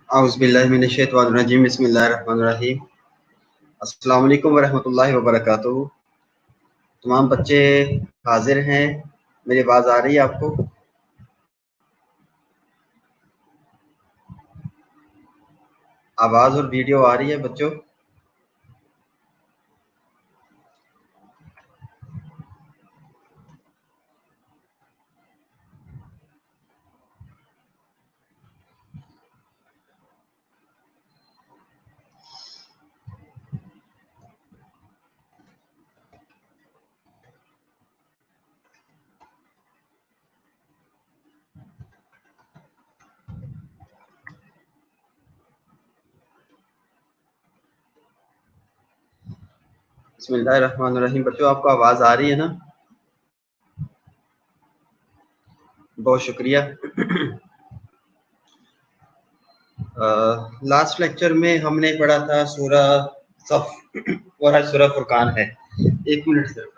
اعوذ باللہ من الشیطان الرجیم بسم اللہ الرحمن الرحیم۔ السلام علیکم ورحمۃ اللہ وبرکاتہ۔ تمام بچے حاضر ہیں؟ میری آواز آ رہی ہے آپ کو؟ آواز اور ویڈیو آ رہی ہے بچوں؟ بسم اللہ الرحمن الرحیم۔ بچوں آپ کو آواز آ رہی ہے نا؟ بہت شکریہ۔ لاسٹ لیکچر میں ہم نے پڑھا تھا سورہ صف اور آج سورہ فرقان ہے۔ ایک منٹ سے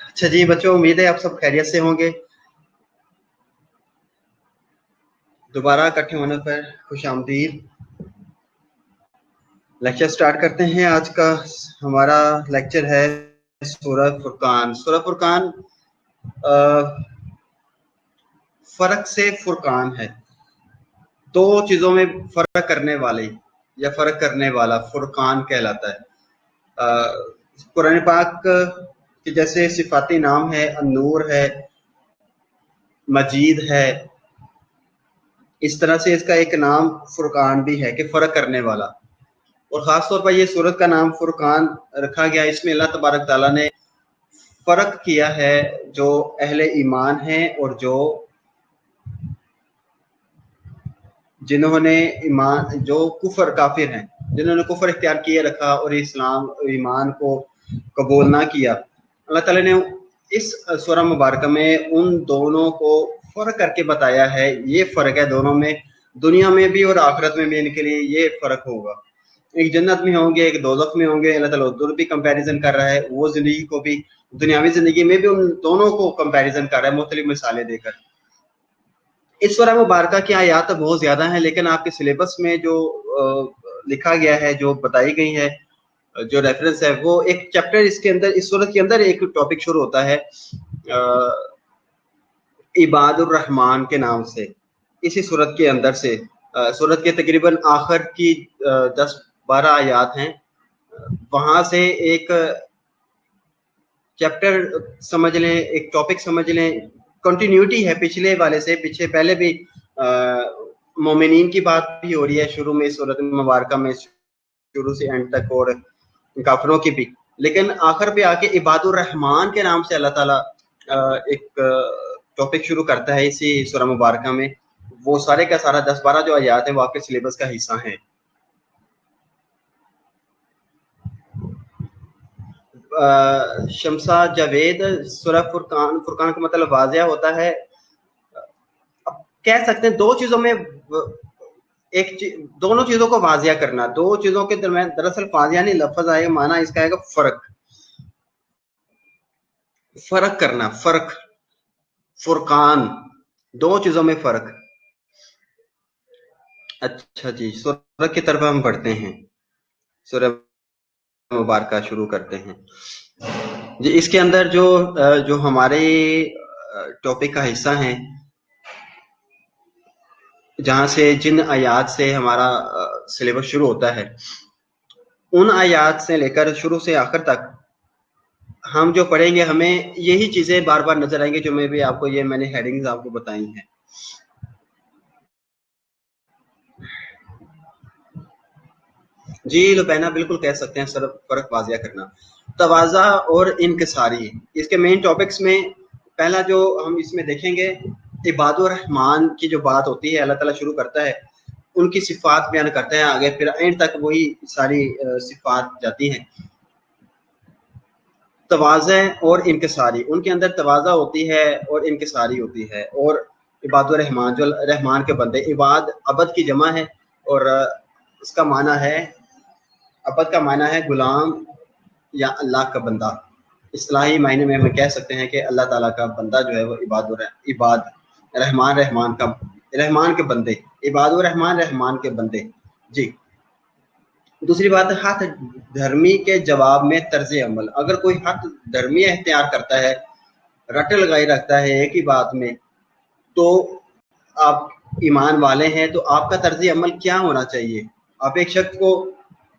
اچھا جی بچوں، امید ہے آپ سب خیریت سے ہوں گے۔ دوبارہ اکٹھے ہونے پر خوش آمدید۔ لیکچر سٹارٹ کرتے ہیں۔ آج کا ہمارا لیکچر ہے سورہ فرقان۔ سورہ فرقان فرق سے فرقان ہے، دو چیزوں میں فرق کرنے والی یا فرق کرنے والا فرقان کہلاتا ہے۔ قرآن پاک کے جیسے صفاتی نام ہے، النور ہے، مجید ہے، اس طرح سے اس کا ایک نام فرقان بھی ہے کہ فرق کرنے والا۔ اور خاص طور پر یہ سورت کا نام فرقان رکھا گیا، اس میں اللہ تبارک تعالیٰ نے فرق کیا ہے جو اہل ایمان ہیں اور جو جنہوں نے ایمان، جو کفر کافر ہیں، جنہوں نے کفر اختیار کیے رکھا اور اسلام اور ایمان کو قبول نہ کیا۔ اللہ تعالیٰ نے اس سورہ مبارکہ میں ان دونوں کو فرق کر کے بتایا ہے۔ یہ فرق ہے دونوں میں، دنیا میں بھی اور آخرت میں بھی ان کے لیے یہ فرق ہوگا۔ ایک جنت میں ہوں گے، ایک دوزخ میں ہوں گے۔ اللہ تعالیٰ ادھر بھی کمپیریزن کر رہا ہے، وہ زندگی کو بھی، دنیاوی زندگی میں بھی ان دونوں کو کمپیریزن کر رہا ہے مختلف مثالیں دے کر۔ اس سورہ مبارکہ کی آیات بہت زیادہ ہیں، لیکن آپ کے سلیبس میں جو لکھا گیا ہے، جو بتائی گئی ہے، جو ریفرنس ہے، وہ ایک چیپٹر اس کے اندر، اس سورت کے اندر ایک ٹاپک شروع ہوتا ہے عباد الرحمن کے نام سے۔ اسی سورت کے اندر سے سورت کے تقریباً آخر کی 10-12 آیات ہیں، وہاں سے ایک چیپٹر سمجھ لیں، ایک ٹاپک سمجھ لیں، کنٹینیوٹی ہے پچھلے والے سے۔ پیچھے پہلے بھی مومنین کی بات بھی ہو رہی ہے شروع میں سورت مبارکہ میں، شروع سے اینڈ تک، اور کافروں کی بھی، لیکن آخر پہ آ کے عباد الرحمن کے نام سے اللہ تعالیٰ ایک ٹاپک شروع کرتا ہے اسی سورہ مبارکہ میں، وہ سارے کا سارا 10-12 جو آیات ہیں وہ آپ کے سلیبس کا حصہ ہیں۔ شمسا جاوید، سورہ فرقان، فرقان کا مطلب واضح ہوتا ہے، کہہ سکتے ہیں دو چیزوں میں، دونوں چیزوں کو واضح کرنا، دو چیزوں کے درمیان، دراصل واضح نہیں لفظ آئے گا، معنی اس کا آئے گا فرق کرنا، فرق، فرقان، دو چیزوں میں فرق۔ اچھا جی، سورہ کی طرف ہم پڑھتے ہیں، سورہ مبارکہ شروع کرتے ہیں جی۔ اس کے اندر جو ہمارے ٹاپک کا حصہ ہیں، جہاں سے جن آیات سے ہمارا سلیبس شروع ہوتا ہے، ان آیات سے لے کر شروع سے آخر تک ہم جو پڑھیں گے، ہمیں یہی چیزیں بار بار نظر آئیں گے جو میں بھی آپ کو، یہ میں نے ہیڈنگز آپ کو بتائی ہیں۔ جی لبینہ، بالکل کہہ سکتے ہیں، صرف فرق واضح کرنا، تواضع اور انکساری۔ اس کے مین ٹاپکس میں پہلا جو ہم اس میں دیکھیں گے، عباد الرحمن کی جو بات ہوتی ہے، اللہ تعالیٰ شروع کرتا ہے، ان کی صفات بیان کرتا ہے آگے، پھر اینڈ تک وہی ساری صفات جاتی ہیں۔ تواضع اور انکساری، ان کے اندر تواضع ہوتی ہے اور انکساری ہوتی ہے۔ اور عباد الرحمن، جو رحمان کے بندے، عباد عبد کی جمع ہے، اور اس کا معنی ہے، عبد کا معنی ہے غلام یا اللہ کا بندہ۔ اصطلاحی معنی میں ہم کہہ سکتے ہیں کہ اللہ تعالیٰ کا بندہ جو ہے وہ عباد رحمان کے بندے، عباد الرحمن، رحمان کے بندے جی۔ دوسری بات ہے ہاتھ دھرمی کے جواب میں طرز عمل۔ اگر کوئی ہاتھ دھرمی اختیار کرتا ہے، رٹ لگائی رکھتا ہے ایک ہی بات میں، تو آپ ایمان والے ہیں تو آپ کا طرز عمل کیا ہونا چاہیے؟ آپ ایک شخص کو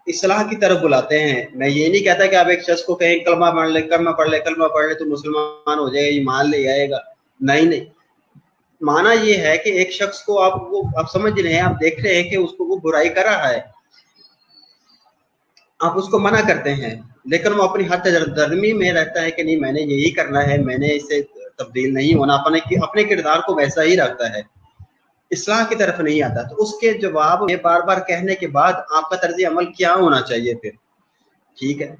اصلاح کی طرف بلاتے ہیں، میں یہ نہیں کہتا کہ آپ ایک شخص کو کہیں کلمہ پڑھ لے، کلمہ پڑھ لے تو مسلمان ہو جائے گا، ایمان لے آئے گا، نہیں۔ معنی یہ ہے کہ ایک شخص کو آپ سمجھ رہے ہیں، آپ دیکھ رہے ہیں کہ اس کو وہ برائی کر رہا ہے، آپ اس کو منع کرتے ہیں، لیکن وہ اپنی ہاتھ دھرمی میں رہتا ہے کہ نہیں، میں نے یہی کرنا ہے، میں نے اس سے تبدیل نہیں ہونا، اپنے کردار کو ویسا ہی رکھتا ہے، اصلاح کی طرف نہیں آتا، تو اس کے جواب میں بار بار کہنے کے بعد آپ کا طرز عمل کیا ہونا چاہیے پھر؟ ٹھیک ہے،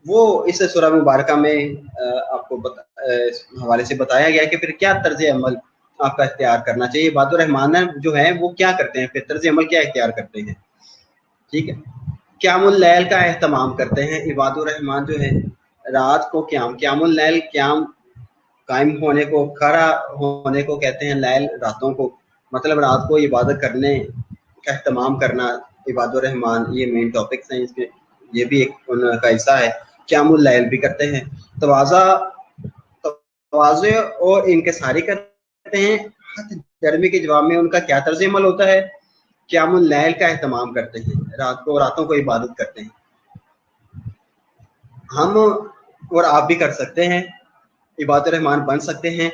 وہ اس سورہ مبارکہ میں آپ کو حوالے سے بتایا گیا کہ پھر کیا طرز عمل آپ کا اختیار کرنا چاہیے۔ عباد الرحمن جو ہے وہ کیا کرتے ہیں، پھر طرز عمل کیا اختیار کرتے ہیں؟ ٹھیک ہے، قیام اللیل کا اہتمام کرتے ہیں۔ عباد الرحمن جو ہے رات کو قیام اللیل، قائم ہونے کو، کھڑا ہونے کو کہتے ہیں، لیل راتوں کو، مطلب رات کو عبادت کرنے کا اہتمام کرنا۔ عباد الرحمن یہ مین ٹاپکس ہیں، اس میں یہ بھی ایک ان کا حصہ ہے۔ قیام اللیل بھی کرتے ہیں، تواضع اور انکساری کرتے ہیں۔ ہاتھ دھرمی کے جواب میں ان کا کیا طرز عمل ہوتا ہے؟ قیام اللیل کا اہتمام کرتے ہیں، راتوں کو عبادت کرتے ہیں۔ ہم اور آپ بھی کر سکتے ہیں، عباد الرحمن بن سکتے ہیں۔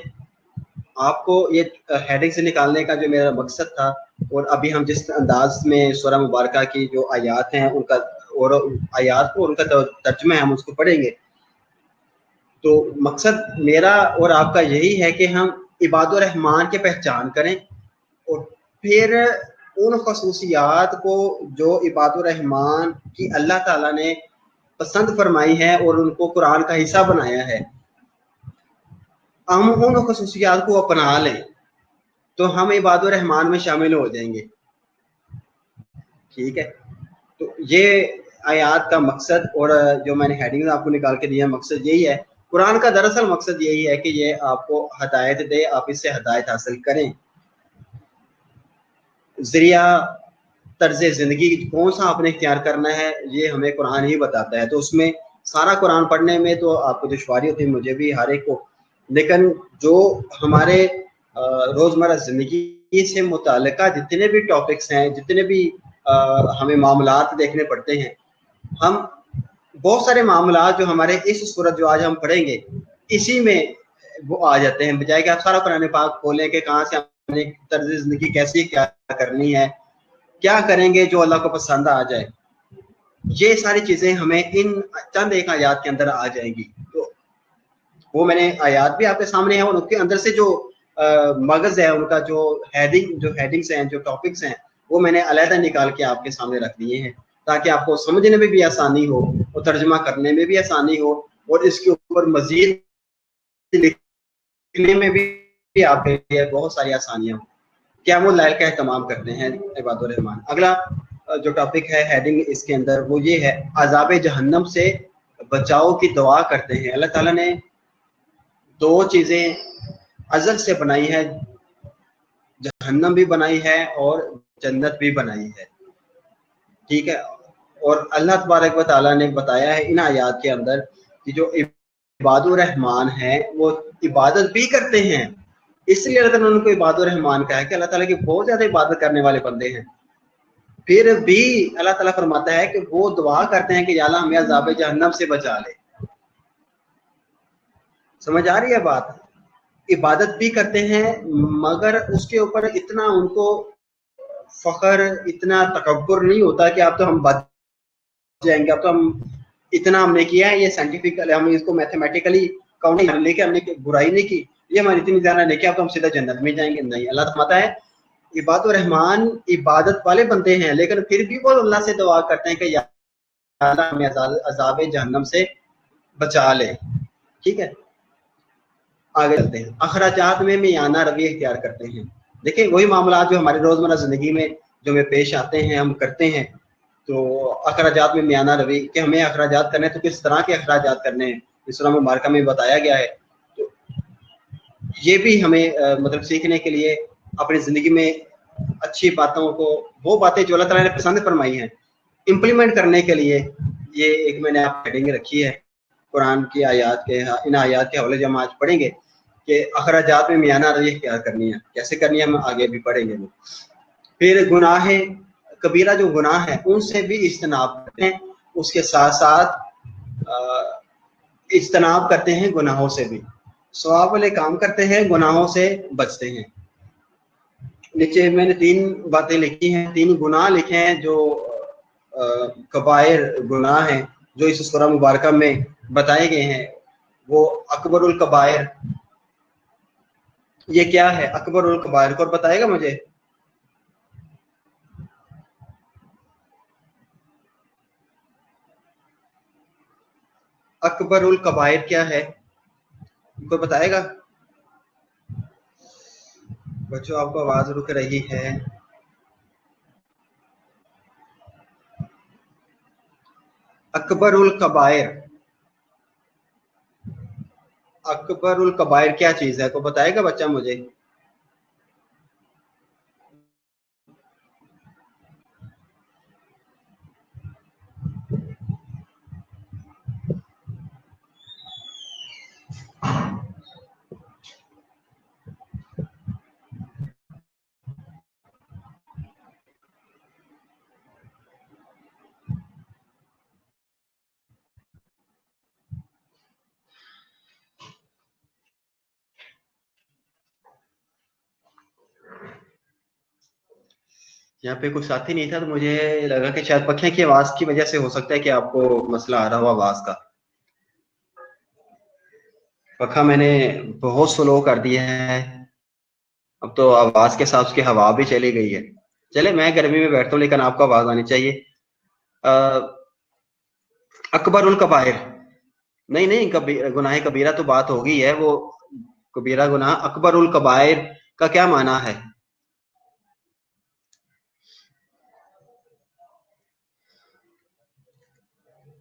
آپ کو یہ ہیڈنگ سے نکالنے کا جو میرا مقصد تھا، اور ابھی ہم جس انداز میں سورہ مبارکہ کی جو آیات ہیں ان کا، اور آیات کو ان کا ترجمہ ہے، ہم اس کو پڑھیں گے، تو مقصد میرا اور آپ کا یہی ہے کہ ہم عباد الرحمن کی پہچان کریں، اور پھر ان خصوصیات کو جو عباد الرحمن کی اللہ تعالیٰ نے پسند فرمائی ہے اور ان کو قرآن کا حصہ بنایا ہے، ہم ان خصوصیات کو اپنا لیں تو ہم عباد الرحمن میں شامل ہو جائیں گے۔ ٹھیک ہے، تو یہ آیات کا مقصد، اور جو میں نے ہیڈنگ آپ کو نکال کے دیا، مقصد یہی ہے۔ قرآن کا دراصل مقصد یہی ہے کہ یہ آپ کو ہدایت دے، آپ اس سے ہدایت حاصل کریں۔ ذریعہ طرز زندگی کون سا آپ نے اختیار کرنا ہے، یہ ہمیں قرآن ہی بتاتا ہے، تو اس میں سارا قرآن پڑھنے میں تو آپ کو دشواری ہوتی ہے، مجھے بھی، ہر ایک کو، لیکن جو ہمارے روزمرہ زندگی سے متعلقہ جتنے بھی ٹاپکس ہیں، جتنے بھی ہمیں معاملات دیکھنے پڑتے ہیں، ہم بہت سارے معاملات جو ہمارے اس صورت جو آج ہم پڑھیں گے اسی میں وہ آ جاتے ہیں، بجائے کہ آپ سارا قرآن پاک کھولیں کہ کہاں سے ہم نے طرز زندگی کیسی کیا کرنی ہے، کیا کریں گے جو اللہ کو پسند آ جائے، یہ ساری چیزیں ہمیں ان چند ایک آیات کے اندر آ جائیں گی۔ تو वो मैंने आयात भी आपके सामने है, और उनके अंदर से जो मगज है उनका, जो हेडिंग्स हैं, जो टॉपिक्स हैं, वो मैंने अलहदा निकाल के आपके सामने रख दिए हैं, ताकि आपको समझने में भी आसानी हो और तर्जुमा करने में भी आसानी हो, और इसके ऊपर मजीद लिखने में भी आपके लिए बहुत सारी आसानियां हो। क़यामुल लैल का एहतमाम करते हैं इबादुर रहमान। अगला जो टॉपिक है हेडिंग इसके अंदर वो ये है, अज़ाब जहन्नम से बचाव की दुआ करते हैं। अल्लाह ताला ने दो चीज़ें अज़ल से बनाई है, जहन्नम भी बनाई है और जन्नत भी बनाई है, ठीक है। और अल्लाह तबारक व तआला ने बताया है इन आयात के अंदर कि जो इबादुर रहमान है वो इबादत भी करते हैं, इसलिए अल्लाह ताला ने उनको इबादुर रहमान कहा है कि अल्लाह ताला की बहुत ज्यादा इबादत करने वाले बंदे हैं। फिर भी अल्लाह ताला फरमाता है कि वो दुआ करते हैं कि या अल्लाह हमें अज़ाब जहन्नम से बचा ले। समझ आ रही है बात? इबादत भी करते हैं मगर उसके ऊपर इतना उनको फखर, इतना तकब्बुर नहीं होता कि अब तो हम बच जाएंगे, अब तो हम इतना हमने किया है, ये साइंटिफिकली हम इसको मैथमेटिकली काउंट नहीं लेके हमने बुराई नहीं की, ये हमारी इतनी ज्यादा नहीं कि अब तो हम सीधा जन्नत में जाएंगे। नहीं, अल्लाह फरमाता है इबादुर रहमान इबादत वाले बंदे हैं, लेकिन फिर भी वो अल्लाह से दुआ करते हैं कि या अल्लाह हमें अज़ाब जहन्नम से बचा ले। ठीक है, आगे चलते हैं। अखराजात में मियाना रवि इख्तियार करते हैं। देखिए वही मामला जो हमारे रोजमर्रा जिंदगी में जो हमें पेश आते हैं, हम करते हैं। तो अखराजात में मियाना रवि कि हमें अखराजात करने तो किस तरह के अखराजात करने हैं, इस सूरह मुबारका में बताया गया है। तो ये भी हमें मतलब सीखने के लिए, अपनी जिंदगी में अच्छी बातों को, वो बातें जो अल्लाह ताला ने पसंद फरमाई हैं, इम्प्लीमेंट करने के लिए ये एक मैंने आप हेडिंग रखी है कुरान की आयात के, इन आयात के हवाले जो हम आज पढ़ेंगे कि अखराजात में मियाना रवि इख्तियार करनी है, कैसे करनी है हम आगे भी पढ़ेंगे। फिर गुनाह कबीरा जो गुनाह है उनसे भी इज्तनाब करते हैं, उसके साथ साथ इज्तनाब करते हैं गुनाहों से भी, सवाब वाले काम करते हैं, गुनाहों से बचते हैं। नीचे मैंने 3 बातें लिखी हैं, 3 गुनाह लिखे हैं जो कबायर गुनाह हैं जो इस सूरह मुबारका में बताए गए हैं। वो अकबरुल कबायर, ये क्या है अकबरुल कबायर, कौन बताएगा मुझे? अकबरुल कबायर क्या है, कोई बताएगा? बच्चों आपको आवाज रुक रही है। अकबरुल कबायर, अकबरुल कबायर क्या चीज है, कोई बताएगा बच्चा मुझे? यहाँ पे कुछ साथी नहीं था तो मुझे लगा कि शायद पखे की आवाज की वजह से हो सकता है कि आपको मसला आ रहा हो आवाज का। पखा मैंने बहुत स्लो कर दिया है, अब तो आवाज के साथ उसकी हवा भी चली गई है। चले मैं गर्मी में बैठता हूँ लेकिन आपको आवाज आनी चाहिए। अकबरुल कबायर, नहीं नहीं गुनाह कबीरा तो बात हो गई है, वो कबीरा गुनाह। अकबरुल कबायर का क्या माना है?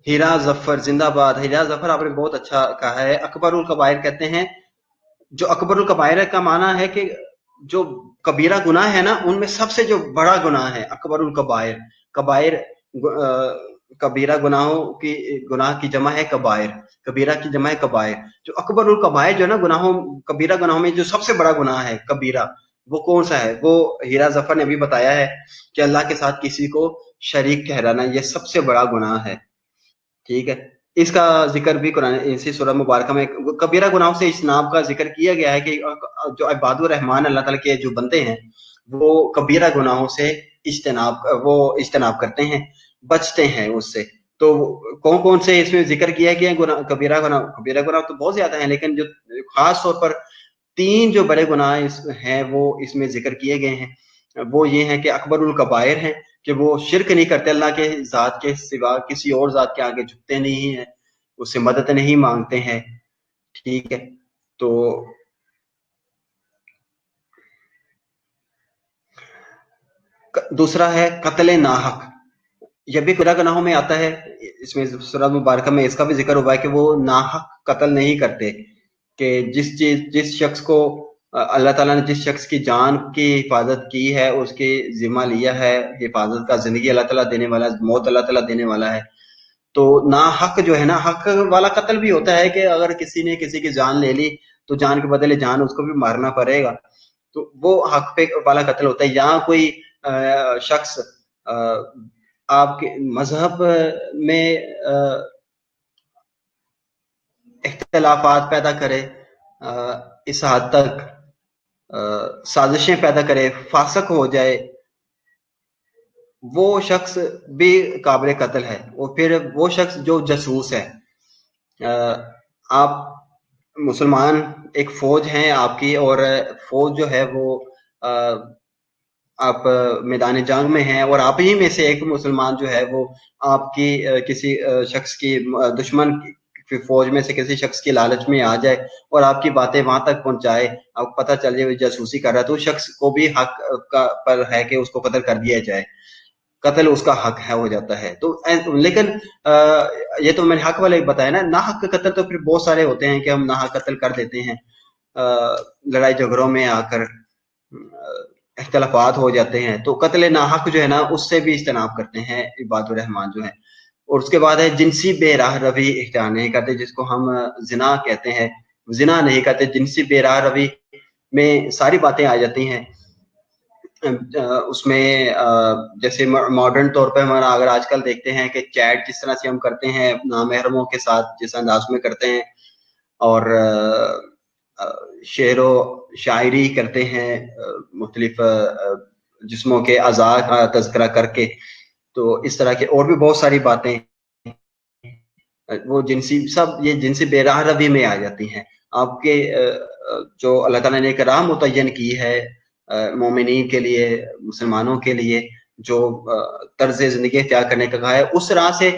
हीरा जफर जिंदाबाद, हीरा जफर आपने बहुत अच्छा कहा है। अकबरुल कबायर कहते हैं, जो अकबरुल कबायर का माना है कि जो कबीरा गुनाह है ना उनमें सबसे जो बड़ा गुनाह है अकबरुल कबायर। कबायर कबीरा गुनाह की जमा है कबायर, कबीरा की जमा है कबायर। जो अकबरुल कबायर जो है ना गुनाहों, कबीरा गुनाहों में जो सबसे बड़ा गुनाह है कबीरा, वो कौन सा है? वो हीरा जफर ने अभी बताया है कि अल्लाह के साथ किसी को शरीक ठहराना, ये सबसे बड़ा गुनाह है। ठीक है, इसका जिक्र भी कुरान इसी सूरह मुबारक में कबीरा गुनाहों से इज्तनाब का जिक्र किया गया है कि जो इबादुर रहमान अल्लाह ताला के जो बंदे हैं वो कबीरा गुनाहों से इज्तनाब करते हैं, बचते हैं उससे। तो कौन कौन से इसमें जिक्र किया गया है गुनाह, कबीरा गुनाह? कबीरा गुनाह तो बहुत ज्यादा है, लेकिन जो खास तौर पर 3 जो बड़े गुनाह हैं वो इसमें जिक्र किए गए हैं। वो ये हैं कि अकबरुल कबायर हैं, कि वो शिरक नहीं करते, अल्लाह के ज़ात के सिवा किसी और ज़ात के आगे झुकते नहीं हैं, उससे मदद नहीं मांगते हैं, ठीक है। तो दूसरा है कत्ल नाहक, यह भी खुदा गुनाहों में आता है। इसमें सूरह मुबारक में इसका भी जिक्र हुआ है कि वो नाहक कत्ल नहीं करते, कि जिस शख्स को अल्लाह ताला ने जिस शख्स की जान की हिफाजत की है, उसके जिम्मा लिया है हिफाजत का, जिंदगी अल्लाह ताला देने वाला है, मौत अल्लाह ताला देने वाला है। तो ना हक जो है ना, हक वाला कत्ल भी होता है कि अगर किसी ने किसी की जान ले ली तो जान के बदले जान उसको भी मारना पड़ेगा, तो वो हक पे वाला कत्ल होता है। यहाँ कोई शख्स आपके मजहब में इख्तलाफात पैदा करे, इस हद तक साजिशें पैदा करे, फासक हो जाए, वो शख्स भी काबिल कत्ल है। और फिर वो शख्स जो जासूस है, आप मुसलमान एक फौज हैं आपकी, और फौज जो है वो आप मैदान जंग में हैं, और आप ही में से एक मुसलमान जो है वो आपकी किसी शख्स की दुश्मन की फौज में से किसी शख्स की लालच में आ जाए और आपकी बातें वहां तक पहुंचाए, आपको पता चल जाए जासूसी कर रहा है, तो उस शख्स को भी हक का पर है कि उसको कत्ल कर दिया जाए, कत्ल उसका हक है हो जाता है। तो लेकिन ये तो मैंने हक वाले बताया ना, ना हक कत्ल तो फिर बहुत सारे होते हैं कि हम ना हक कत्ल कर देते हैं, लड़ाई झगड़ों में आकर इख्तलाफात हो जाते हैं, तो कत्ल नाहक जो है ना उससे भी इज्तनाब करते हैं इबादुर रहमान जो है। और उसके बाद है जिनसी बेराह रवी इख्तियार नहीं करते, जिसको हम जिना कहते हैं, जिना नहीं करते, जिनसी बेराह रवी में सारी बातें आ जाती हैं। उसमें जैसे मॉडर्न तौर पे हमारा अगर आजकल देखते हैं कि चैट जिस तरह से हम करते हैं नामहरमों के साथ, जिस अंदाज में करते हैं, और शेर व शायरी करते हैं मुख्तलिफ जिस्मों के अज़ा का तज़किरा करके, तो इस तरह के और भी बहुत सारी बातें वो जिनसी, सब ये जिनसी बेराह रवी में आ जाती हैं। आपके जो अल्लाह ताला ने एक राह मुतय्यन की है मोमिनीन के लिए, मुसलमानों के लिए, जो तर्ज जिंदगी इख्तियार करने का कहा है, उस राह से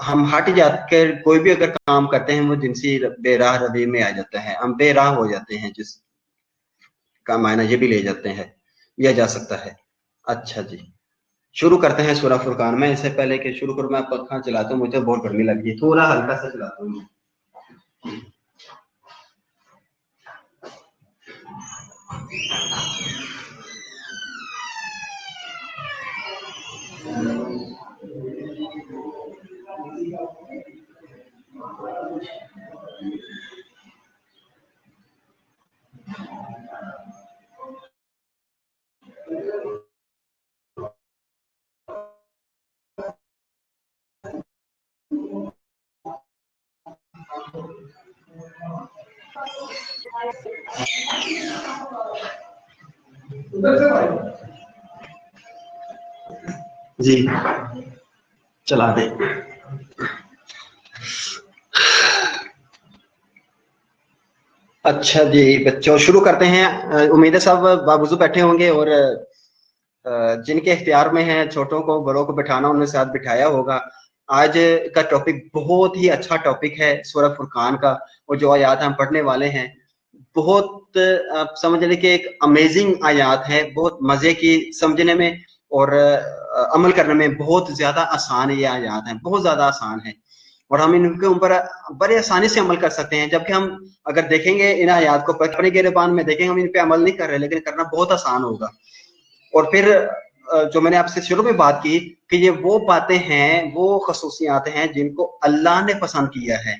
हम हट जाकर कोई भी अगर काम करते हैं वो जिनसी बेराह रवी में आ जाता है, हम बेराह हो जाते हैं, जिस का मायना ये भी ले जाते हैं, लिया जा सकता है। अच्छा जी, शुरू करते हैं सूरह फुरकान में। इससे पहले कि शुरू करूँ मैं पंखा चलाता हूँ, मुझे बहुत गर्मी लगी है, थोड़ा हल्का सा चलाता हूँ। जी चला दे। अच्छा जी बच्चों, शुरू करते हैं। उम्मीद है सब बावजू बैठे होंगे, और जिनके इख्तियार में है छोटों को बड़ों को बिठाना, उन्होंने साथ बिठाया होगा। आज का टॉपिक बहुत ही अच्छा टॉपिक है सूरह फुरकान का, और जो आयात हम पढ़ने वाले हैं बहुत आप समझ लें कि एक अमेजिंग आयात है, बहुत मजे की समझने में और अमल करने में बहुत ज्यादा आसान ये आयात है, बहुत ज्यादा आसान है, और हम इनके ऊपर बड़े आसानी से अमल कर सकते हैं। जबकि हम अगर देखेंगे इन आयात को अपने गिरबान में देखेंगे, हम इन पे अमल नहीं कर रहे, लेकिन करना बहुत आसान होगा। और फिर जो मैंने आपसे शुरू में बात की कि ये वो बातें हैं, वो खसूसियात हैं जिनको अल्लाह ने पसंद किया है,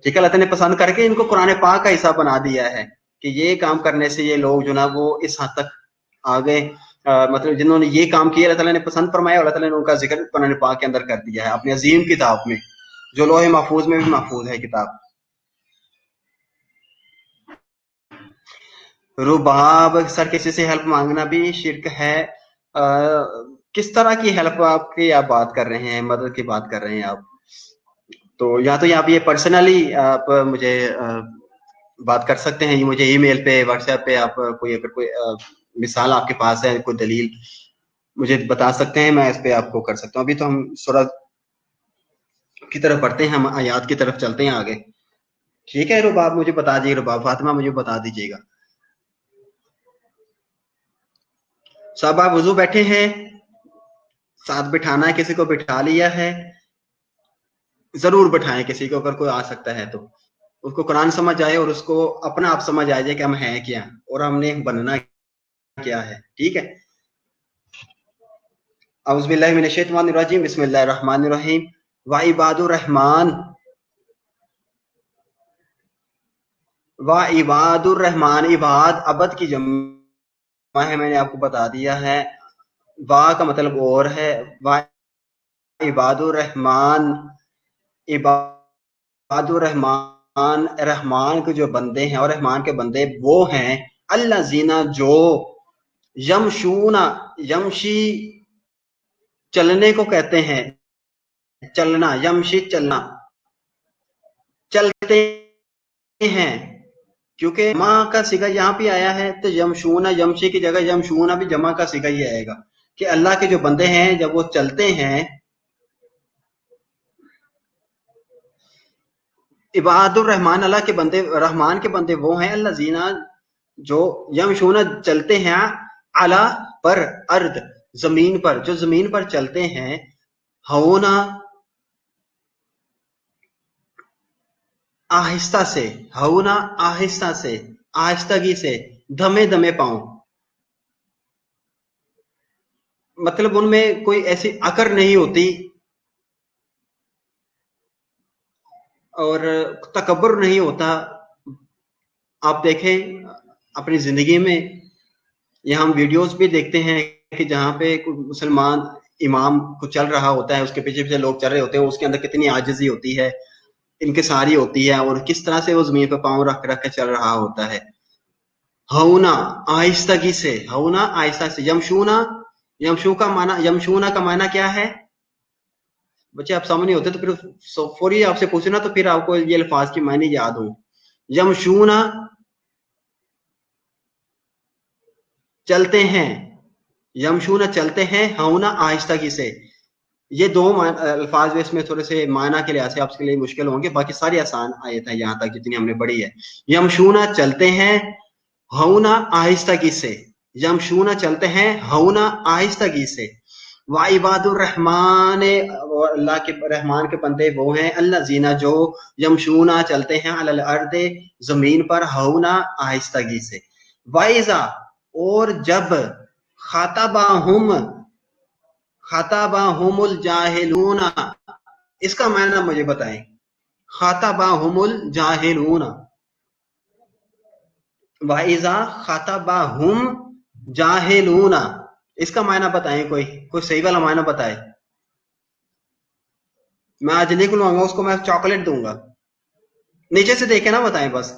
ठीक है। अल्लाह ने पसंद करके इनको कुरान पाक का हिस्सा बना दिया है, कि ये काम करने से ये लोग जो ना वो इस हद तक आ गए, मतलब जिन्होंने ये काम किया अल्लाह ताला ने पसंद फरमाया, अल्लाह ताला ने उनका जिक्र कुरान पाक के अंदर कर दिया है अपनी अजीम किताब में, जो लोहे महफूज में भी महफूज है किताब। रुबाब सर किसी से हेल्प मांगना भी शिरक है, किस तरह की हेल्प आपकी आप बात कर रहे हैं, मदद की बात कर रहे हैं आप? तो या तो आप ये पर्सनली आप मुझे बात कर सकते हैं, मुझे ईमेल पे, व्हाट्सएप पे आप कोई अगर कोई मिसाल आपके पास है, कोई दलील मुझे बता सकते हैं, मैं इस पे आपको कर सकता हूँ। अभी तो हम सूरत की तरफ बढ़ते हैं, हम आयात की तरफ चलते हैं आगे। ठीक है रुबाब, मुझे बता दीजिए, रुबाब फातिमा मुझे बता दीजिएगा। सब आप वजू बैठे हैं, साथ बिठाना है, किसी को बिठा लिया है, जरूर बिठाएं किसी को, अगर कोई आ सकता है तो उसको कुरान समझ आए और उसको अपना आप समझ आ जाए कि हम हैं क्या और हमने बनना क्या है। ठीक है, औज़ुबिल्लाहि मिनश्शैतानिर्रजीम, बिस्मिल्लाहिर्रहमानिर्रहीम। व इबादुर रहमान, व इबादुर रहमान, इबाद अबद की जमा है, मैंने आपको बता दिया है। वा का मतलब और है, व इबादुर रहमान, इबादुर रहमान, रहमान के जो बंदे हैं और रहमान के बंदे वो हैं अल्लज़ीना जो यमशूना, यमशी चलने को कहते हैं, चलना, यमशी चलना, चलते हैं, क्योंकि जमा का सिगा यहाँ पे आया है तो यमशूना, यमशी की जगह यमशूना भी जमा का सिगा ही आएगा कि अल्लाह के जो बंदे हैं जब वो चलते हैं, इबादुर रहमान, अल्लाह के बंदे, रहमान के बंदे वो हैं अल्लज़ीना जो यमशूना चलते हैं, अला पर, अर्द जमीन पर, जो जमीन पर चलते हैं, हौना आहिस्ता से, हौना आहिस्ता से, आहिस्तगी से, धमे धमे पांव, मतलब उनमें कोई ऐसी अकड़ नहीं होती और तकब्बुर नहीं होता। आप देखें अपनी जिंदगी में, या हम वीडियोस भी देखते हैं कि जहाँ पे कोई मुसलमान इमाम को चल रहा होता है, उसके पीछे पीछे लोग चल रहे होते हैं, उसके अंदर कितनी आजिज़ी होती है, इनकिसारी होती है, और किस तरह से वो जमीन पर पांव रख रख के चल रहा होता है। हौना आहिस्तगी से, हौना आहिस्ता से, यमशूना, यमशू का माना, यमशूना का माना क्या है बच्चे? आप सामने होते तो फिर फौरी आपसे पूछे ना, तो फिर आपको ये अल्फाज की मायने याद हो। यमशूना चलते हैं, यमशूना चलते हैं, हौना आहिस्तगी से। ये दो अल्फाज इसमें थोड़े से माना के लिहाज से आपके लिए मुश्किल होंगे, बाकी सारी आसान आयत है यहाँ तक जितनी हमने पढ़ी है। यमशूना चलते हैं, हौना आहिस्तगी से, यमशूना चलते हैं, हौना आहिस्तगी से। व इबादुर रहमान, अल्लाह के रहमान के बंदे वो हैं अल्लज़ीना जो यमशूना चलते हैं, अलल अर्दे जमीन पर, हौना आहिस्तगी से। वाइजा और जब, खाताबाहुम, खाताबाहुमुल जाहिलूना, इसका मायना मुझे बताएं। खाताबाहुमुल जाहिलूना, वाइजा खाताबाहुम जाहिलूना, इसका मायना बताएं, कोई सही वाला मायना बताए। मैं आज लिख लूंगा, उसको मैं चॉकलेट दूंगा। नीचे से देखे ना बताएं बस।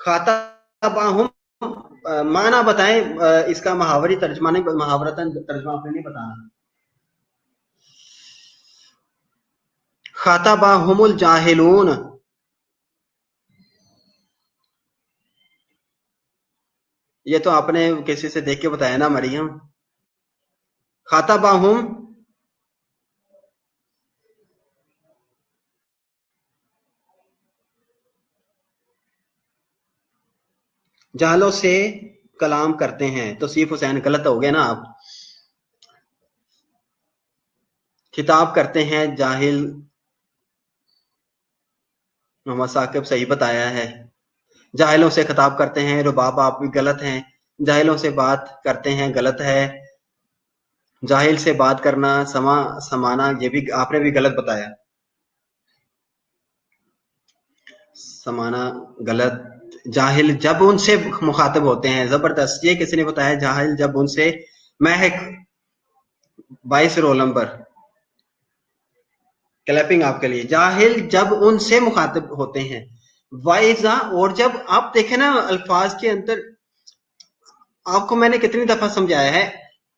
खाताबाहुम माना बताएं, इसका मुहावरी तर्जमा नहीं, मुहावरतन तर्जमा आपने नहीं बताना। खाताबाहुमुल जाहिलून, ये तो आपने किसी से देख के बताया ना मरियम। खाताबाहुम जाहलों से कलाम करते हैं, तो सीफ हुसैन गलत हो गए ना आप। खिताब करते हैं जाहिल, मोहम्मद साकिब सही बताया है। जाहिलों से खिताब करते हैं, रुबाब आप भी गलत हैं। जाहिलों से बात करते हैं गलत है। जाहिल से बात करना, समाना, ये भी आपने भी गलत बताया। समाना गलत। जाहिल जब उनसे मुखातब होते हैं, जबरदस्त, ये किसी ने बताया। जाहिल जब उनसे, महक 22 रोल नंबर, क्लैपिंग आपके लिए। जाहिल जब उनसे मुखातब होते हैं, वाइजा, और जब आप देखें ना अल्फाज के अंदर, आपको मैंने कितनी दफा समझाया है,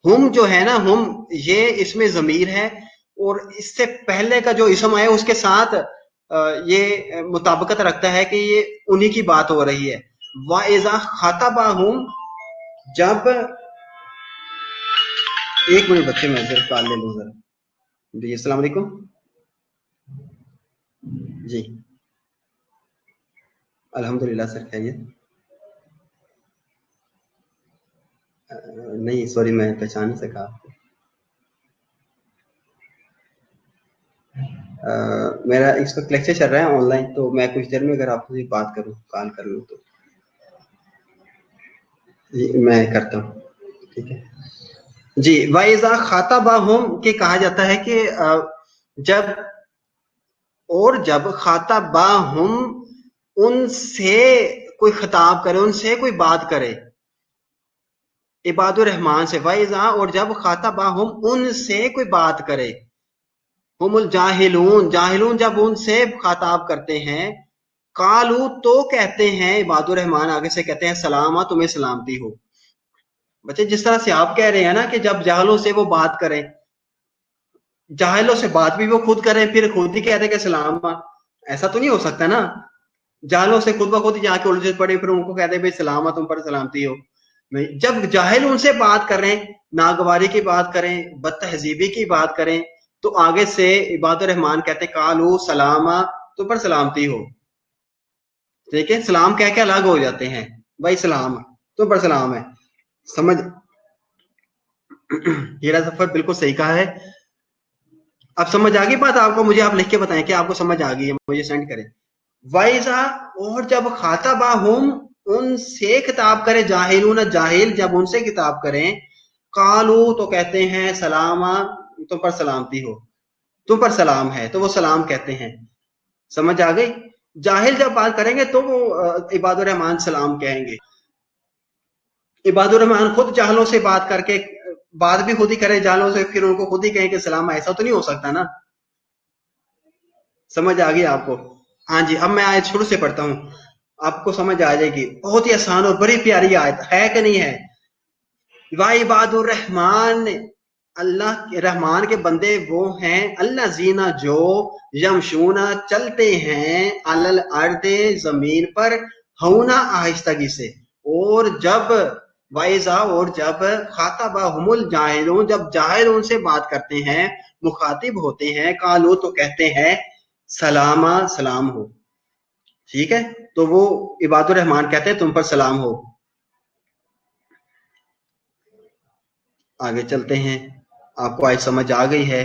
हम जो है ना, हम ये इसमें ज़मीर है, और इससे पहले का जो इसम है उसके साथ ये मुताबिकत रखता है कि ये उन्हीं की बात हो रही है। वाइज़ा खातबाहुम, जब, एक मिनट बच्चे, मैं जरा कॉल ले लूँ जरा। जी अस्सलाम वालेकुम। जी अल्हम्दुलिल्लाह सर, खैरियत। नहीं सॉरी, मैं पहचान नहीं सका आपको। मेरा इस वक्त लेक्चर चल रहा है ऑनलाइन, तो मैं कुछ देर में अगर आपसे बात करूं, कॉल कर लूं, तो जी मैं करता हूं, ठीक है जी। वाइजा खाताबाहुम के कहा जाता है कि जब, और जब खाताबाहुम, उनसे कोई खिताब करे, उनसे कोई बात करे, इबादुर रहमान से। वाइजा, और जब खाताबाहुम, उनसे कोई बात करे, हुमुल जाहिलून, जाहिलून जब उनसे खाताब करते हैं, कालू तो कहते हैं, इबादुर रहमान आगे से कहते हैं, सलामा, तुम्हें सलामती हो। बच्चे जिस तरह से आप कह रहे हैं ना कि जब जाहलों से वो बात करें, जाहिलों से बात भी वो खुद करें, फिर खुद ही कहते हैं कि सलामा, ऐसा तो नहीं हो सकता ना। जाहिलों से खुद ब खुद जाके उलझे पड़े, फिर उनको कहते हैं भाई सलामा, तुम पर सलामती हो। जब जाहिल उनसे बात करें, नागवारी की बात करें, बदतहजीबी की बात करें, तो आगे से इबादुर रहमान कहते हैं, कालू सलामा, तुम पर सलामती हो। ठीक है, सलाम कह के अलग हो जाते हैं, भाई सलाम, तुम पर सलाम है। समझ, हीरा सफर बिल्कुल सही कहा है। अब समझ आ गई बात आपको? मुझे आप लिख के बताएं कि आपको समझ आ गई है, मुझे सेंड करें। वाइजा, और जब खाताबा हम, उनसे खिताब करे, जाहिलून जाहिल जब उनसे खिताब करें, कालू तो कहते हैं, सलामा, तुम पर सलामती हो, तुम पर सलाम है, तो वो सलाम कहते हैं। समझ आ गई? जाहिल जब बात करेंगे तो वो इबादुर रहमान सलाम कहेंगे। इबादुर रहमान खुद जाहलों से बात करके, बात भी खुद ही करे जाहलों से, फिर उनको खुद ही कहें कि सलाम, ऐसा तो नहीं हो सकता ना। समझ आ गई आपको? हाँ जी, अब मैं आयत शुरू से पढ़ता हूँ, आपको समझ आ जाएगी। बहुत ही आसान और बड़ी प्यारी आयत है कि नहीं है? वाइबादुर रहमान, अल्लाह के रहमान के बंदे वो हैं, अल्लाह जीना जो, यमशूना चलते हैं, अलल अर्दे जमीन पर, हौना आहिस्तगी से। और जब, वाइजा, और जब खाताबा हुमुल जाहिलून, जब जाहिल उनसे बात करते हैं, मुखातिब होते हैं, कालू तो कहते हैं, सलामा, सलाम हो। ठीक है, तो वो इबादुर रहमान कहते हैं, तुम पर सलाम हो। आगे चलते हैं, आपको आज समझ आ गई है?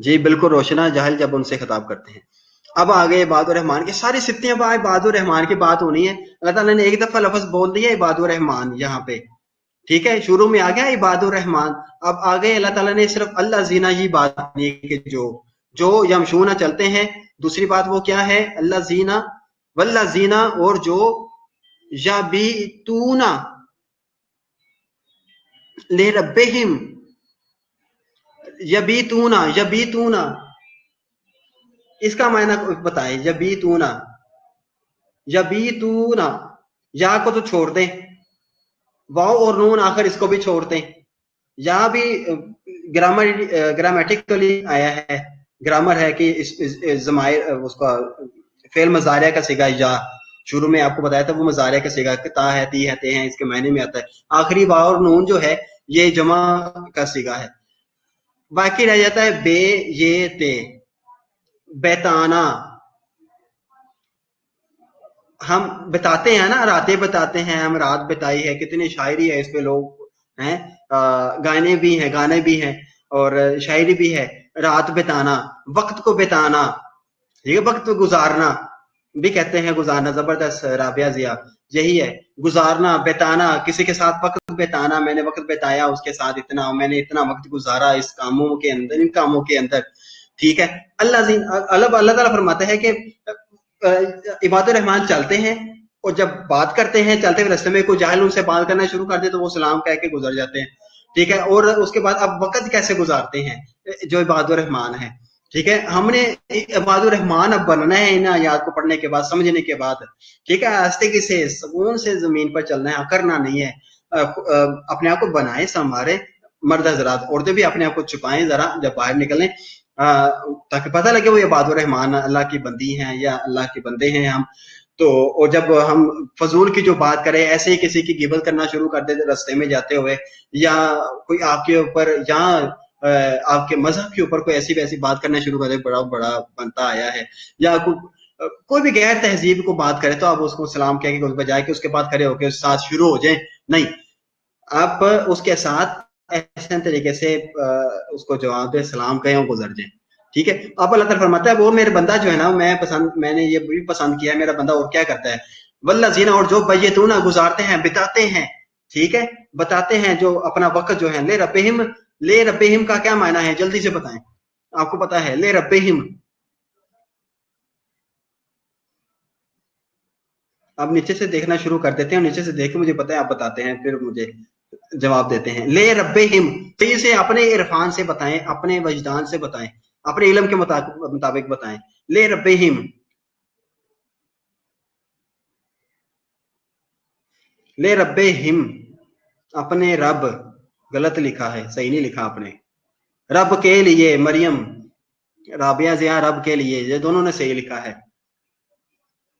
जी बिल्कुल रोशना, जाहिल जब उनसे खिताब करते हैं। अब आगे इबादुर रहमान की सारी सिफ्तियां, इबादुर रहमान की बात होनी है। अल्लाह ताला ने एक दफा लफ्ज बोल दिया इबादुर रहमान यहाँ पे, ठीक है, शुरू में आ गया इबादुर रहमान। अब आगे अल्लाह ताला ने सिर्फ अल्लाह जीना ही बात करनी है कि जो, जो यमशूना चलते हैं। दूसरी बात वो क्या है? अल्लाह जीना, वल्ला जीना, और जो याबीतूना ले रब्बिहिम, यबीतूना, यबीतूना, इसका मायना बताएं। यबीतूना, यबीतूना, या को तो छोड़ दें, वाव और नून आखिर इसको भी छोड़ दें। या भी ग्रामेटिकली आया है, ग्रामर है कि जमायर उसका फेल मजारिया का सिगा, या शुरू में आपको बताया था वो मजारिया का सिगा, ता है, ती है, ते हैं, इसके मायने में आता है। आखिरी वाव और नून जो है ये जमा का सिगा है। बाकी रह जाता है बे, ये, ते। बैताना, हम बताते हैं ना, रातें बताते हैं, हम रात बताई है, कितनी शायरी है इस पे, लोग हैं, गाने भी हैं, गाने भी हैं, और शायरी भी है। रात बिताना, वक्त को बिताना, ठीक है, वक्त गुजारना भी कहते हैं, गुजारना। जबरदस्त राबिया जिया, यही है गुजारना, बिताना, किसी के साथ वक्त बिताना, मैंने वक्त बिताया उसके साथ, इतना मैंने इतना वक्त गुजारा इस कामों के अंदर, इन कामों के अंदर। ठीक है, अल्लाह ताला फरमाता है कि इबादुर रहमान चलते हैं, और जब बात करते हैं चलते हुए रास्ते में कोई जाहिल उनसे बात करना शुरू कर दे तो वो सलाम कह के गुजर जाते हैं। ठीक है, और उसके बाद अब वक्त कैसे गुजारते हैं जो इबादुर रहमान है। ठीक है, हमने इबादुर रहमान अब बनना है इन आयात को पढ़ने के बाद, समझने के बाद। ठीक है, आस्ते से सुकून से जमीन पर चलना है, करना नहीं है। अपने आप को बनाए संवारे मर्द हजरात, औरतें भी अपने आप को छुपाएं जरा जब बाहर निकलें, ताकि पता लगे वो इबादुर रहमान अल्लाह की बंदी हैं या अल्लाह के बंदे हैं हम। तो और जब हम फजूल की जो बात करें, ऐसे ही किसी की गिबत करना शुरू कर दे रास्ते में जाते हुए, या कोई आपके ऊपर या आपके मजहब के ऊपर कोई ऐसी वैसी बात करना शुरू कर दे, बड़ा बड़ा बनता आया है, या कोई भी गैर तहजीब को बात करे तो आप उसको सलाम कह के बजाय कि उसके बाद खड़े होकर उसके साथ शुरू हो जाए, नहीं, आप उसके साथ ऐसे तरीके से उसको जवाब दे, सलाम कहें और गुजर जाए। ठीक है, अब अल्लाह ताला फरमाता है वो मेरे बंदा जो है ना, मैंने ये भी पसंद किया है, मेरा बंदा और क्या करता है, वल्लज़ीना, और जो बैतूना गुजारते हैं, बिताते हैं, ठीक है, बताते हैं जो अपना वक्त जो है, ले रब्बिहिम का क्या मायना है, जल्दी से बताएं, आपको पता है ले रब्बिहिम। अब नीचे से देखना शुरू कर देते हैं, नीचे से देख के मुझे पता है आप बताते हैं, फिर मुझे जवाब देते हैं। ले रब्बिहिम, तो इसे अपने इरफान से बताएं, अपने वजदान से बताएं, अपने इल्म के मुताबिक बताएं। ले रब्बिहिम, ले रब्बिहिम, अपने रब, गलत लिखा है, सही नहीं लिखा आपने, रब के लिए, मरियम राबिया जिया रब के लिए, ये दोनों ने सही लिखा है,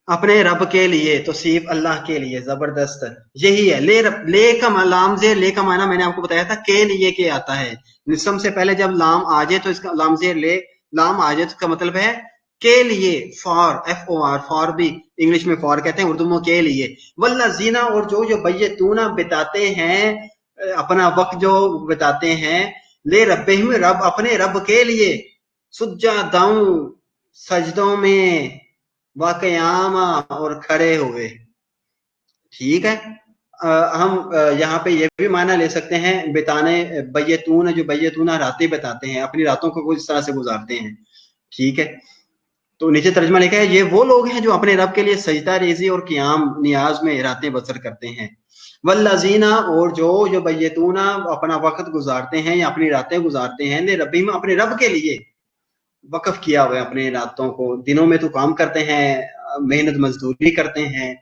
अपने रब के लिए, तो सिर्फ अल्लाह के लिए, जबरदस्त, यही है। ले का लाम से, ले का माना मैंने आपको बताया था के लिए के आता है, निस्म से पहले जब लाम आ जाए तो इसका लाम से ले, लाम आ जाए तो इसका मतलब है के लिए, for, F O R, for भी इंग्लिश में फॉर कहते हैं, उर्दू में के लिए। वल्लज़ीना, और जो बैतूना बिताते हैं, अपना वक्त जो बिताते हैं, ले रब्बिहिम, रब अपने रब के लिए, सुज्जादाउ, सजदों में, वाकयामा, और खड़े हुए। ठीक है, हम यहाँ पे ये भी माना ले सकते हैं, बिताने, बैतून, जो बैतूना रातें बिताते हैं, अपनी रातों को कुछ तरह से गुजारते हैं। ठीक है, तो नीचे तर्जमा लिखा है, ये वो लोग हैं जो अपने रब के लिए सजदा रेजी और क़ियाम नियाज में रातें बसर करते हैं। वल्लज़ीना, और जो बैतूना अपना वक्त गुजारते हैं या अपनी रातें गुजारते हैं, ले रब्बिहिम, अपने रब के लिए वक्फ किया हुआ है अपने रातों को, दिनों में तो काम करते हैं, मेहनत मजदूरी करते हैं,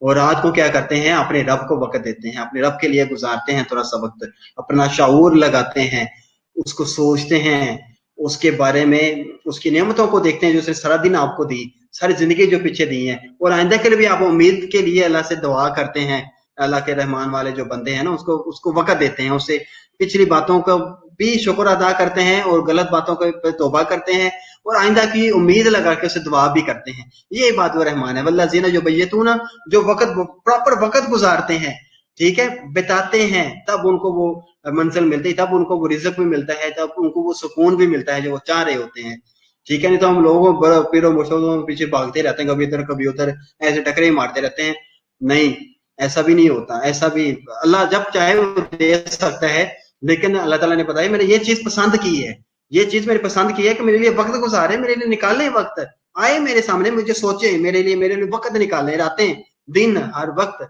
और रात को क्या करते हैं, अपने रब को वक्त देते हैं, अपने रब के लिए गुजारते हैं थोड़ा सा वक्त, अपना शाऊर लगाते हैं, उसको सोचते हैं, उसके बारे में, उसकी नेमतों को देखते हैं जो उसने सारा दिन आपको दी, सारी जिंदगी जो पीछे दी है, और आइंदा के लिए भी आप उम्मीद के लिए अल्लाह से दुआ करते हैं। अल्लाह के रहमान वाले जो बंदे हैं ना, उसको वक्त देते हैं, उससे पिछली बातों का भी शुक्र अदा करते हैं, और गलत बातों पर तौबा करते हैं, और आइंदा की उम्मीद लगा के उसे दुआ भी करते हैं। ये इबादुर रहमान है। वल्लज़ीना, जो बैतूना, जो वक्त प्रॉपर वक्त गुजारते हैं, ठीक है, बिताते हैं, तब उनको वो मंजिल मिलती है, तब उनको वो रिज़्क भी मिलता है, तब उनको वो सुकून भी मिलता है जो वो चाह रहे होते हैं। ठीक है, नहीं तो हम लोगों को पीरो मुर्शों पीछे भागते रहते हैं, कभी इधर कभी उधर, ऐसे टकरे मारते रहते हैं। नहीं, ऐसा भी नहीं होता, ऐसा भी अल्लाह जब चाहे वो दे सकता है, लेकिन अल्लाह ताला ने बताया मैंने ये चीज पसंद की है, ये चीज मेरी पसंद की है कि मेरे लिए वक्त गुजारे, मेरे लिए निकाले वक्त, आए मेरे सामने, मुझे सोचे, मेरे लिए वक्त निकाले, रातें दिन हर वक्त।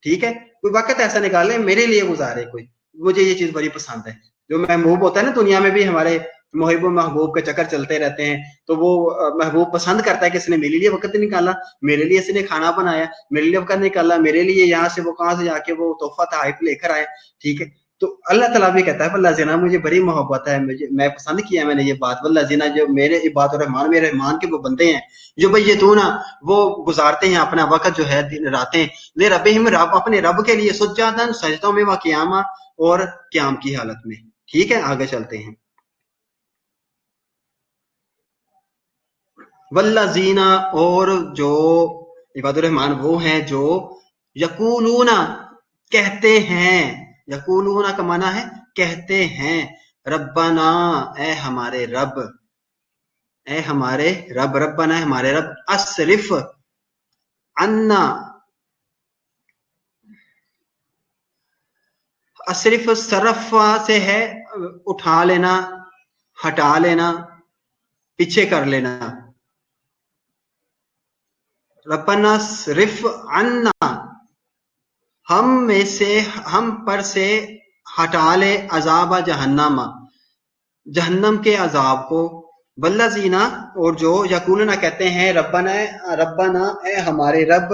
ठीक है, कोई वक्त ऐसा निकाले मेरे लिए गुजारे कोई, मुझे ये चीज बड़ी पसंद है। जो महबूब होता है ना, दुनिया में भी हमारे मुहिब महबूब के चक्कर चलते रहते हैं, तो वो महबूब पसंद करता है कि इसने मेरे लिए वक्त निकाला, मेरे लिए इसने खाना बनाया, मेरे लिए वक्त निकाला, मेरे लिए यहाँ से वो कहाँ से जाके वो तोहफा तोहफा लेकर आए। ठीक है, तो अल्लाह ताला भी कहता है वल्लज़ीना, मुझे बड़ी मोहब्बत है, मैं पसंद किया मैंने ये बात, वल्लज़ीना, जो मेरे इबादुर रहमान, मेरे रहमान के वो बंदे हैं, जो बैतूना, वो गुजारते हैं अपना वक्त जो है दिन रातें, ले रब्बिहिम, रब अपने रब के लिए, सुज्जादन, सजदों में, व क़ियामा, और क़याम की हालत में। ठीक है, आगे चलते हैं। वल्लज़ीना, और जो इबादुर रहमान वो हैं जो यकूलूना, कहते हैं, यकूलूना का माना है कहते हैं, रब्बना, ए हमारे रब, ए हमारे रब, रब्बना है हमारे रब, अस्रिफ अन्ना, अस्रिफ सरफा से है उठा लेना, हटा लेना, पीछे कर लेना, रब्बना सिर्फ अन्ना, हम में से, हम पर से हटा ले, अजाब जहन्नम, जहन्नम के अजाब को, वल्लज़ीना, और जो यकूलना कहते हैं रब्बना रब्बना ए हमारे रब,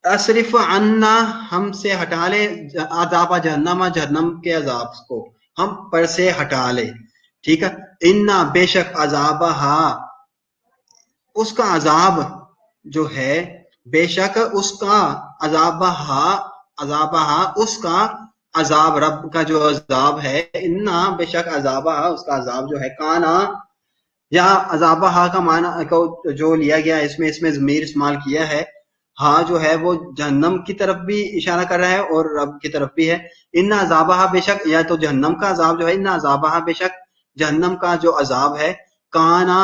असरिफ अन्ना हमसे हटा ले अज़ाब जहन्नम, जहन्नम के अजाब को हम पर से हटा ले। ठीक है, इन्ना बेशक अजाबहा, उसका अजाब जो है, बेशक उसका अजाबहा, अजाबहा उसका अजाब, रब का जो अजाब है, इन्ना बेशक अजाबहा उसका अजाब जो है, काना, या अजाबहा का माना को जो लिया गया इसमें, इसमें ज़मीर इस्तेमाल किया है, हाँ जो है वो जहन्नम की तरफ भी इशारा कर रहा है और रब की तरफ भी है। इन्ना अजाबहा बेशक, या तो जहन्नम का अजाब जो है, इन्ना अजाबहा बेशक जहन्नम का जो अजाब है, काना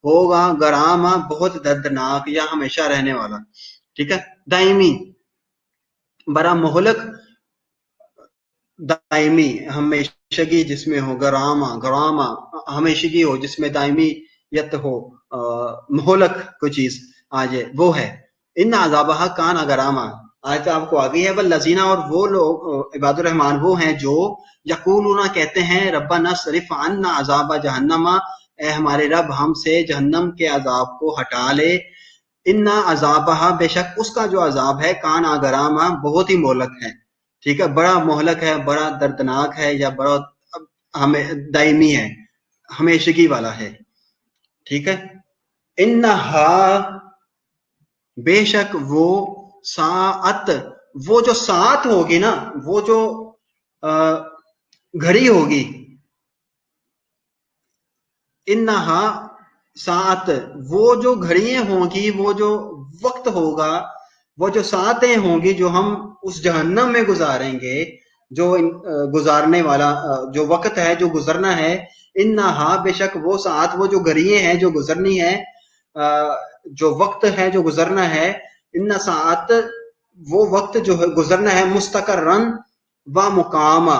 होगा, गरामा बहुत दर्दनाक या हमेशा रहने वाला। ठीक है, दायमी बड़ा मोहलक, दायमी हमेशगी जिसमें हो, गरामा गरामा हमेशगी हो जिसमें दायमीयत हो, मोहलक कोई चीज आ जाए वो है। इन अजाबहा कान गरामा, आज आपको आ गई है। वह लजीना, और वो लोग इबादुर रहमान वो हैं जो यकूलूना कहते हैं रब्बना सरिफ अन्ना अजाबा जहन्नमा, ए हमारे रब हमसे जहन्नम के अजाब को हटा ले। इन्ना अजाबहा बेशक उसका जो अजाब है, कान गरामा बहुत ही मोहलक है। ठीक है, बड़ा मोहलक है, बड़ा दर्दनाक है, या बड़ा हमें दायमी है, हमेशगी वाला है। ठीक है, इन्नहा बेशक वो, साअत वो जो साथ होगी ना, वो जो घड़ी होगी, इन्नहा सात वो जो घड़ियां होंगी, वो जो वक्त होगा, वो जो सातें होंगी जो हम उस जहन्नम में गुजारेंगे, जो गुजारने वाला जो वक्त है जो गुजरना है, इन्नहा बेशक वो सात वो जो घड़ियां हैं जो गुजरनी है, जो वक्त है जो गुजरना है, इन्ना सात वो वक्त जो है गुजरना है, मुस्तकर्रन व मुकामा,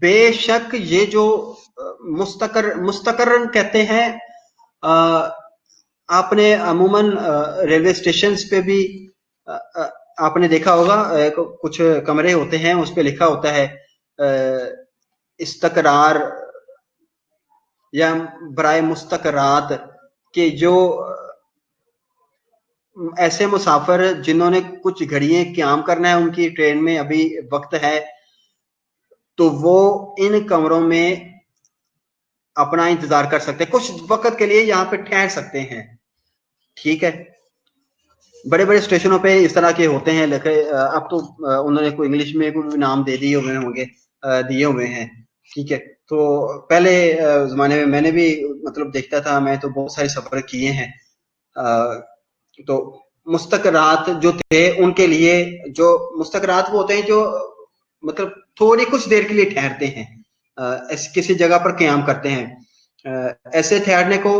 बेशक ये जो मुस्तकर कहते हैं, आपने अमूमन रेलवे स्टेशन पे भी आपने देखा होगा, कुछ कमरे होते हैं उस पे लिखा होता है इस्तकरार या बराए मुस्तकरात, कि जो ऐसे मुसाफिर जिन्होंने कुछ घड़ियां क्याम करना है, उनकी ट्रेन में अभी वक्त है, तो वो इन कमरों में अपना इंतजार कर सकते हैं, कुछ वक्त के लिए यहाँ पे ठहर सकते हैं। ठीक है, बड़े बड़े स्टेशनों पे इस तरह के होते हैं लिखे, अब तो उन्होंने कोई इंग्लिश में कोई नाम दे दिए हुए होंगे, दिए हुए हैं। ठीक है, तो पहले जमाने में मैंने भी मतलब देखता था, मैं तो बहुत सारे सफर किए हैं, तो मुस्तकरात जो थे उनके लिए, जो मुस्तकरात वो होते हैं जो मतलब थोड़ी कुछ देर के लिए ठहरते हैं, किसी जगह पर क्याम करते हैं, ऐसे ठहरने को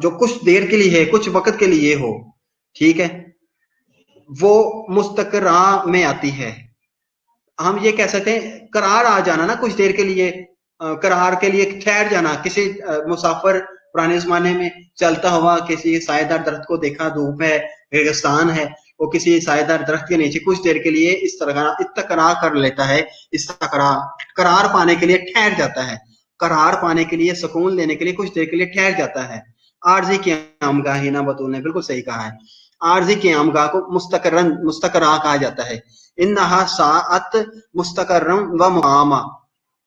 जो कुछ देर के लिए है, कुछ वक्त के लिए हो, ठीक है, वो मुस्तकरा में आती है। हम ये कह सकते हैं करार आ जाना ना, कुछ देर के लिए, करार के लिए ठहर जाना। किसी मुसाफिर पुराने जमाने में चलता हुआ किसी सायेदार दरख्त को देखा, धूप है, रेगिस्तान है, वो किसी सायेदार दरख्त के नीचे कुछ देर के लिए इस तरह इत्तकरा कर लेता है, इस्तकरा करार पाने के लिए ठहर जाता है, करार पाने के लिए, सुकून लेने के लिए कुछ देर के लिए ठहर जाता है। आरजी क़यामगाह, हिना बतूल ने बिल्कुल सही कहा है, आरजी क़यामगाह को मुस्तकरन मुस्तकरा कहा जाता है। इन्नहा साअत मुस्तकर्रम व मुकामा,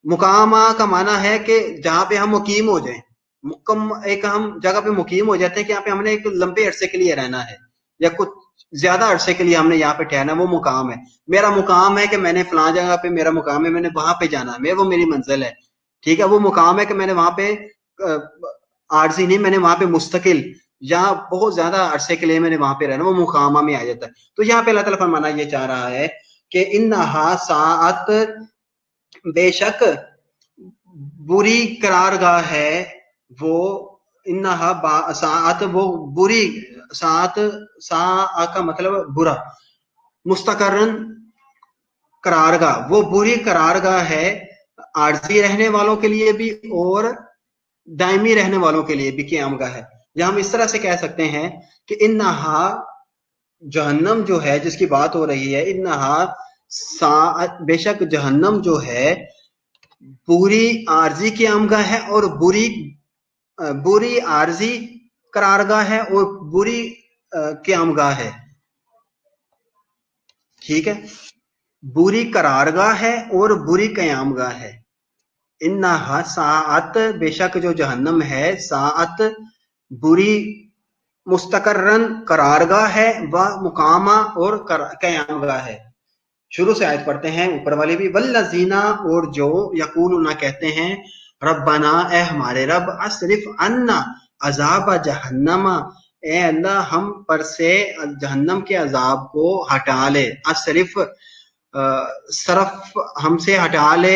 मुकामा का माना है कि जहां पे हम मुकीम हो जाएं, मुकम एक हम जगह पे मुकीम हो जाते हैं कि यहाँ पे हमने एक लंबे अरसे के लिए रहना है या कुछ ज्यादा अरसे के लिए हमने यहाँ पे ठहरना, वो मुकाम है। मेरा मुकाम है कि मैंने फलां जगह पे मेरा मुकाम है, मैंने वहां पे जाना है, वो मेरी मंजिल है। ठीक है, वो मुकाम है कि मैंने वहां पे आरजी नहीं, मैंने वहां पे मुस्तकिल या बहुत ज्यादा अरसे के लिए मैंने वहां पे रहना, वो मुकामा में आ जाता है। तो यहाँ पे अल्लाह ताला फरमाना ये चाह रहा है कि इन्नहा साअत बेशक बुरी करारगाह है वो, इन्नहा साअत वो बुरी, सात सा का मतलब बुरा, मुस्तकरन करारगाह वो बुरी करारगाह है, आरजी रहने वालों के लिए भी और दायमी रहने वालों के लिए भी क़यामगाह है। या हम इस तरह से कह सकते हैं कि इन्नहा जहन्नम जो है जिसकी बात हो रही है, इन्नहा साअत बेशक जहन्नम जो है, बुरी आरजी क़यामगाह है और बुरी आरजी करारगाह है और बुरी क़यामगाह है। ठीक है, बुरी करारगाह है और बुरी क़यामगाह है। इन्ना साअत, बेशक जो जहन्नम है, साअत बुरी, मुस्तकर्रन करारगाह है, व मुकामा और क़यामगाह है। शुरू से आयत पढ़ते हैं, ऊपर वाली भी। वल्लज़ीना, और जो यकूलूना कहते हैं, रब्बना, ए हमारे रब, अस्रिफ अन्ना अज़ाब जहन्नमा, ए अल्लाह हम पर से जहन्नम के अजाब को हटा ले। अस्रिफ सरफ हमसे हटा ले,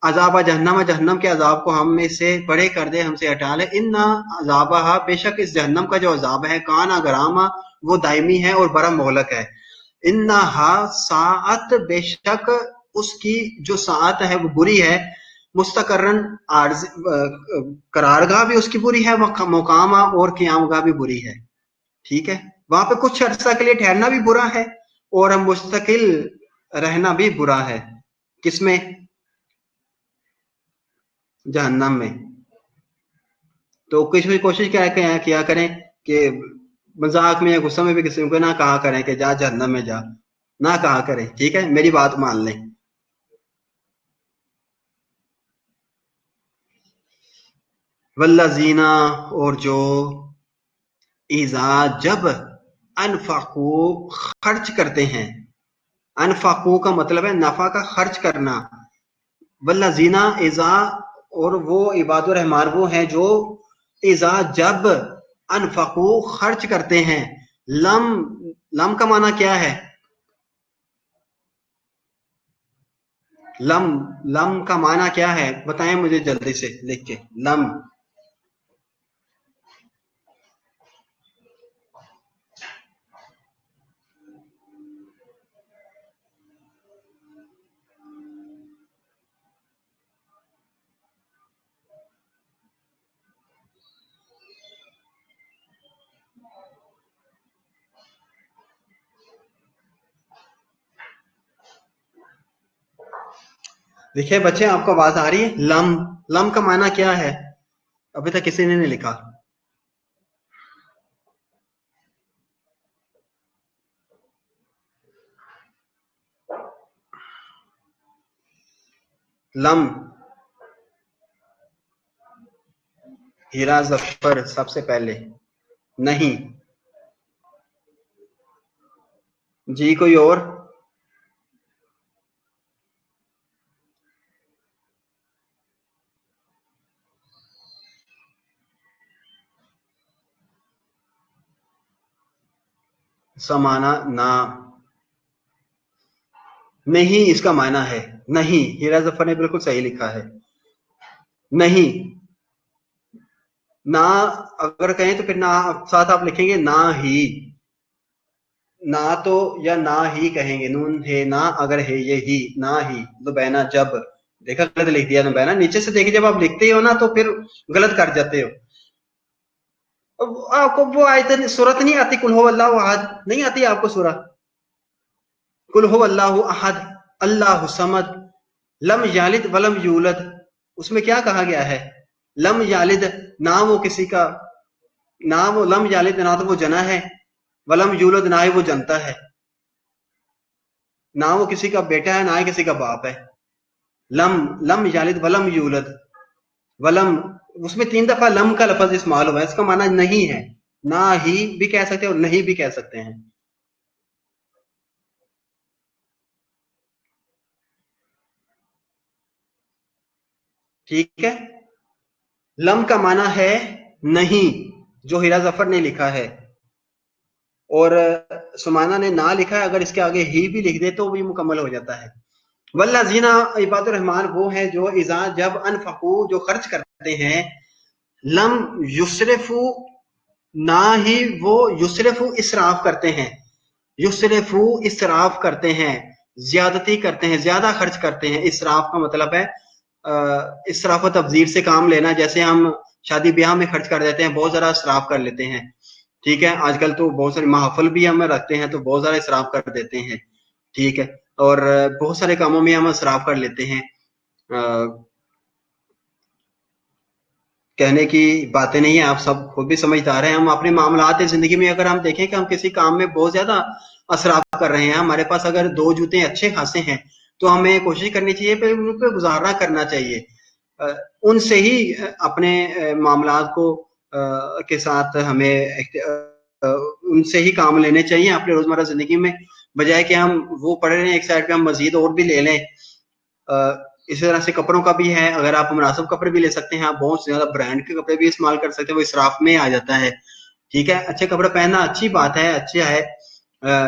अजाब जहन्नम, जहन्नम के अजाब को हम में से बड़े कर दे, हमसे हटा ले। इन्ना अजाबहा, बेशक इस जहन्नम का जो अजाब है, काना गरामा, वो दायमी है और बड़ा मोहलक है। इन्ना साअत, बेशक उसकी जो साअत है वो बुरी है। मुस्तकर्रन, करारगाह भी उसकी बुरी है, मुकामा और क़यामगाह भी बुरी है। ठीक है, वहां पे कुछ अर्सा के लिए ठहरना भी बुरा है और मुस्तकिल रहना भी बुरा है। किसमें? जहन्नम में। तो कोशिश किया करें कि मजाक में या गुस्सा में भी किसी को ना कहा करें कि जा जहन्नम में जा, ना कहा करें। ठीक है, मेरी बात मान लें। वल्लज़ीना, और जो इज़ा, जब, अनफाकू, खर्च करते हैं। अनफाकू का मतलब है नफा का खर्च करना। वल्लज़ीना इज़ा, और वो इबादुर रहमान वो हैं जो इज़ा, जब, अनफाकू, खर्च करते हैं। लम का माना क्या है? लम का माना क्या है? बताएं मुझे जल्दी से लिख के। लम, देखिए बच्चे, आपको आवाज आ रही है? लम का माना क्या है? अभी तक किसी ने नहीं लिखा। लम, हीरा जफर सबसे पहले। नहीं जी, कोई और? समाना ना, नहीं इसका माना है नहीं। हीरा जफर ने बिल्कुल सही लिखा है, नहीं। ना अगर कहें तो फिर ना साथ आप लिखेंगे ना ही, ना तो या ना ही कहेंगे। नून है ना, अगर है ये ही, ना ही। नुबैना, जब। देखा, गलत लिख दिया नुबैना। नीचे से देखिए, जब आप लिखते हो ना तो फिर गलत कर जाते हो। आपको वो आयत सूरत नहीं आती, कुल हु अल्लाहु अहद? नहीं आती आपको सूरत? कुल हु अल्लाहु अहद, अल्लाहु समद, लम यालिद वलम यूलद। उसमें क्या कहा गया है? लम यालिद, ना वो किसी का, ना वो लम यालिद, ना तो वो जना है, वलम यूलद, ना ही वो जनता है। ना वो किसी का बेटा है, ना ही किसी का बाप है। लम लम यालिद वलम यूलद, वलम, उसमें 3 दफा लम का लफज इस्तेमाल हुआ है। इसका माना नहीं है। ना ही भी कह सकते हैं और नहीं भी कह सकते हैं। ठीक है, लम का माना है नहीं, जो हीरा जफर ने लिखा है, और सुमाना ने ना लिखा है। अगर इसके आगे ही भी लिख दे तो भी मुकम्मल हो जाता है। वल्लज़ीना, इबादुर रहमान वो हैं जो इज़ा, जब, अनफकू, जो खर्च करते हैं। लम युसरिफू, ना ही वो युसरिफू, इसराफ करते हैं। युसरिफू, इसराफ करते हैं, ज्यादती करते हैं, ज्यादा खर्च करते हैं। इसराफ का मतलब है इसराफ व तबजीर से काम लेना। जैसे हम शादी ब्याह में खर्च कर देते हैं, बहुत ज़्यादा इसराफ कर लेते हैं। ठीक है, आजकल तो बहुत सारे महफिल भी हम रखते हैं तो बहुत ज़्यादा इसराफ कर देते हैं। ठीक है, और बहुत सारे कामों में हम इसराफ कर लेते हैं। कहने की बातें नहीं है, आप सब खुद भी समझदार हैं। हम अपने मामलात जिंदगी में अगर हम देखें कि हम किसी काम में बहुत ज्यादा असराफ कर रहे हैं, हमारे पास अगर 2 जूते अच्छे खासे हैं, तो हमें कोशिश करनी चाहिए पे उन पे गुजारा करना चाहिए। उनसे ही अपने मामलात को के साथ हमें उनसे ही काम लेने चाहिए अपने रोजमर्रा जिंदगी में, बजाय कि हम वो पड़े रहें एक साइड पे, हम मजीद और भी ले लें। इसी तरह से कपड़ों का भी है, अगर आप मुनासिब कपड़े भी ले सकते हैं, आप बहुत ज्यादा ब्रांड के कपड़े भी इस्तेमाल कर सकते हैं, वो इसराफ में आ जाता है। ठीक है, अच्छे कपड़े पहनना अच्छी बात है, अच्छा है,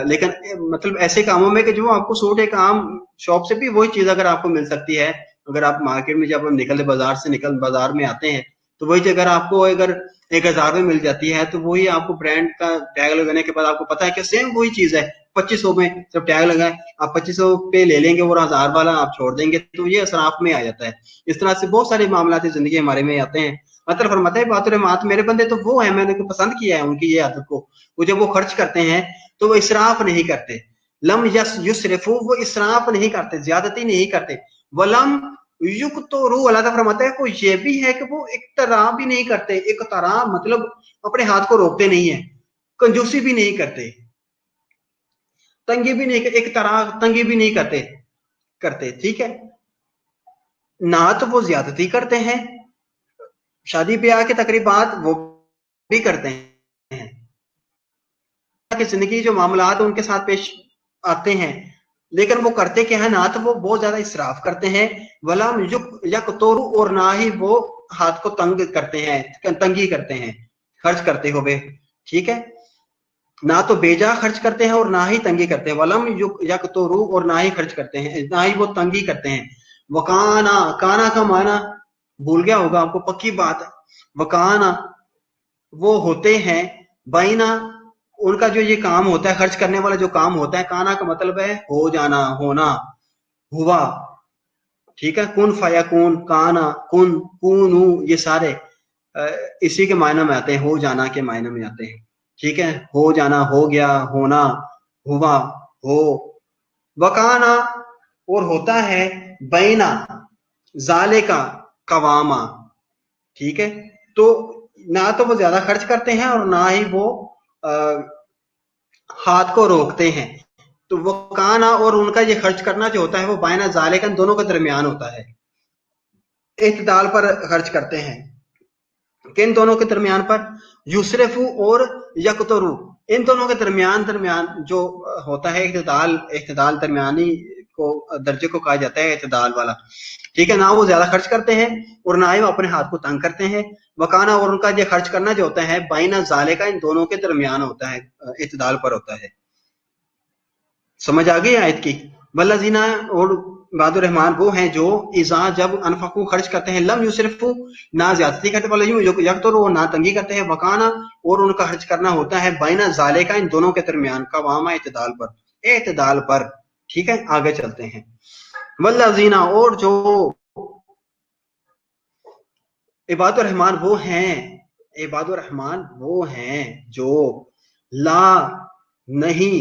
लेकिन मतलब ऐसे कामों में कि जो आपको सूट एक आम शॉप से भी वही चीज अगर आपको मिल सकती है, अगर आप मार्केट में जब हम निकलते बाजार में आते हैं, तो वही अगर आपको अगर 1,000 में मिल जाती है, तो वही आपको ब्रांड का टैग लगाने के बाद आपको पता है कि सेम वही चीज है, 2500 में जब टैग लगाए आप 2500 पे ले लेंगे और 1000 वाला आप छोड़ देंगे, तो ये असराफ में आ जाता है। इस तरह से बहुत सारे मामला जिंदगी हमारे में आते हैं। मतलब फरमाता है बात मात मेरे बंदे तो वो है, मैंने पसंद किया है उनकी ये आदत को, वो जब वो खर्च करते हैं तो वो इसराफ नहीं करते। लम यस युसरिफू, वो इसराफ नहीं करते, ज्यादती नहीं करते। वलम युक तो रू, अल्लाह ताला फरमाता है, वो ये भी है कि वो इक्तरा भी नहीं करते। इक्तरा मतलब अपने हाथ को रोकते नहीं है, कंजूसी भी नहीं करते, तंगी भी नहीं, एक तरह तंगी भी नहीं करते करते ठीक है ना, तो वो ज्यादती करते हैं, शादी ब्याह के तकरीबात वो भी करते हैं, कि जिंदगी जो मामलात उनके साथ पेश आते हैं, लेकिन वो करते क्या है ना, तो वो बहुत ज्यादा इसराफ करते हैं। वलम युक यकतोरु, और ना ही वो हाथ को तंग करते हैं, तंगी करते हैं खर्च करते हुए। ठीक है, ना तो बेजा खर्च करते हैं और ना ही तंगी करते हैं। वलम युक यकतोरु, और ना ही खर्च करते हैं, ना ही वो तंगी करते हैं। वकाना, काना का माना भूल गया होगा आपको, पक्की बात है। वकाना वो होते हैं, बाइना उनका जो ये काम होता है, खर्च करने वाला जो काम होता है, काना का मतलब है हो जाना, होना, हुआ। ठीक है, कुन फयाकुन, काना, कुन, कूनू, ये सारे इसी के मायने में आते हैं, हो जाना के मायने में आते हैं। ठीक है, हो जाना, हो गया, होना, हुआ, हो। वकाना, और होता है, बैना जाले का कवामा। ठीक है, तो ना तो वो ज्यादा खर्च करते हैं और ना ही वो आ, हाथ को रोकते हैं। तो वो काना और उनका ये खर्च करना जो होता है, वो बायना जालेकन दोनों के दरमियान होता है, इत्तदाल पर खर्च करते हैं। किन दोनों के दरमियान पर? यूसरफू और यकतरू, इन दोनों के दरमियान दरमियान जो होता है, इत्तदाल, इत्तदाल दरमियानी को दर्जे को कहा जाता है, इत्तदाल वाला। ठीक है, ना वो ज्यादा खर्च करते हैं और ना ही वो अपने हाथ को तंग करते हैं। वकाना, और उनका ये खर्च करना जो होता है, बाइना जाले का, इन दोनों के दरमियान होता है, इत्तदाल पर होता है। समझ आ गई आयत की? वल्लजीना, और इबादुर रहमान वो हैं जो इज़ा जब अनफकू खर्च करते हैं, लम यूसरिफू ना ज्यादती करते, वल्लजीना यकतुरू वो ना तंगी करते हैं, वकाना और उनका खर्च करना होता है बैना जाले का, इन दोनों के दरमियान का, वामा इत्तदाल पर, इत्तदाल पर। ठीक है, आगे चलते हैं। वल्लजीना, और जो इबादुर रहमान वो हैं, इबादुर रहमान वो हैं जो ला नहीं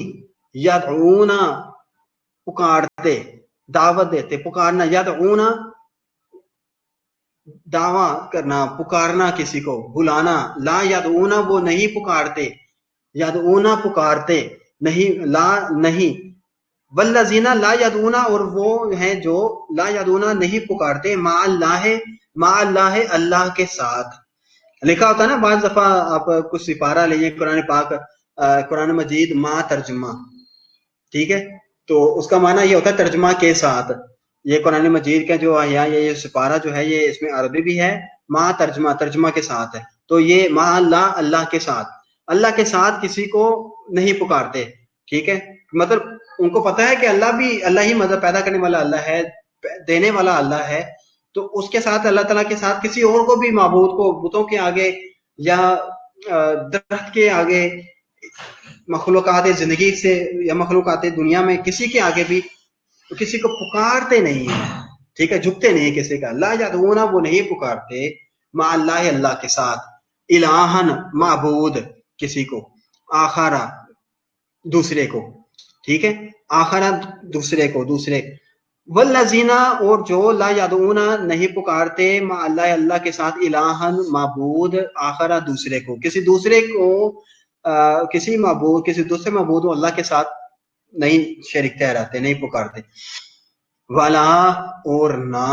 यदऊना पुकारते, दावत देते, पुकारना, यदऊना दावा करना, पुकारना किसी को, बुलाना। ला यदऊना वो नहीं पुकारते, यदऊना पुकारते, नहीं, ला नहीं। वल्लजीना ला यदूना, और वो हैं जो ला यदूना नहीं पुकारते, मा अल्लाह, अल्लाह के साथ। लिखा होता है ना बाज दफा, आप कुछ सिपारा लीजिए कुरान पाक, कुरान मजीद मा तर्जुमा। ठीक है, तो उसका माना ये होता है तर्जुमा के साथ। ये कुरान मजीद का जो है, ये सिपारा जो है, ये इसमें अरबी भी है, मा तर्जुमा, तर्जुमा के साथ है। तो ये मा अल्लाह, अल्लाह के साथ, अल्लाह के साथ किसी को नहीं पुकारते। ठीक है, मतलब उनको पता है कि अल्लाह भी, अल्लाह ही मदद पैदा करने वाला अल्लाह है, देने वाला अल्लाह है, तो उसके साथ, अल्लाह ताला के साथ किसी और को भी, माबूद को, बुतों के आगे या दरख्त के आगे, मखलूकात जिंदगी से या मखलूकात दुनिया में किसी के आगे भी तो किसी को पुकारते नहीं है। ठीक है, झुकते नहीं किसी का। ला यादूना वो नहीं पुकारते, मा अल्लाह, अल्लाह के साथ, इलाहन माबूद किसी को, आखरा दूसरे को। ठीक है, आखरा दूसरे को, दूसरे वल्लज़ीना, और जो ला यादूना नहीं पुकारते मा अल्लाह, अल्लाह के साथ इलाहन माबूद आखरा, दूसरे को, किसी दूसरे को किसी माबूद, किसी दूसरे माबूद को अल्लाह के साथ नहीं शरीक ठहराते, नहीं पुकारते। वाला, और ना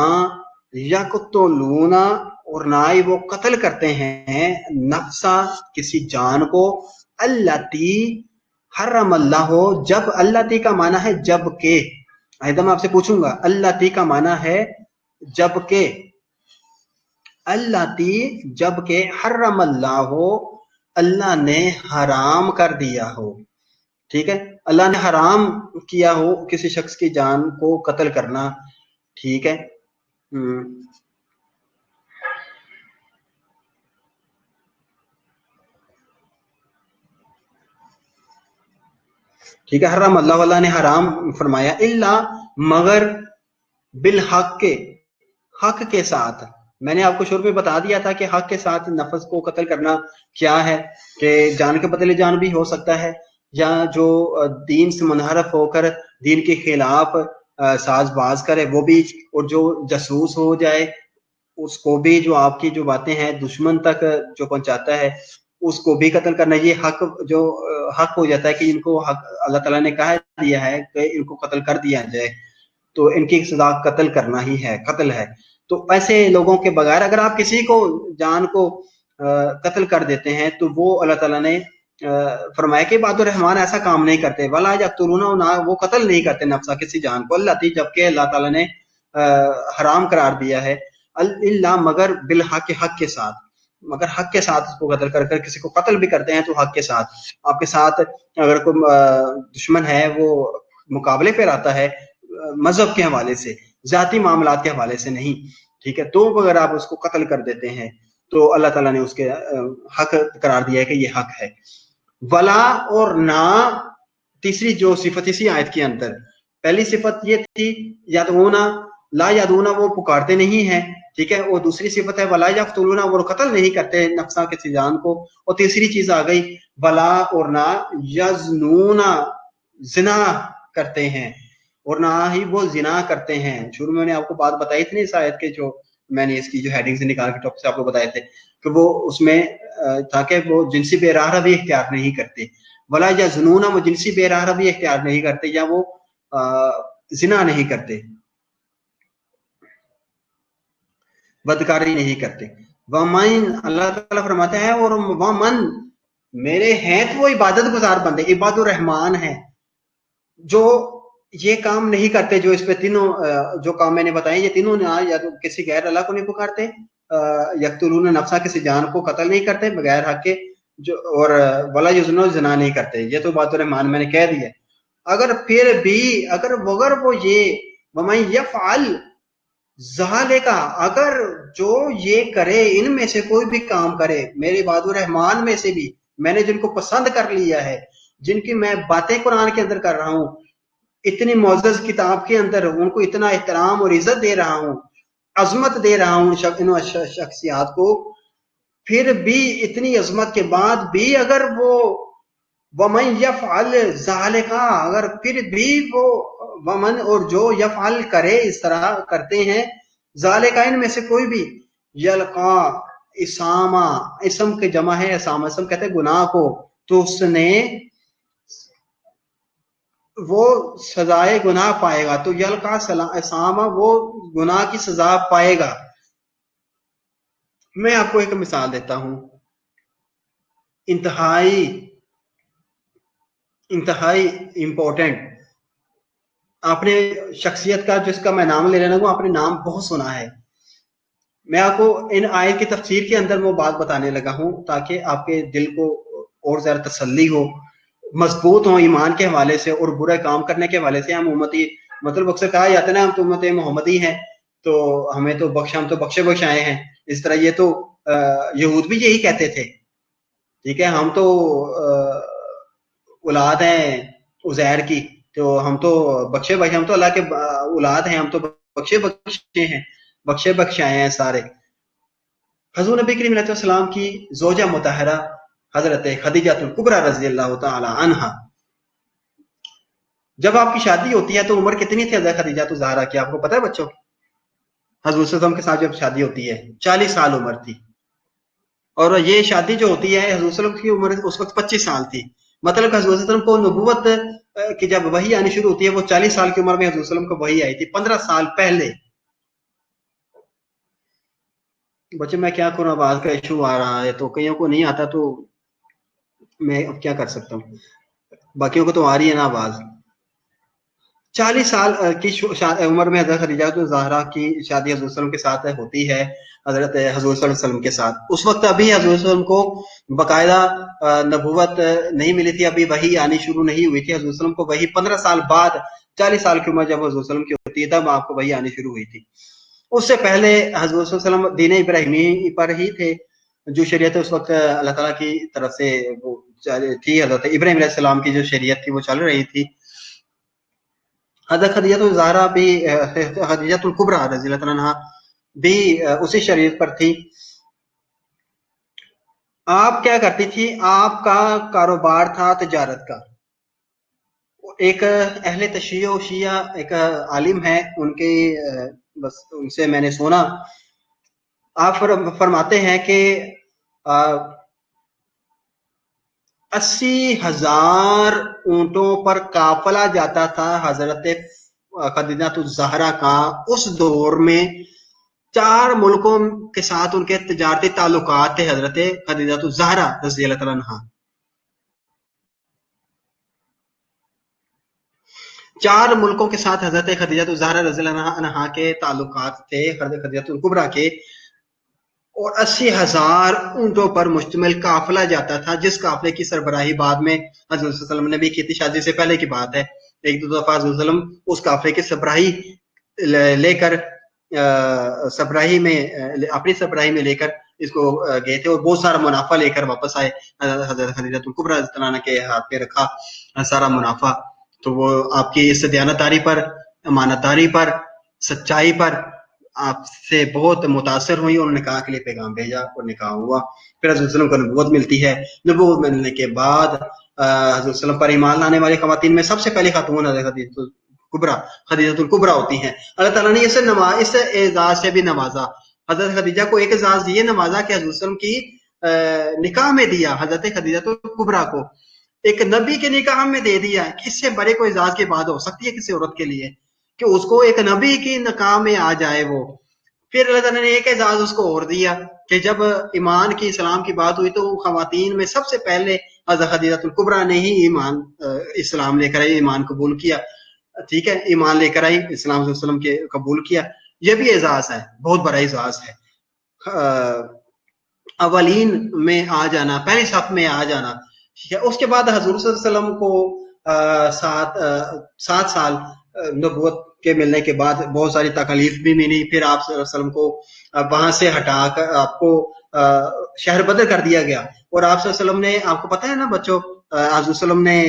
यक़तुलूना, और ना ही वो कत्ल करते हैं नफ्सा, किसी जान को, अल्लती हर्रम अल्लाह, जब, अल्लती का माना है जब के, आइदा मैं आपसे पूछूंगा, अल्लती का माना है जब के, अल्लती जब के, हर्रम अल्लाह हो, अल्लाह ने हराम कर दिया हो। ठीक है, अल्लाह ने हराम किया हो किसी शख्स की जान को कत्ल करना। ठीक है, ठीक है, हराम अल्लाह, अल्लाह ने हराम फरमाया, इल्ला, मगर, बिल हक के, हक के साथ। मैंने आपको शुरू में बता दिया था कि हक के साथ नफ्स को कत्ल करना क्या है, कि जान के बदले जान भी हो सकता है, या जो दीन से मुनहरफ होकर दीन के खिलाफ साजबाज करे वो भी, और जो जासूस हो जाए उसको भी, जो आपकी जो बातें हैं दुश्मन तक जो पहुंचाता है उसको भी कत्ल करना। ये हक, जो हक हो जाता है कि इनको हक अल्लाह ताला ने कहा दिया है कि इनको कत्ल कर दिया जाए, तो इनकी सजा कत्ल करना ही है, कत्ल है। तो ऐसे लोगों के बगैर अगर आप किसी को जान को कत्ल कर देते हैं तो वो अल्लाह ताला ने फरमाया कि इबादुर रहमान ऐसा काम नहीं करते, वला यक़तुलूना, ना वो कत्ल नहीं करते नफ्सा, किसी जान को, अल्लती जबकि अल्लाह ताला ने हराम करार दिया है, इल्ला मगर, बिल हक, हक के साथ, मगर हक के साथ उसको कत्ल कर कर, किसी को कत्ल भी करते हैं तो हक के साथ। आपके साथ अगर कोई दुश्मन है वो मुकाबले पर आता है मजहब के हवाले से, जाती मामलात के हवाले से नहीं, ठीक है, तो अगर आप उसको कत्ल कर देते हैं तो अल्लाह ताला ने उसके हक करार दिया है कि ये हक है। वला, और ना, तीसरी जो सिफत इसी आयत के अंदर, पहली सिफत ये थी यादूना, ला यादूना वो पुकारते नहीं है, ठीक है, और दूसरी सिफत है वला यक़तुलूना, वो कत्ल नहीं करते नफ्सा किसी जान को, और तीसरी चीज आ गई वला, और ना यज़नूना, जिना करते हैं, और ना ही वो जिना करते हैं। शुरू में मैंने आपको बात बताई थी ना इस आयत के, जो मैंने इसकी जो हेडिंग से निकाल के टॉपिक से आपको बताए थे कि वो उसमें था कि वो जिनसी बेराह भी इख्तियार नहीं करते, वला या जुनूना, वो जिनसी बेराह भी इख्तियार नहीं करते, या वो जिना नहीं करते, बदकारी नहीं करते। वमन, अल्लाह ताला फरमाते हैं, और वमन, मेरे हैं तो वो इबादत गुजार बंदे, इबादुर रहमान है, जो ये काम नहीं करते, जो इस पे तीनों जो काम मैंने बताए, ये तीनों ना, या तो किसी गैर अल्लाह को नहीं पुकारते, यक़तुलून नफ्सा, किसी जान को कत्ल नहीं करते बगैर हक के, जो, और वला युज़्नुन, ज़िना नहीं करते। ये तो बात रहमान मैंने कह दी है। अगर फिर भी, अगर वो ये वमन यफ़अल ज़ालिका, अगर जो ये करे, इनमें से कोई भी काम करे, मेरे इबादुर रहमान में से भी, मैंने जिनको पसंद कर लिया है, जिनकी मैं बातें कुरान के अंदर कर रहा हूँ, इतनी मोअज़्ज़ज़ किताब के अंदर उनको इतना एहतराम और इज्जत दे रहा हूँ, अजमत दे रहा हूँ इन शख्सियात को, फिर भी इतनी अजमत के बाद भी अगर वो वमन यफ़अल ज़ालिका, अगर फिर भी वो वमन, और जो यफ़अल करे, इस तरह करते हैं, ज़ालिका, इनमें से कोई भी, यल्का, इसामा, इसम के जमा है इसामा, इसम कहते हैं गुनाह को, तो उसने वो सजाए गुनाह पाएगा, तो यल का सामा, वो गुनाह की सजा पाएगा। मैं आपको एक मिसाल देता हूं, इंतहाई इंतहाई इंपॉर्टेंट, आपने शख्सियत का जिसका मैं नाम ले रहा हूं, आपने नाम बहुत सुना है। मैं आपको इन आयत की तफसीर के अंदर वो बात बताने लगा हूं ताकि आपके दिल को और ज्यादा तसल्ली हो, मजबूत हो ईमान के हवाले से और बुरा काम करने के हवाले से। हम उम्मती, मतलब अक्सर कहा जाता है ना, हम तो उम्मत मोहम्मदी हैं, तो हमें तो बख्श, हम तो बख्शे बख्शाए हैं, इस तरह ये तो यहूद भी यही कहते थे, ठीक है, हम तो औलाद हैं उजैर की, तो हम तो बख्शे बख्शे, हम तो अल्लाह के औलाद हैं, हम तो बख्शे बख्शे हैं, बख्शे बख्शाए हैं सारे। हजूर नबी करीम अलैहि सलाम की जोजा मुतहरा हजरत खदीजातुल कुबरा रज़ी अल्लाह तआला अन्हा, جب آپ کی شادی ہوتی ہے تو عمر کتنی تھی حضرت خدیجہ تو زہرا کی، آپ کو پتا ہے بچوں؟ حضور صلی اللہ علیہ وسلم کے ساتھ جب شادی ہوتی ہے 40 سال عمر تھی، اور یہ شادی جو ہوتی ہے حضور صلی اللہ علیہ وسلم کی عمر اس وقت 25 سال تھی، مطلب کہ حضور صلی اللہ علیہ وسلم کو نبوت کی جب وحی آنی شروع ہوتی ہے وہ 40 سال کی عمر میں حضور صلی اللہ علیہ وسلم کو وحی آئی تھی، 15 سال پہلے۔ بچے میں کیا کروں، اب آج کا ایشو آ رہا ہے تو کئیوں کو نہیں آتا، تو میں اب کیا کر سکتا ہوں، باقیوں کو تو آ رہی ہے نا آواز۔ 40 سال کی عمر میں حضرت خدیجہ تو زہرا کی شادی حضور صلی اللہ علیہ وسلم کے ساتھ ہوتی ہے، حضرت حضور صلی اللہ علیہ وسلم کے ساتھ۔ اس وقت ابھی حضور صلی اللہ علیہ وسلم کو باقاعدہ نبوت نہیں ملی تھی، ابھی وحی آنی شروع نہیں ہوئی تھی۔ حضور صلی اللہ علیہ وسلم کو وحی 15 سال بعد، 40 سال کی عمر جب حضور صلی اللہ علیہ وسلم کی ہوتی ہے تب آپ کو وحی آنی شروع ہوئی تھی۔ اس سے پہلے حضور صلی اللہ علیہ وسلم دین ابراہیمی پر ہی تھے، جو شریعت اس وقت اللہ تعالیٰ کی طرف سے وہ تھی، حضرت ابراہیم علیہ السلام کی جو شریعت تھی وہ چل رہی تھی۔ حضرت خدیجہ الزہرا بھی، خدیجہ الکبریٰ رضی اللہ عنہا بھی اسی شریعت پر تھی۔ آپ کیا کرتی تھی؟ آپ کا کاروبار تھا تجارت کا۔ ایک اہل تشیع و شیعہ ایک عالم ہے، ان کے بس ان سے میں نے سنا، آپ فرماتے ہیں کہ 80,000 اونٹوں پر قافلہ جاتا تھا حضرت خدیجہ الزہرا کا اس دور میں، 4 ملکوں کے ساتھ ان کے تجارتی تعلقات تھے حضرت خدیجہ الزہرا رضی اللہ تعالیٰ عنہا۔ 4 ملکوں کے ساتھ حضرت خدیجہ الزہرا رضی اللہ عنہا کے تعلقات تھے، حضرت خدیجہ الکبریٰ کے، اور 80,000 اونٹوں پر مشتمل قافلہ جاتا تھا، جس قافلے کی سربراہی بعد میں حضرت صلی اللہ علیہ وسلم نے بھی کی تھی، شادی سے پہلے کی بات ہے۔ ایک دو دفعہ حضرت صلی اللہ علیہ وسلم اس قافلے کی سربراہی لے کر سربراہی میں اپنی سربراہی میں لے کر اس کو گئے تھے، اور بہت سارا منافع لے کر واپس آئے۔ حضرت خدیجہ الکبریٰ رضی اللہ عنہا کے ہاتھ پہ رکھا سارا منافع، تو وہ آپ کی اس دیانتداری پر، امانت داری پر، سچائی پر آپ سے بہت متاثر ہوئی، انہوں نے نکاح کے لیے پیغام بھیجا اور نکاح ہوا۔ پھر حضرت صلی اللہ علیہ وسلم کو نبوت ملتی ہے۔ نبوت ملنے کے بعد حضرت صلی اللہ علیہ وسلم پر ایمان لانے والی خواتین میں سب سے پہلی خاتون حضرت خدیجہ الکبریٰ ہوتی ہیں۔ اللہ تعالیٰ نے اس اعزاز سے بھی نوازا۔ حضرت خدیجہ کو ایک اعزاز یہ نوازا کہ حضرت صلی اللہ علیہ وسلم کی نکاح میں دیا، حضرت خدیجہ الکبریٰ کو ایک نبی کے نکاح میں دے دیا۔ اس سے بڑے کوئی اعزاز کی بات ہو سکتی ہے کسی عورت کے لیے کہ اس کو ایک نبی کی نکاح میں آ جائے وہ؟ پھر اللہ تعالیٰ نے ایک اعزاز اس کو اور دیا کہ جب ایمان کی، اسلام کی بات ہوئی تو خواتین میں سب سے پہلے حضرت خدیجہ الکبریٰ نے ہی اسلام لے کر آئی، ایمان قبول کیا، ٹھیک ہے، ایمان لے کر آئی، اسلام صلی اللہ علیہ وسلم کے قبول کیا۔ یہ بھی اعزاز ہے، بہت بڑا اعزاز ہے، اولین میں آ جانا، پہلی صف میں آ جانا، ٹھیک ہے۔ اس کے بعد حضور صلی اللہ علیہ وسلم کو 7 سال نبوت کے ملنے کے بعد بہت ساری تکالیف بھی ملی۔ پھر آپ صلی اللہ علیہ وسلم کو وہاں سے ہٹا کر آپ کو شہر بدر کر دیا گیا، اور آپ صلی اللہ علیہ وسلم نے، آپ کو پتہ ہے نا بچوں، حضور صلی اللہ علیہ وسلم نے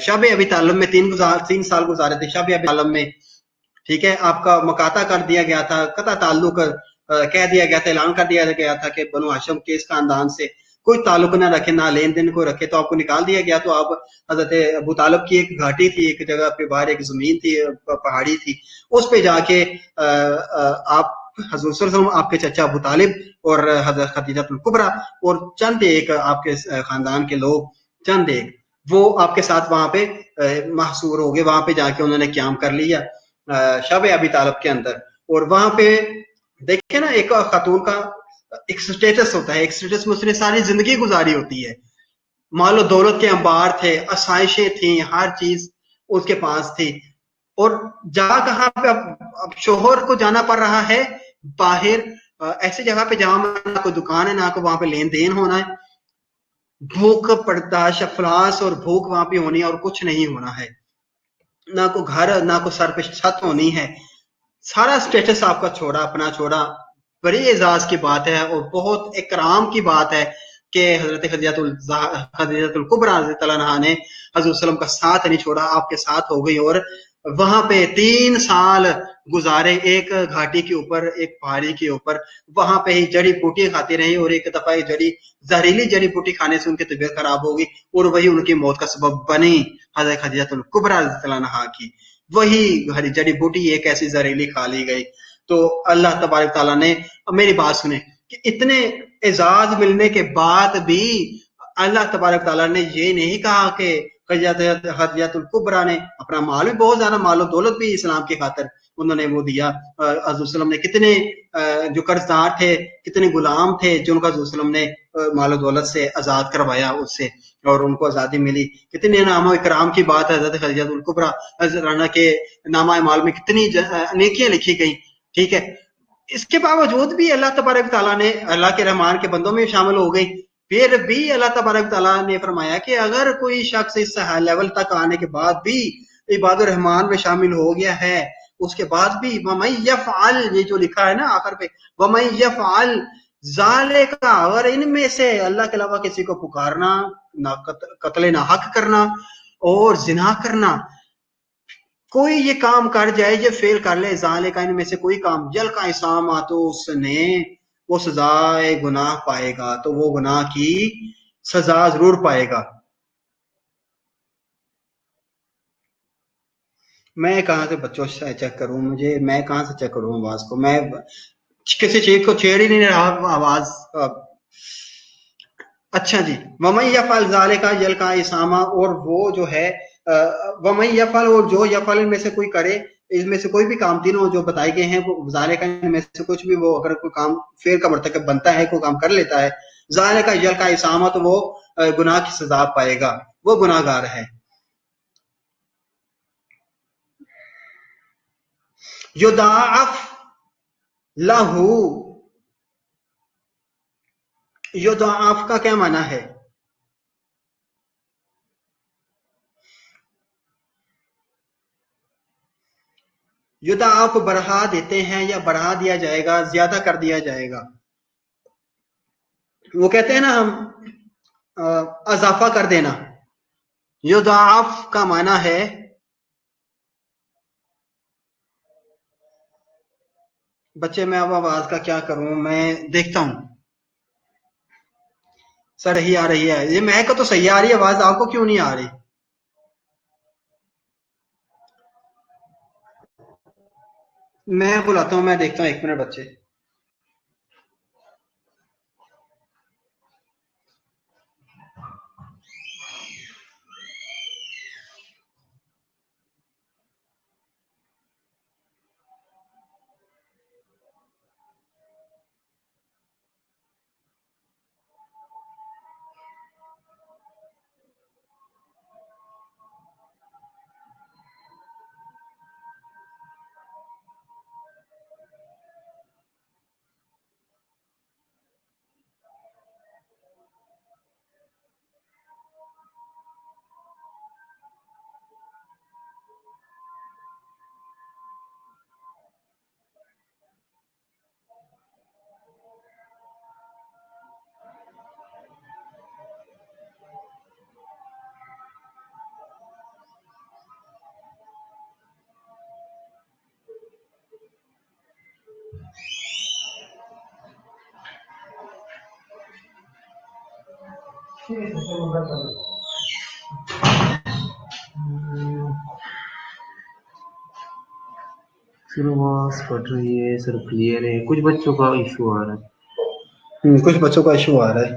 شب ابی طالب میں 3 سال گزارے تھے، شب ابی طالب میں، ٹھیک ہے۔ آپ کا مقاطع کر دیا گیا تھا، قطع تعلق کہہ دیا گیا تھا، اعلان کر دیا گیا تھا کہ بنو ہاشم کے اس خاندان سے کوئی تعلق نہ رکھے، نہ لین دین کو رکھے، تو آپ کو نکال دیا گیا۔ تو آپ حضرت ابو طالب کی ایک گھاٹی تھی، ایک جگہ پہ باہر ایک زمین تھی، پہاڑی تھی، اس پہ جا کے آپ حضور صلی اللہ علیہ وسلم، آپ کے چچا ابو طالب اور حضرت خدیجہ الکبریٰ اور چند ایک آپ کے خاندان کے لوگ، چند ایک، وہ آپ کے ساتھ وہاں پہ محصور ہو گئے۔ وہاں پہ جا کے انہوں نے قیام کر لیا شب ابی طالب کے اندر۔ اور وہاں پہ دیکھیں نا، ایک خاتون کا ایک سٹیٹس ہوتا ہے، ایک سٹیٹس میں اس نے ساری زندگی گزاری ہوتی ہے، مال و دولت کے انبار تھے، آسائشیں تھیں، ہر چیز اس کے پاس تھی، اور جا کہاں پہ اب شوہر کو جانا پڑ رہا ہے باہر، ایسی جگہ پہ جہاں نہ کوئی دکان ہے، نہ کوئی وہاں پہ لین دین ہونا ہے، بھوک برداشت، افلاس اور بھوک وہاں پہ ہونی ہے، اور کچھ نہیں ہونا ہے، نہ کوئی گھر، نہ کوئی سر پہ چھت ہونی ہے، سارا سٹیٹس آپ کا چھوڑا، اپنا چھوڑا۔ بڑی اعزاز کی بات ہے اور بہت اکرام کی بات ہے کہ حضرت خدیجہ الکبریٰ رضی اللہ عنہا نے حضور صلی اللہ علیہ وسلم کا ساتھ نہیں چھوڑا، آپ کے ساتھ ہو گئی، اور وہاں پہ 3 سال गुजारे एक घाटी के ऊपर, एक पहाड़ी के ऊपर, वहां पे ही जड़ी बूटियां खाते रहे और एक दफा जहरीली जड़ी बूटी खाने से उनकी तबीयत खराब होगी और वही उनकी मौत का सबब बनी हज़रत खदीजतुल कुबरा रज़ियल्लाहु अन्हा की। वही हरी जड़ी बूटी एक ऐसी जहरीली खा ली गई। तो अल्लाह तबारक तआला ने, मेरी बात सुने, कि इतने एजाज मिलने के बाद भी अल्लाह तबारक तआला ने ये नहीं कहा कि खदीजतुल कुबरा ने अपना माल भी, बहुत ज्यादा माल दौलत भी इस्लाम की खातिर उन्होंने वो दिया। हज़रत ने कितने जो कर्जदार थे, कितने गुलाम थे जो उनका हज़रत ने माल दौलत से आजाद करवाया उससे, और उनको आजादी मिली। कितने नामा इकराम की बात है, हज़रत खदीजतुल कुबरा राना के नामा माल में कितनी नेकियां लिखी गई। ठीक है, इसके बावजूद भी अल्लाह तबारक तआला ने अल्लाह के रहमान के बंदों में शामिल हो गई। फिर भी अल्लाह तबारक तआला ने फरमाया कि अगर कोई शख्स इस लेवल तक आने के बाद भी इबादुर रहमान में शामिल हो गया है, उसके बाद भी वमन यफ़अल, ये जो लिखा है ना आखिर पे, वमन यफ़अल ज़ालिका, और इनमें से अल्लाह के अलावा किसी को पुकारना, कत्ल ना हक करना और जिना करना, कोई ये काम कर जाए, ये फेल कर ले, ज़ालिका इनमें से कोई काम, जल का इसामा, तो उसने वो सजाए गुनाह पाएगा, तो वो गुनाह की सजा जरूर पाएगा। मैं कहाँ से बच्चों से चेक करूं, मुझे, मैं कहाँ से चेक करूं आवाज को, मैं किसी चीज को छेड़ ही नहीं रहा आवाज। अच्छा जी, वमन यफल ज़ालिका यल्का इसामा, और वो जो है वमन यफल, और जो यफल इनमें से कोई करे, इसमें से कोई भी काम तीनों जो बताए गए हैं, वो ज़ालिका इनमें से कुछ भी, वो अगर कोई काम फेर का मर्तकब बनता है, कोई काम कर लेता है, ज़ालिका यल्का इसामा, तो वो गुनाह की सजा पाएगा, वो गुनाहगार है। युदाअफ लहू, युदाअफ का क्या माना है? युदाअफ बढ़ा देते हैं, या बढ़ा दिया जाएगा, ज्यादा कर दिया जाएगा। वो कहते हैं ना हम अजाफा कर देना। युदाअफ का माना है, बच्चे मैं अब आवाज का क्या करूं, मैं देखता हूं। सर ही आ रही है, ये मैं को तो सही आ रही है आवाज, आपको क्यों नहीं आ रही? मैं बुलाता हूं, मैं देखता हूं, एक मिनट बच्चे। फिर आवाज कट रही है सर, क्लियर है, कुछ बच्चों का इशू आ रहा है। कुछ बच्चों का इशू आ रहा है।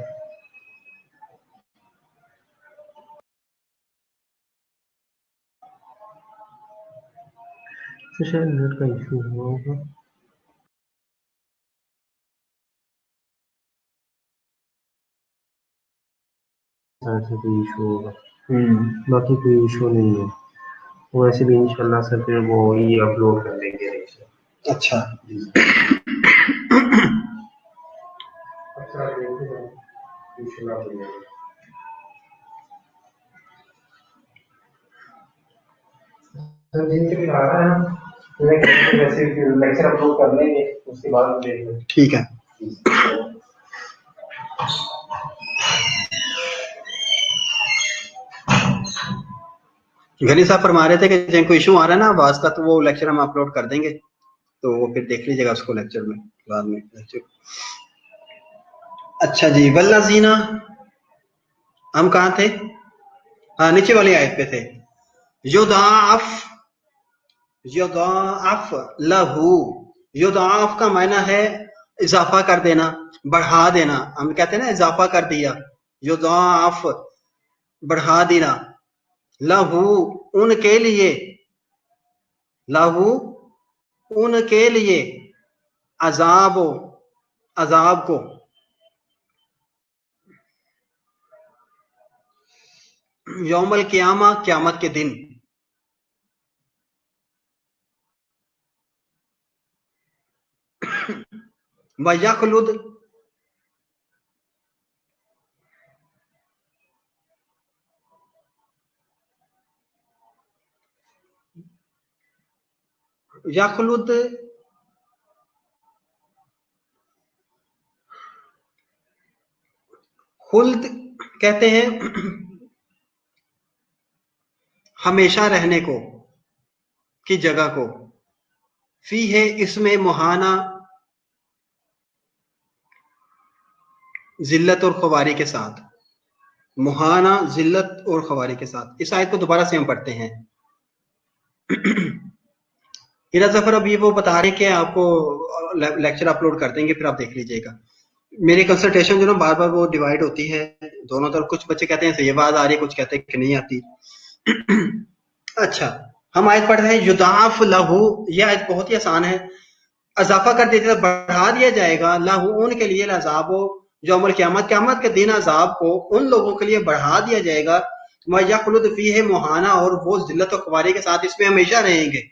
तो शायद नेट का इशू हुआ होगा। ऐसा कोई इशू होगा, बाकी कोई इशू नहीं है। वैसे भी इंशाल्लाह सर फिर वो ही अपलोड कर देंगे। अच्छा, अच्छा इंशाल्लाह हो जाएगा। सर दिन के आ रहा है, वैसे लेक्चर अपलोड कर लेंगे, उसके बाद देख लेंगे। ठीक है। गनी साहब फरमा रहे थे कि जिनको इशू आ रहा है ना आवाज का, तो वो लेक्चर हम अपलोड कर देंगे। تو وہ پھر دیکھ لیجیے گا اس کو لیکچر میں بعد میں لیکچر. اچھا جی والذین، ہم کہاں تھے؟ ہاں نیچے والی آیت پہ تھے. یضاعف، یضاعف لہو، یضاعف کا معنی ہے اضافہ کر دینا، بڑھا دینا. ہم کہتے ہیں نا اضافہ کر دیا. یضاعف بڑھا دینا. لہو ان کے لیے، لہو ان کے لیے، عذاب عذاب کو، یوم القیامہ قیامت کے دن. وَيَخْلُدْ، یخلد خلد کہتے ہیں ہمیشہ رہنے کو کی جگہ کو. فی ہے اس میں مہانہ ذلت اور خواری کے ساتھ، مہانہ ذلت اور خواری کے ساتھ. اس آیت کو دوبارہ سے ہم پڑھتے ہیں. ہیرا ظفر ابھی وہ بتا رہے کہ آپ کو لیکچر اپلوڈ کر دیں گے، پھر آپ دیکھ لیجئے گا. میری کنسلٹیشن جو نا بار بار وہ ڈیوائیڈ ہوتی ہے دونوں طرف. کچھ بچے کہتے ہیں صحیح آواز آ رہی ہے، کچھ کہتے ہیں کہ نہیں آتی. اچھا ہم آیت پڑھ رہے ہیں یضاعف لہو. یہ آیت بہت ہی آسان ہے. اضافہ کر دیتے، بڑھا دیا جائے گا. لہو ان کے لیے، العذاب یوم القیامت قیامت کے دن عذاب کو ان لوگوں کے لیے بڑھا دیا جائے گا. وَيَخْلُدْ فِيهِ مہانہ، اور وہ ذلت و خواری کے ساتھ اس میں ہمیشہ رہیں گے.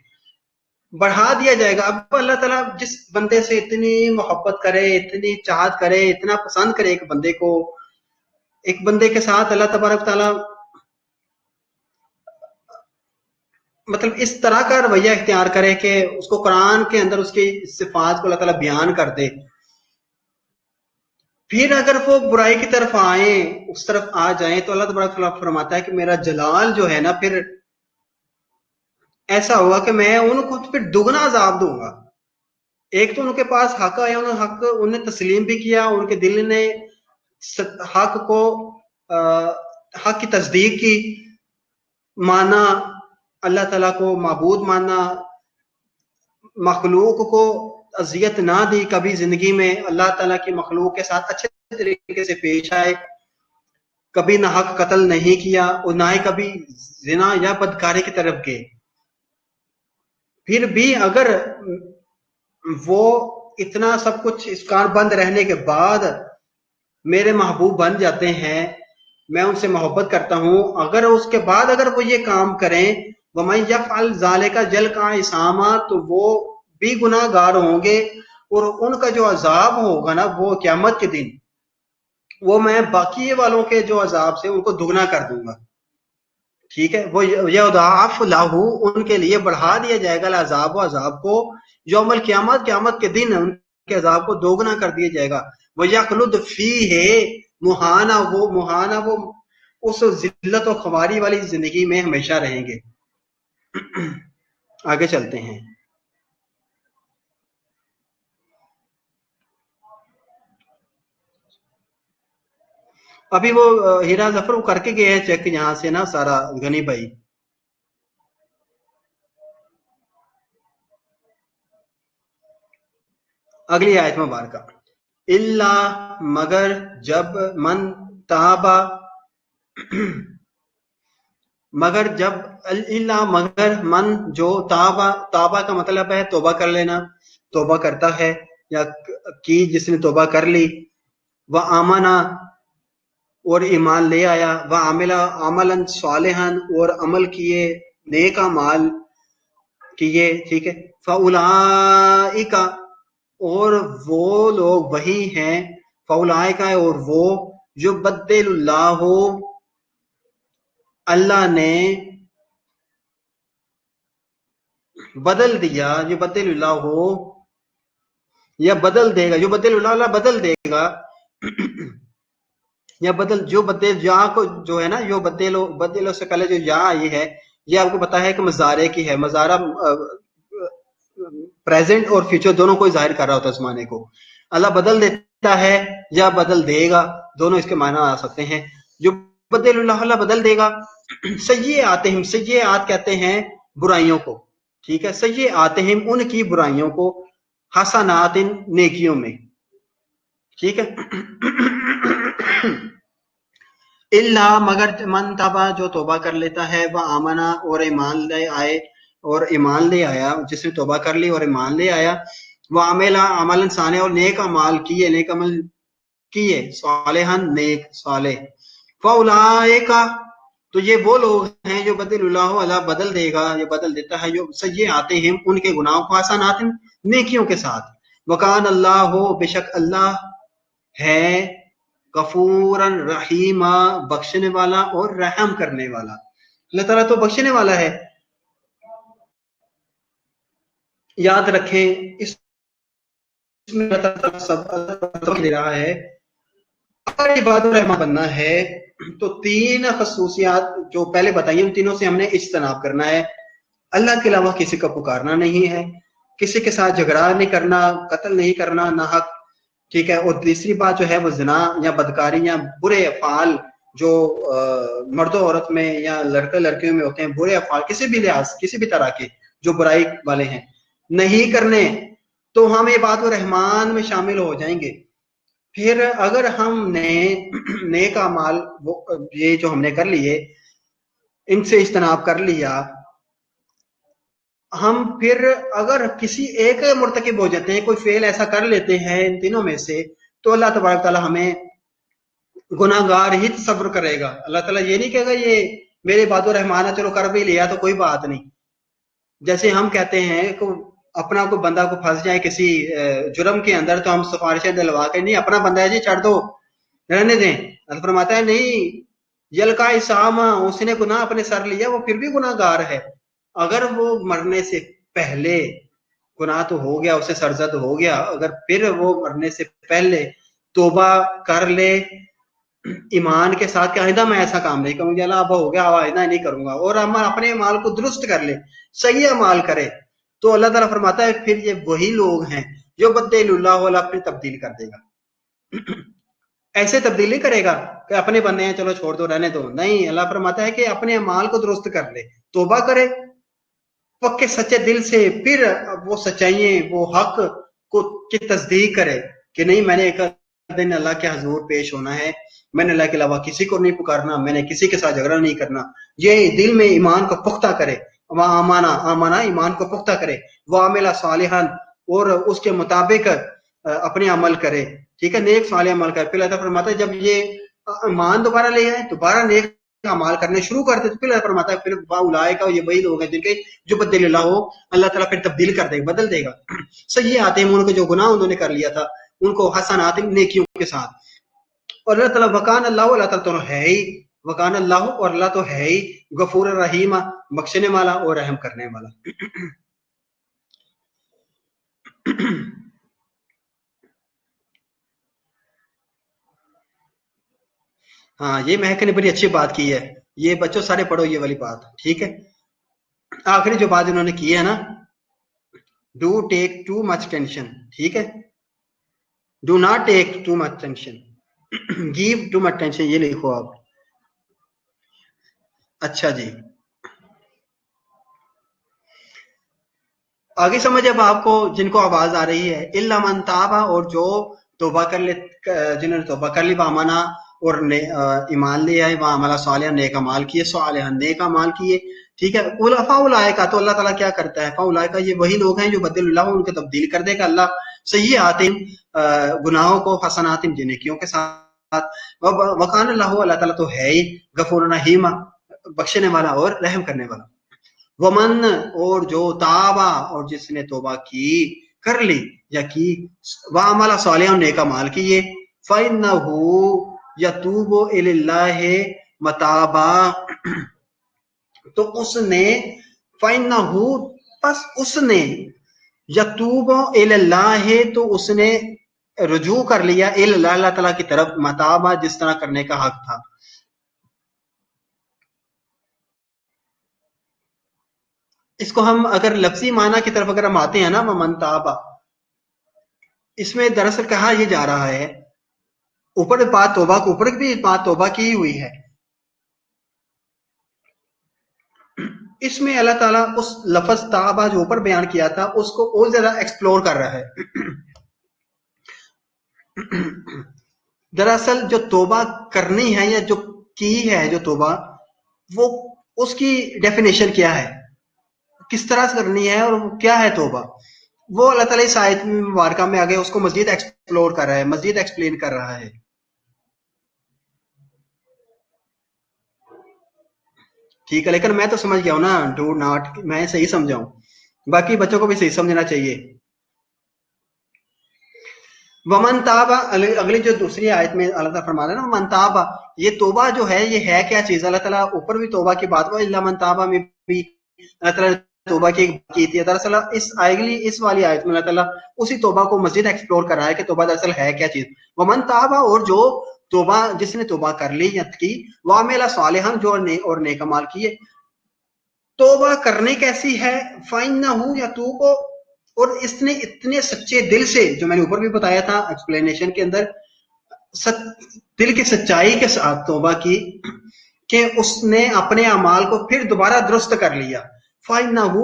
بڑھا دیا جائے گا. اب اللہ تعالیٰ جس بندے سے اتنی محبت کرے، اتنی چاہت کرے، اتنا پسند کرے ایک بندے کو، ایک بندے کے ساتھ اللہ تبارک تعالیٰ مطلب اس طرح کا رویہ اختیار کرے کہ اس کو قرآن کے اندر اس کی صفات کو اللہ تعالیٰ بیان کر دے. پھر اگر وہ برائی کی طرف آئیں، اس طرف آ جائیں، تو اللہ تبارک تعالیٰ فرماتا ہے کہ میرا جلال جو ہے نا پھر ایسا ہوگا کہ میں ان کو پھر دگنا عذاب دوں گا. ایک تو ان کے پاس حق آیا، انہوں نے حق انہیں تسلیم بھی کیا، ان کے دل نے حق کو حق کی تصدیق کی، مانا اللہ تعالیٰ کو معبود مانا، مخلوق کو اذیت نہ دی کبھی زندگی میں، اللہ تعالیٰ کی مخلوق کے ساتھ اچھے طریقے سے پیش آئے، کبھی نہ حق قتل نہیں کیا اور نہ ہی کبھی زنا یا بدکاری کی طرف گئے. پھر بھی اگر وہ اتنا سب کچھ اس کان بند رہنے کے بعد میرے محبوب بن جاتے ہیں، میں ان سے محبت کرتا ہوں، اگر اس کے بعد اگر وہ یہ کام کریں، وَمَن يَفْعَلْ ذَلِكَ يَلْقَ عِثَامًا، تو وہ بھی گناہ گار ہوں گے، اور ان کا جو عذاب ہوگا نا وہ قیامت کے دن، وہ میں باقی والوں کے جو عذاب سے ان کو دگنا کر دوں گا. ٹھیک ہے. وہ یضاعف لہو ان کے لیے بڑھا دیا جائے گا العذاب، و عذاب کو، یوم القیامت قیامت کے دن ان کے عذاب کو دوگنا کر دیا جائے گا. وَيَخْلُدْ فِيهِ مہانہ وہ اس ذلت و خواری والی زندگی میں ہمیشہ رہیں گے. آگے چلتے ہیں. ابھی وہ ہیرا ظفر وہ کر کے گئے ہیں چیک یہاں سے نا سارا غنی بھائی. اگلی آیت مبارکہ. اللہ مگر جب من تابا، مگر جب، اللہ مگر من جو تابا، تابا کا مطلب ہے توبہ کر لینا، توبہ کرتا ہے یا کی جس نے توبہ کر لی. وہ آمنا اور ایمان لے آیا، وہ عاملہ عملا صالحا اور عمل کیے نیک اعمال کیے. ٹھیک ہے. فاولئک اور وہ لوگ وہی ہیں، فاولئک اور وہ جو بدل اللہ اللہ نے بدل دیا، جو بدل اللہ ہو یا بدل دے گا، جو بدل اللہ بدل دے گا یا بدل جو بدل یا کو جو ہے نا جو بدلو سے پہلے جو یا آئی ہے، یہ آپ کو پتا ہے کہ مزارے کی ہے. مزارہ प्रेजेंट और फ्यूचर दोनों को ज़ाहिर कर रहा होता है ज़माने को। अल्लाह बदल देता है या बदल देगा, दोनों इसके मायने आ सकते हैं। जो अल्लाह बदल देगा, सय्यिआत कहते हैं बुराइयों को, ठीक है, सय्यिआत उनकी बुराइयों को, हसनातिन नेकियों में, ठीक है। इल्ला मगर मन ताबा जो तौबा कर लेता है, वह आमना और ईमान ले आए, और ईमान ले आया, जिसने तौबा कर ली और ईमान ले आया, वह अमेला अमल इंसान और नेक अमाल किए, नेक अमल किए, सालेहन नेक साले, फौलाइका तो ये वो लोग हैं जो बदलुल्लाह अल्लाह बदल देगा, ये बदल देता है, जो सही आते हैं उनके गुनाहों को हसनात नेकियों के साथ। वकान अल्लाह हो बेशक अल्लाह है गफूरन रहीमा बख्शने वाला और रहम करने वाला। अल्लाह ताला तो बख्शने वाला है। याद रखें इसमें सब दे रहा है, अगर इबादुर रहमान बनना है तो तीन खसूसियात जो पहले बताइए, उन तीनों से हमने इज्तनाब करना है। अल्लाह के अलावा किसी का पुकारना नहीं है, किसी के साथ झगड़ा नहीं करना, कत्ल नहीं करना ना हक, ठीक है। और तीसरी बात जो है वो ज़िना या बदकारी या बुरे अफ़ाल जो मर्दों औरत में या लड़के लड़कियों में होते हैं, बुरे अफ़ाल किसी भी लिहाज किसी भी तरह के जो बुराई वाले हैं नहीं करने, तो हम इबादुर रहमान में शामिल हो जाएंगे। फिर अगर हमने नेक अमाल ये जो हमने कर लिए, इनसे इज्तनाब कर लिया, हम फिर अगर किसी एक मुर्तकिब हो जाते हैं, कोई फेल ऐसा कर लेते हैं इन तीनों में से, तो अल्लाह तबारक ताला हमें गुनाहगार ही सब्र करेगा। अल्लाह ताला ये नहीं कहेगा ये मेरे इबादुर रहमान है, चलो कर भी लिया तो कोई बात नहीं। जैसे हम कहते हैं को अपना कोई बंदा को फंस जाए किसी जुर्म के अंदर, तो हम सिफारिशें दिलवा के नहीं अपना बंदा है जी चढ़ दो, रहने दें। अल्लाह फरमाता है नहीं, यलका इसामा, उसने गुनाह अपने सर लिया, वो फिर भी गुनाहगार है। अगर वो मरने से पहले गुनाह तो हो गया, उसे सरजद हो गया, अगर फिर वो मरने से पहले तौबा कर ले ईमान के साथ कि आइंदा मैं ऐसा काम नहीं करूंगा, अल्लाह अब हो गया अब आइंदा नहीं करूंगा, और हम अपने अमाल को दुरुस्त कर ले, सही अमाल करे, तो अल्लाह ताला फरमाता है फिर ये वही लोग हैं जो बद्दलुल्लाह अल्लाह फिर तब्दील कर देगा। ऐसे तब्दील नहीं करेगा कि अपने बंदे हैं चलो छोड़ दो रहने दो, नहीं, अल्लाह फरमाता है कि अपने अमाल को दुरुस्त कर ले, तौबा करे पक्के सच्चे दिल से, फिर वो सच्चाई वो हक को की तस्दीक करे कि नहीं मैंने एक दिन अल्लाह के हजूर पेश होना है, मैंने अल्लाह के अलावा किसी को नहीं पुकारना, मैंने किसी के साथ झगड़ा नहीं करना, ये दिल में ईमान को पुख्ता करे, वह आमाना ईमान को पुख्ता करे, वह अमेला सालिहान और उसके मुताबिक अपने अमल करे, ठीक है, नेक सालिह अमल करे। फिर अल्लाह फरमाता है जब ये ईमान दोबारा ले आए, दोबारा नेक अमाल करने शुरू करते, तो फिर फरमाता है फिर उलाए का ये वही लोग हैं जिनके जो बदल हो अल्लाह ताला फिर तब्दील कर देगा, बदल देगा। सही आते हैं उनके जो गुनाह उन्होंने कर लिया था उनको हसनात नेकियों के साथ। और अल्लाह ताला वकान अल्लाह, अल्लाह ताला तो है ही, वकान अल्लाह और अल्लाह तो है ही गफूर रहीमा बख्शने वाला और रहम करने वाला। हाँ, ये महक ने बड़ी अच्छी बात की है, ये बच्चों सारे पढ़ो ये वाली बात, ठीक है। आखिरी जो बात इन्होंने की है ना, do take too much tension, ठीक है, do not take too much tension, give too much tension, ये लिखो आप। अच्छा जी, आगे समझ अब आपको जिनको आवाज आ रही है, इल्ला मन ताबा और जो तौबा कर ले, जिन्होंने तौबा कर ली, वामना और ईमान ले आए, वहाँ अमला सालिह नेक अमाल किए, सालिह नेक अमाल किए, ठीक है। फाउलाए का तो अल्लाह ताला क्या करता है, फाउलाए का ये वही लोग हैं जो बदलुल्लाह उनको तब्दील कर देगा अल्लाह सही आतिम गुनाहों को हसनातिम नेकियों के साथ। वकान अल्लाह, अल्लाह ताला तो है ही गफूर रहीमा बख्शने वाला और रहम करने वाला। वमन और जो ताबा और जिसने तौबा की कर ली या की, वह अमला सालिह नेक अमाल किए, फइन्नहु यतूबु इलल्लाहि मताबा, तो उसने फइन्नहु बस उसने यतूबु इलल्लाहि तो उसने रुजू कर लिया इलल्लाह अल्लाह ताला की तरफ, मताबा जिस तरह करने का हक था। इसको हम अगर लफ्जी माना की तरफ अगर हम आते हैं ना, वमन ताबा, इसमें दरअसल कहा यह जा रहा है, ऊपर बात तौबा के ऊपर भी बात तौबा की ही हुई है, इसमें अल्लाह ताला उस लफ्ज ताबा जो ऊपर बयान किया था उसको और ज्यादा एक्सप्लोर कर रहा है। दरअसल जो तौबा करनी है या जो की है जो तौबा, वो उसकी डेफिनेशन क्या है, किस तरह से करनी है और क्या है तौबा, वो अल्लाह ताला इस आयत मुबारका में आगे उसको मजीद एक्सप्लोर कर रहा है, मजीद एक्सप्लेन कर रहा है। ठीक है, लेकिन मैं तो समझ गया हूं ना, डू नॉट, मैं सही समझा हूं, बाकी बच्चों को भी सही समझना चाहिए। वमन ताबा, अगली जो दूसरी आयत में अल्लाह ताला फरमा रहा है ना, वमन ताबा, ये तौबा जो है ये है क्या चीज, अल्लाह ताला ऊपर भी तौबा की बात, इल्ला मन ताबा में भी अल्लाह ताला तौबा की थी। दरअसल इस वाली आयत में अल्लाह ताला उसी तौबा को मजीद एक्सप्लोर कर रहा है कि तौबा दरअसल है क्या चीज। वमन ताबा, और जो तौबा, जिसने तौबा कर ली या की, वामिला सालिहन, जो और नेक अमाल किए। तौबा करने कैसी है, फाइन्नहु यतूबु, और इसने इतने सच्चे दिल से, जो मैंने ऊपर भी बताया था एक्सप्लेनेशन के अंदर, दिल की सच्चाई के साथ तौबा की कि उसने अपने अमाल को फिर दोबारा दुरुस्त कर लिया। फाइन्नहु,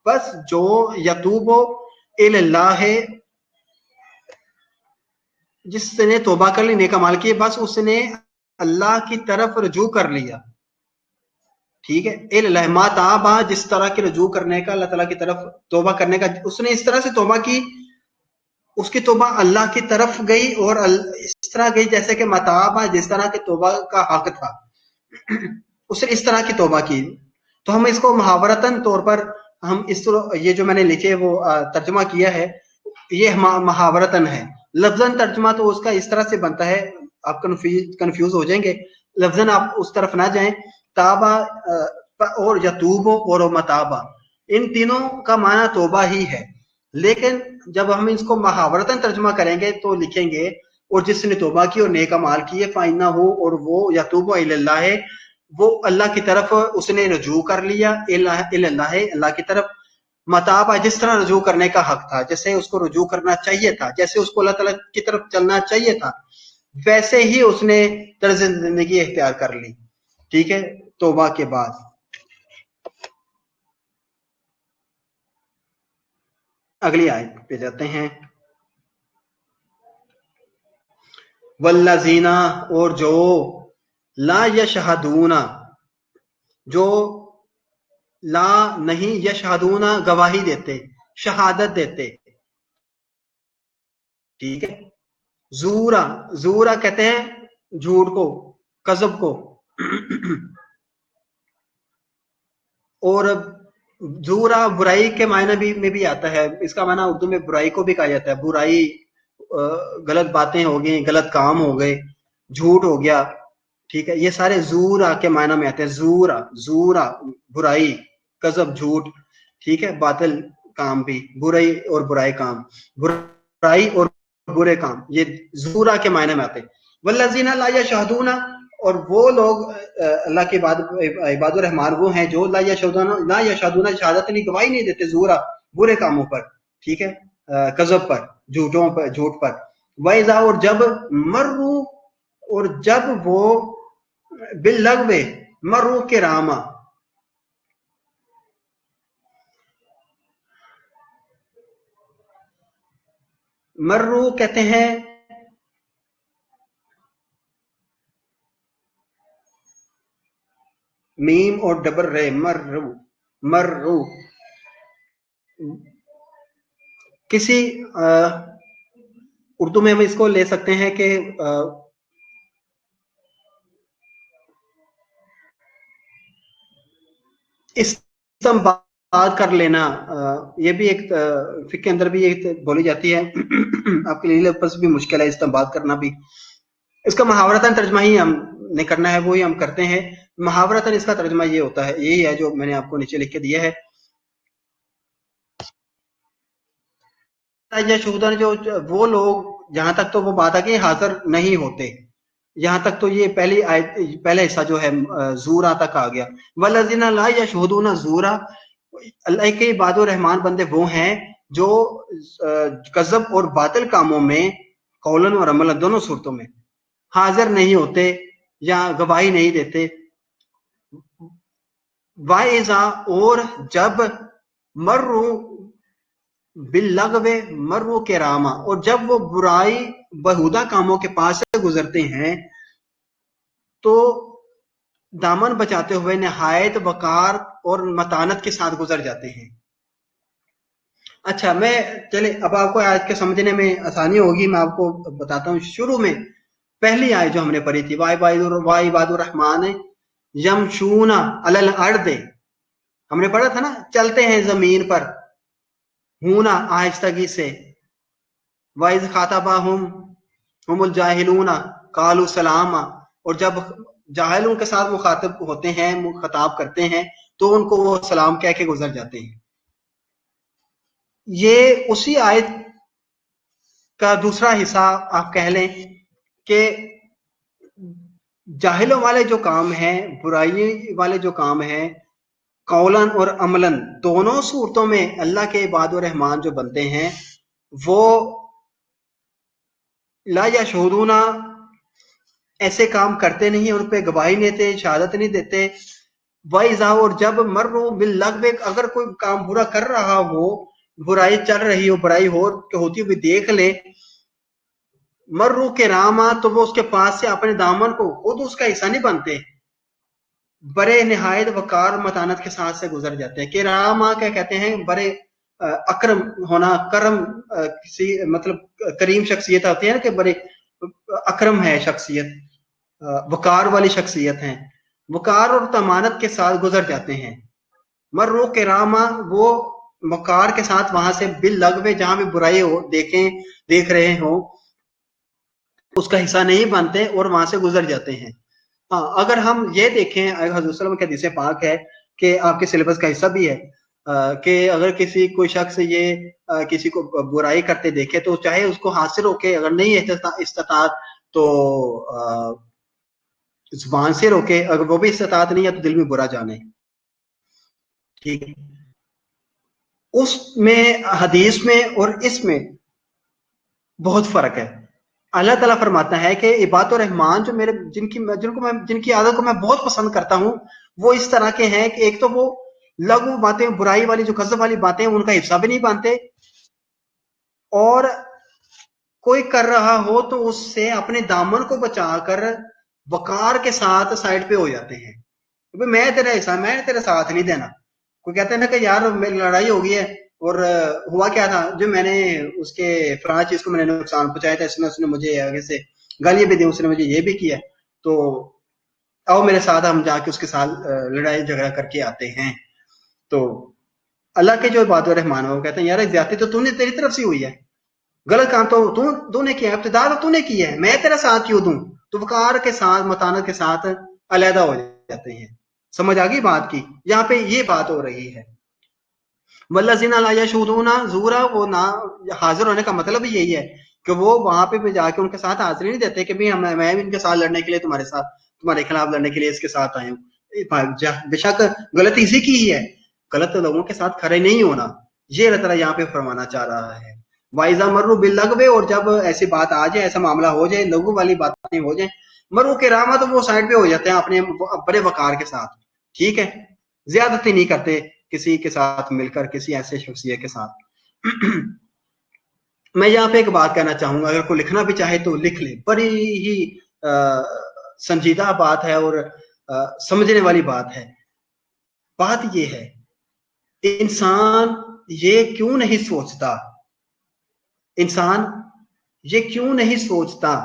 बस जो यतूबु इल्लाह, जिसने तौबा कर ली, नेक अमाल किए, बस उसने अल्लाह की तरफ रुजू कर लिया। ठीक है, इल्लाह मा ताबा, जिस तरह के रुजू करने का, अल्लाह ताला की तरफ तौबा करने का, उसने इस तरह से तौबा की, उसकी तौबा अल्लाह की तरफ गई और इस तरह गई जैसे कि मताबा, जिस तरह के तौबा का हक था, उसने इस तरह की तौबा की। तो हम इसको मुहावरतन तौर पर, हम इस ये जो मैंने लिखे वो तर्जुमा किया है, ये मुहावरतन है। लफ्जन तर्जुमा तो उसका इस तरह से बनता है, आप कंफ्यूज हो जाएंगे, लफ्जन आप उस तरफ ना जाएं। ताबा और यतूबो और मताबा, इन तीनों का माना तौबा ही है, लेकिन जब हम इसको मुहावरतन तर्जुमा करेंगे तो लिखेंगे, और जिसने तौबा की और नेक अमाल किए, फाइना हो, और वो यतूबु इल्लाह, वो अल्लाह की तरफ उसने रुजू कर लिया, अल्लाह की तरफ। मताबा, जिस तरह रुजू करने का हक था, जैसे उसको रुजू करना चाहिए था, जैसे उसको अल्लाह ताला की तरफ चलना चाहिए था, वैसे ही उसने तर्ज जिंदगी इख्तियार कर ली। ठीक है, तौबा के बाद अगली आयत पे जाते हैं। वल्लजीना, और जो ला यशहदूना, जो ला नहीं, यशहदूना गवाही देते, शहादत देते। ठीक है, जूरा, जूरा कहते हैं झूठ को, कज़ब को, और जूरा बुराई के मायने भी में भी आता है, इसका माना उर्दू में बुराई को भी कहा जाता है। बुराई, गलत बातें हो गई, गलत काम हो गए, झूठ हो गया। ठीक है, ये सारे जूरा के मायना में आते हैं। जूरा, जूरा बुराई, कज़ब झूठ। ठीक है, बातिल काम भी, बुराई और बुराई काम, बुराई और बुरे काम, ये जूरा के मायने में आते हैं। वल्लज़ीना ला यशहदूना, और वो लोग अल्लाह के इबादुर रहमान वो हैं जो ला यशहदूना शहादत नहीं, गवाही नहीं देते, जूरा बुरे कामों पर। ठीक है, कज़ब पर, झूठों पर, झूठ पर। वैज़ा, और जब मर्रू, और जब वो बिल्लग़्वे, मर्रू के रामा, मर्रू कहते हैं मीम और डबल रे, मर्रू, मर्रू। किसी उर्दू में हम इसको ले सकते हैं कि इस्तेमाल कर लेना, ये भी एक फिक्र के अंदर भी एक बोली जाती है। आपके लिए लफ्ज़ भी मुश्किल है इस्तेमाल करना भी। इसका मुहावरतन तर्जमा ही हमने करना है, वो ही हम करते हैं। मुहावरतन इसका तर्जमा ये होता है, यही है जो मैंने आपको नीचे लिख के दिया है। यशहूदन, जो वो लोग, जहां तक तो वो बात है कि हाजिर नहीं होते, यहाँ तक तो ये पहली आयत, पहला हिस्सा जो है जूरा तक आ गया। वल्लज़ीना ला यशहदूना जूरा, अल्लाह के इबादुर रहमान बंदे वो हैं जो कज़ब और बातिल कामों में, कौलन और अमलन दोनों सूरतों में हाजिर नहीं होते या गवाही नहीं देते। वाइजा, और जब मर्रू बिल्लगवे मर्रू के रामा, और जब वो बुराई बेहुदा कामों के पास से गुजरते हैं तो दामन बचाते हुए निहायत वकार और मतानत के साथ गुजर जाते हैं। अच्छा, मैं चले अब आपको आज के समझने में आसानी होगी, मैं आपको बताता हूँ। शुरू में पहली आयत जो हमने पढ़ी थी, वाइबादुर रहमान यमशूना अलल अर्दे, हमने पढ़ा था ना, चलते हैं जमीन पर, हूना आहिस्तगी से, वाइज खाताबाहुम हुमुल जाहिलूना कालू सलामा, और जब जाहिलों के साथ मुखातब होते हैं, मुखाताब करते हैं, तो उनको वो सलाम कह के गुजर जाते हैं। ये उसी आयत का दूसरा हिस्सा आप कह लें कि जाहिलों वाले जो काम हैं, बुराई वाले जो काम हैं, कौलन और अमलन दोनों सूरतों में अल्लाह के इबादुर रहमान जो बनते हैं वो ला यशहुदूना ऐसे काम करते नहीं, उन पे गवाही नहीं देते, शहादत नहीं देते। वाइजा, और जब मर्रू बिल्लग़्व, अगर कोई काम बुरा कर रहा हो, बुराई चल रही हो, बुराई होती हुई देख ले, मर्रू के रामा, तो वो उसके पास से अपने दामन को खुद उसका हिस्सा नहीं बनते, बड़े निहायत वकार मतानत के साथ से गुजर जाते हैं। कि रामा क्या कहते हैं, बड़े अकरम होना, करम, किसी मतलब करीम शख्सियत होती है ना, कि बड़े अकरम है शख्सियत, वकार वाली शख्सियत है, वकार और तमानत के साथ गुजर जाते हैं। मर्रू के रामा, वो वकार के साथ वहां से बिल लगवे, जहां भी बुराई हो देख रहे हो, उसका हिस्सा नहीं बनते और वहां से गुजर जाते हैं। हाँ, अगर हम ये देखें, हज़रत सल्लल्लाहु अलैहि वसल्लम के हदीस पाक है कि आपके सिलेबस का हिस्सा भी है कि अगर किसी कोई शख्स ये किसी को बुराई करते देखे तो चाहे उसको हाथ से रोके, अगर नहीं इस्तात तो जुबान से रोके, अगर वो भी इस्तात नहीं है तो दिल में बुरा जाने। ठीक है, उसमें हदीस में और इसमें बहुत फर्क है। अल्लाह ताला फरमाता है कि इबादुर रहमान जो मेरे जिनकी आदत को मैं बहुत पसंद करता हूं, वो इस तरह के हैं कि एक तो वो लघु बातें, बुराई वाली जो गज़ब वाली बातें उनका हिस्सा भी नहीं बनते, और कोई कर रहा हो तो उससे अपने दामन को बचाकर वकार के साथ साइड पे हो जाते हैं। मैं तेरा हिस्सा, मैं तेरे साथ नहीं देना। कोई कहते हैं ना कि यार मेरी लड़ाई हो गई है और हुआ क्या था, जो मैंने उसके फलां चीज को मैंने नुकसान पहुंचाया था, इसमें उसने मुझे आगे से गालियां भी दी, उसने मुझे ये भी किया, तो आओ मेरे साथ, हम जाके उसके साथ लड़ाई झगड़ा करके आते हैं। तो अल्लाह के जो इबादुर रहमान है वो कहते हैं यार ज्यादती तो तूने, तेरी तरफ से हुई है, गलत काम तो तूने किया है, इब्तिदा तो तूने की है, मैं तेरा साथ क्यों दूं। तो वकार के साथ, मतानत के साथ अलहदा हो जाते हैं। समझ आ गई बात की, यहाँ पे ये बात हो रही है। वल्लज़ीना ला यशहुदूना ज़ूरा, वो ना हाजिर होने का मतलब ही यही है कि वो वहां पे भी जाके उनके साथ हाजिरी नहीं देते कि भाई मैं भी इनके साथ लड़ने के लिए, तुम्हारे खिलाफ लड़ने के लिए इसके साथ आए हूँ। बेशक गलती इसी की ही है, गलत लोगों के साथ खड़े नहीं होना, ये अल्लाह ताला यहाँ पे फरमाना चाह रहा है। वाइजा मर्रू बिल्लग़्व, और जब ऐसी बात आ जाए, ऐसा मामला हो जाए, लघु वाली बातें हो जाए, मर्रू के रामा, तो वो साइड पे हो जाते हैं अपने बड़े वकार के साथ। ठीक है, ज्यादती नहीं करते किसी के साथ मिलकर, किसी ऐसे शख्सियत के साथ। मैं यहाँ पे एक बात कहना चाहूंगा, अगर कोई लिखना भी चाहे तो लिख ले, बड़ी ही संजीदा बात है और समझने वाली बात है। बात ये है, इंसान ये क्यों नहीं सोचता, इंसान ये क्यों नहीं सोचता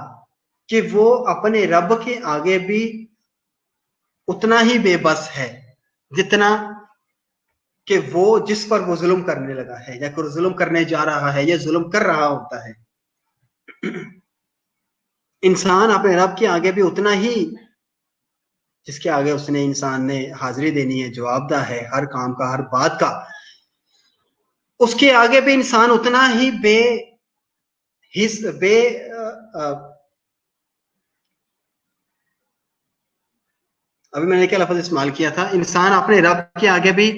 कि वो अपने रब के आगे भी उतना ही बेबस है जितना कि वो जिस पर वो जुल्म करने लगा है, या कोई जुल्म करने जा रहा है, या जुल्म कर रहा होता है। इंसान अपने रब के आगे भी उतना ही, जिसके आगे उसने, इंसान ने हाजिरी देनी है, जवाबदा है हर काम का, हर बात का, उसके आगे भी इंसान उतना ही अभी मैंने क्या लफ्ज इस्तेमाल किया था, इंसान अपने रब के आगे भी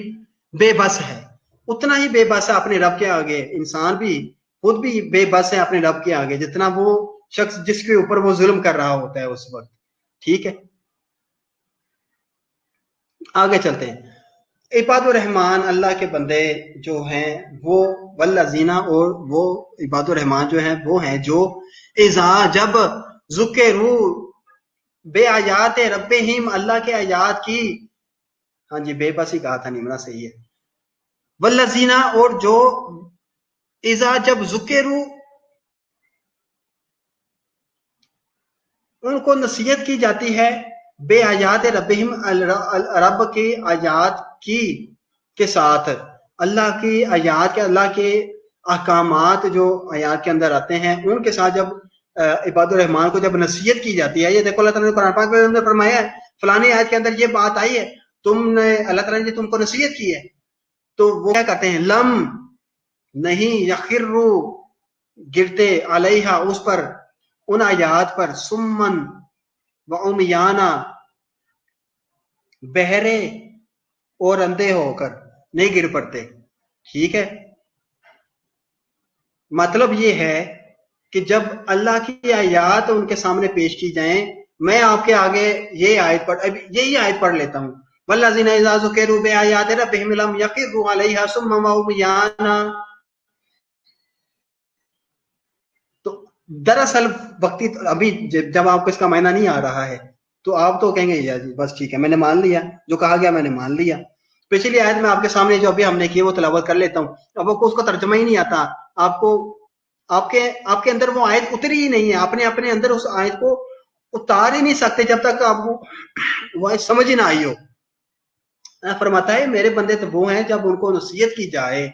بے بس ہے، اتنا ہی بے بس ہے اپنے رب کے آگے. انسان بھی خود بھی بے بس ہے اپنے رب کے آگے جتنا وہ شخص جس کے اوپر وہ ظلم کر رہا ہوتا ہے اس وقت. ٹھیک ہے، آگے چلتے ہیں. عباد الرحمان اللہ کے بندے جو ہیں وہ والذین، اور وہ عباد الرحمان جو ہیں وہ ہیں جو اذا جب ذکروا بے آیات ربہم اللہ کے آیات کی، ہاں جی بے بس ہی کہا تھا نمرہ صحیح ہے. والذین، اور جو اذا جب ذکروا ان کو نصیحت کی جاتی ہے بے آیات ربہم رب کی آیات کی کے ساتھ، اللہ کی آیات کے، اللہ کے احکامات جو آیات کے اندر آتے ہیں ان کے ساتھ جب عباد الرحمان کو جب نصیحت کی جاتی ہے. یہ دیکھو اللہ تعالیٰ نے قرآن پاک میں فرمایا ہے فلانی آیت کے اندر یہ بات آئی ہے، تم نے اللہ تعالیٰ نے تم کو نصیحت کی ہے، تو وہ کیا کہتے ہیں لم نہیں یخروا گرتے علیہا اس پر، ان آیات پر سمن و عمیانا بہرے اور اندھے ہو کر نہیں گر پڑتے. ٹھیک ہے، مطلب یہ ہے کہ جب اللہ کی آیات ان کے سامنے پیش کی جائیں، میں آپ کے آگے یہ آیت پڑھ، یہی آیت پڑھ لیتا ہوں والذین اذا ذکروا بآیات ربہم لم یخروا علیہا صما وعمیانا. تو دراصل وقتی ابھی جب آپ کو اس کا معنی نہیں آ رہا ہے تو آپ تو کہیں گے یا جی بس ٹھیک ہے میں نے مان لیا، جو کہا گیا میں نے مان لیا. پچھلی آیت میں آپ کے سامنے جو ابھی ہم نے کی وہ تلاوت کر لیتا ہوں. اب آپ کو اس کا ترجمہ ہی نہیں آتا، آپ کو آپ کے اندر وہ آیت اتری ہی نہیں ہے، آپ نے اپنے اندر اس آیت کو اتار ہی نہیں سکتے جب تک آپ کو وہ آیت سمجھ ہی نہ آئی ہو. فرماتا ہے میرے بندے تو وہ ہیں جب ان کو نصیحت کی جائے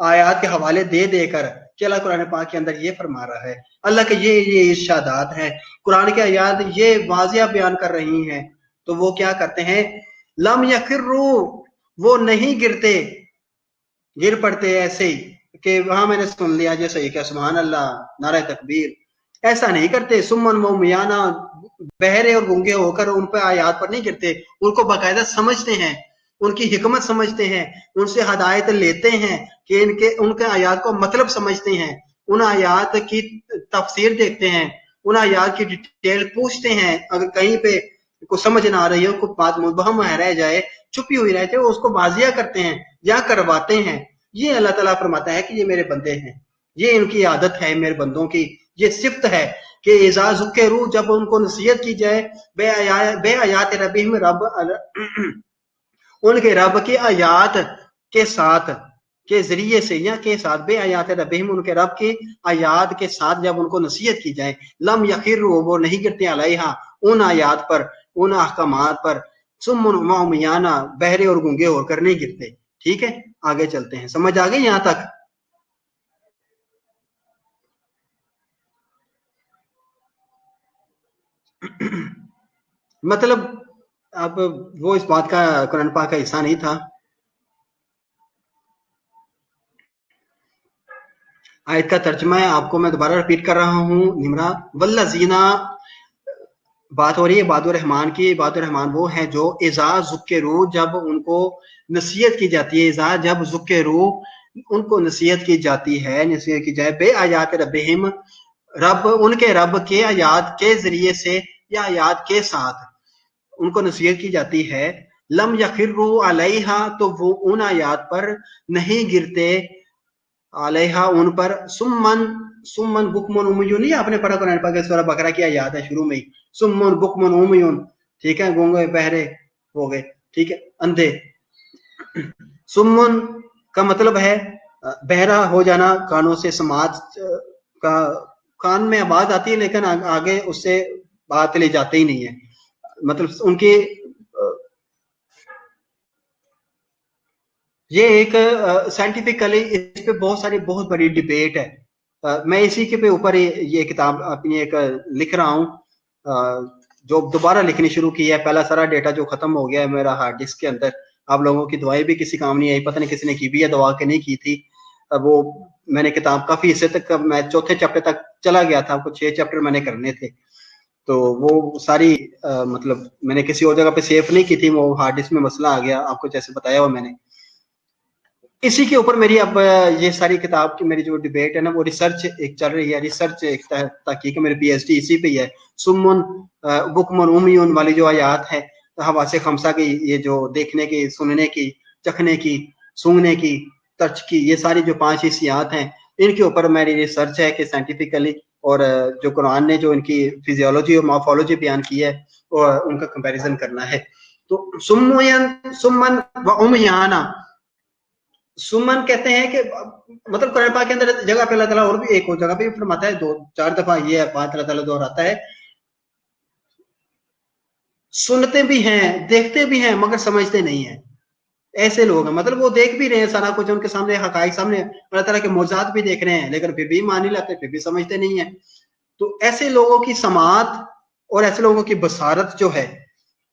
آیات کے حوالے دے دے کر کہ اللہ قرآن پاک کے اندر یہ فرما رہا ہے، اللہ کے یہ ارشادات ہیں، قرآن کے آیات یہ واضح بیان کر رہی ہیں، تو وہ کیا کرتے ہیں لم یخروا، وہ نہیں گرتے، گر پڑتے ایسے ہی کہ وہاں میں نے سن لیا جو صحیح کہ سبحان اللہ نعرہ تکبیر، ایسا نہیں کرتے. سمن و میانا بہرے اور گونگے ہو کر ان پہ آیات پر نہیں گرتے، ان کو باقاعدہ سمجھتے ہیں، ان کی حکمت سمجھتے ہیں، ان سے ہدایت لیتے ہیں کہ ان کے آیات کو مطلب سمجھتے ہیں، ان آیات کی تفسیر دیکھتے ہیں، ان آیات کی ڈیٹیل پوچھتے ہیں، اگر کہیں پہ کو سمجھ نہ آ رہی ہو، کوئی بات مبہم رہ جائے، چھپی ہوئی رہتے اس کو واضح کرتے ہیں یا کرواتے ہیں. یہ اللہ تعالیٰ فرماتا ہے کہ یہ میرے بندے ہیں، یہ ان کی عادت ہے، میرے بندوں کی یہ صفت ہے کہ اذا ذکروا جب ان کو نصیحت کی جائے بے آیات ربہم رب ان کے رب کی آیات کے ساتھ کے ذریعے سے یا کے ساتھ بے آیات ربہم ان کے رب کی آیات کے ساتھ جب ان کو نصیحت کی جائے لم یخروا وہ نہیں گرتے علیہا ان آیات پر، ان احکامات پر سمن و عمیانا بہرے اور گونگے ہو کر نہیں گرتے. ٹھیک ہے آگے چلتے ہیں، سمجھ آ گئی یہاں تک؟ مطلب اب وہ اس بات کا قرآن پاک کا حصہ نہیں تھا. آیت کا ترجمہ ہے، آپ کو میں دوبارہ ریپیٹ کر رہا ہوں نمرہ والذین، بات ہو رہی ہے عباد الرحمان کی. عباد الرحمان وہ ہیں جو اذا ذکروا جب ان کو نصیحت کی جاتی ہے، اذا جب ذکروا ان کو نصیحت کی جاتی ہے، نصیحت کی جائے بے آیات ربہم رب ان کے رب کے آیات کے ذریعے سے یا آیات کے ساتھ ان کو نصیحت کی جاتی ہے لم یخروا علیہا تو وہ ان آیات پر نہیں گرتے علیہا ان پر سمن بکمن امیون. نہیں آپ نے پڑھا قرآن پاک سورہ بقرہ کی آیات ہے شروع میں ہی سمن بکمن امیون. ٹھیک ہے گونگے بہرے ہو گئے، ٹھیک ہے اندھے. سمن کا مطلب ہے بہرا ہو جانا، کانوں سے سماعت کا، کان میں آواز آتی ہے لیکن آگے اس سے بات لے جاتے ہی نہیں ہے. مطلب ان کی یہ ایک سائنٹیفکلی اس پہ بہت ساری بہت بڑی ڈیبیٹ ہے. میں اسی کے اوپر یہ کتاب اپنی ایک لکھ رہا ہوں جو دوبارہ لکھنی شروع کی ہے. پہلا سارا ڈیٹا جو ختم ہو گیا ہے میرا ہارڈ ڈسک کے اندر، آپ لوگوں کی دعائیں بھی کسی کام نہیں آئی، پتہ نہیں کسی نے کی بھی ہے دعا کہ نہیں کی تھی. وہ میں نے کتاب کافی حصے تک، میں چوتھے چیپٹر تک چلا گیا تھا، کچھ 6 چیپٹر میں نے کرنے تھے، تو وہ ساری مطلب میں نے کسی اور جگہ پہ سیو نہیں کی تھی، وہ ہارڈ ڈسک میں مسئلہ آ گیا، آپ کو جیسے بتایا ہوا میں نے. इसी के ऊपर मेरी अब ये सारी किताब की मेरी जो डिबेट है ना, वो रिसर्च एक चल रही है, रिसर्च एक तहकीक मेरी पीएचडी इसी पे ही है। सुम्मुन बुकमुन उम्युन वाली जो आयात है, हवासे खमसा की, ये जो देखने की, सुनने की, चखने की, सूंघने की, टच की, ये सारी जो 5 हिस्सियात हैं, इनके ऊपर मेरी रिसर्च है कि साइंटिफिकली और जो कुरान ने जो इनकी फिजियोलॉजी और मॉर्फोलॉजी बयान की है, और उनका कंपैरिजन करना है। तो सुम्मन व उमयाना, सुमन कहते हैं कि मतलब कुरान पाक के अंदर जगह पे अल्लाह ताला और भी एक और जगह पे फरमाता है, 2-4 दफा ये है, 5 अल्लाह ताला दोहराता है, सुनते भी हैं, देखते भी हैं, मगर समझते नहीं है। ऐसे लोग हैं, मतलब वो देख भी रहे हैं सारा कुछ, उनके सामने हकाइक सामने, अल्लाह ताला के मौजूदात भी देख रहे हैं, लेकिन फिर भी मान नहीं लाते, फिर भी समझते नहीं है। तो ऐसे लोगों की समात और ऐसे लोगों की बसारत जो है,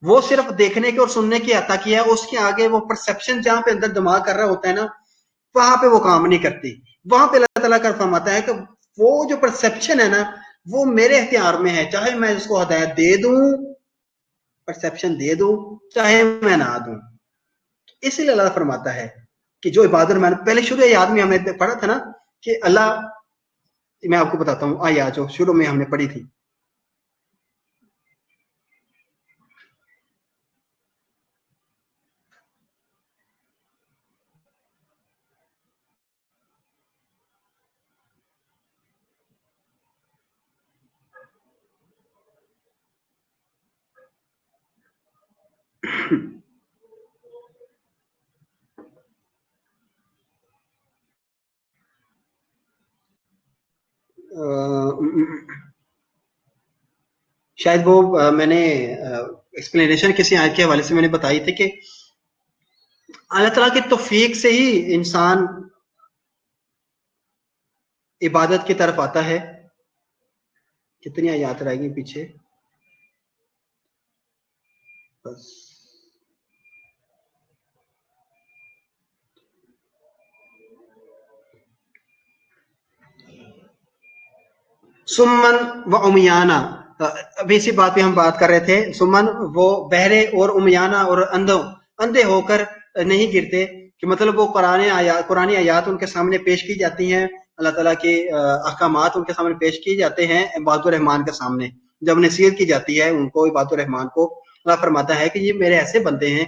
वो सिर्फ देखने के और सुनने की अता की है, उसके आगे वो परसेप्शन जहां पे अंदर दिमाग कर रहा होता है ना, वहां पे वो काम नहीं करती। वहां पे अल्लाह ताला का फरमाता है कि वो जो परसेप्शन है ना, वो मेरे इख्तियार में है, चाहे मैं उसको हदायत दे दूं, परसेप्शन दे दूं, चाहे मैं ना दूं। इसीलिए अल्लाह फरमाता है कि जो इबादत, मैंने पहले शुरू याद में हमने पढ़ा था ना कि अल्लाह, मैं आपको बताता हूँ आया जो शुरू में हमने पढ़ी थी। शायद वो मैंने एक्सप्लेनेशन किसी आयत के हवाले से मैंने बताई थी कि अल्लाह ताला की तौफीक से ही इंसान इबादत की तरफ आता है। कितनी आयत रह गई पीछे, बस। सुमन व उमियाना, अभी इसी बात पे हम बात कर रहे थे। सुमन वो बहरे और उमियाना और अंधे होकर नहीं गिरते, कि मतलब वो कुरानी आयात उनके सामने पेश की जाती हैं, अल्लाह ताला के अहकामात उनके सामने पेश किए जाते हैं इबादुर रहमान के सामने, जब नसीहत की जाती है उनको, इबादुर रहमान को, अल्लाह फरमाता है कि ये मेरे ऐसे बंदे हैं,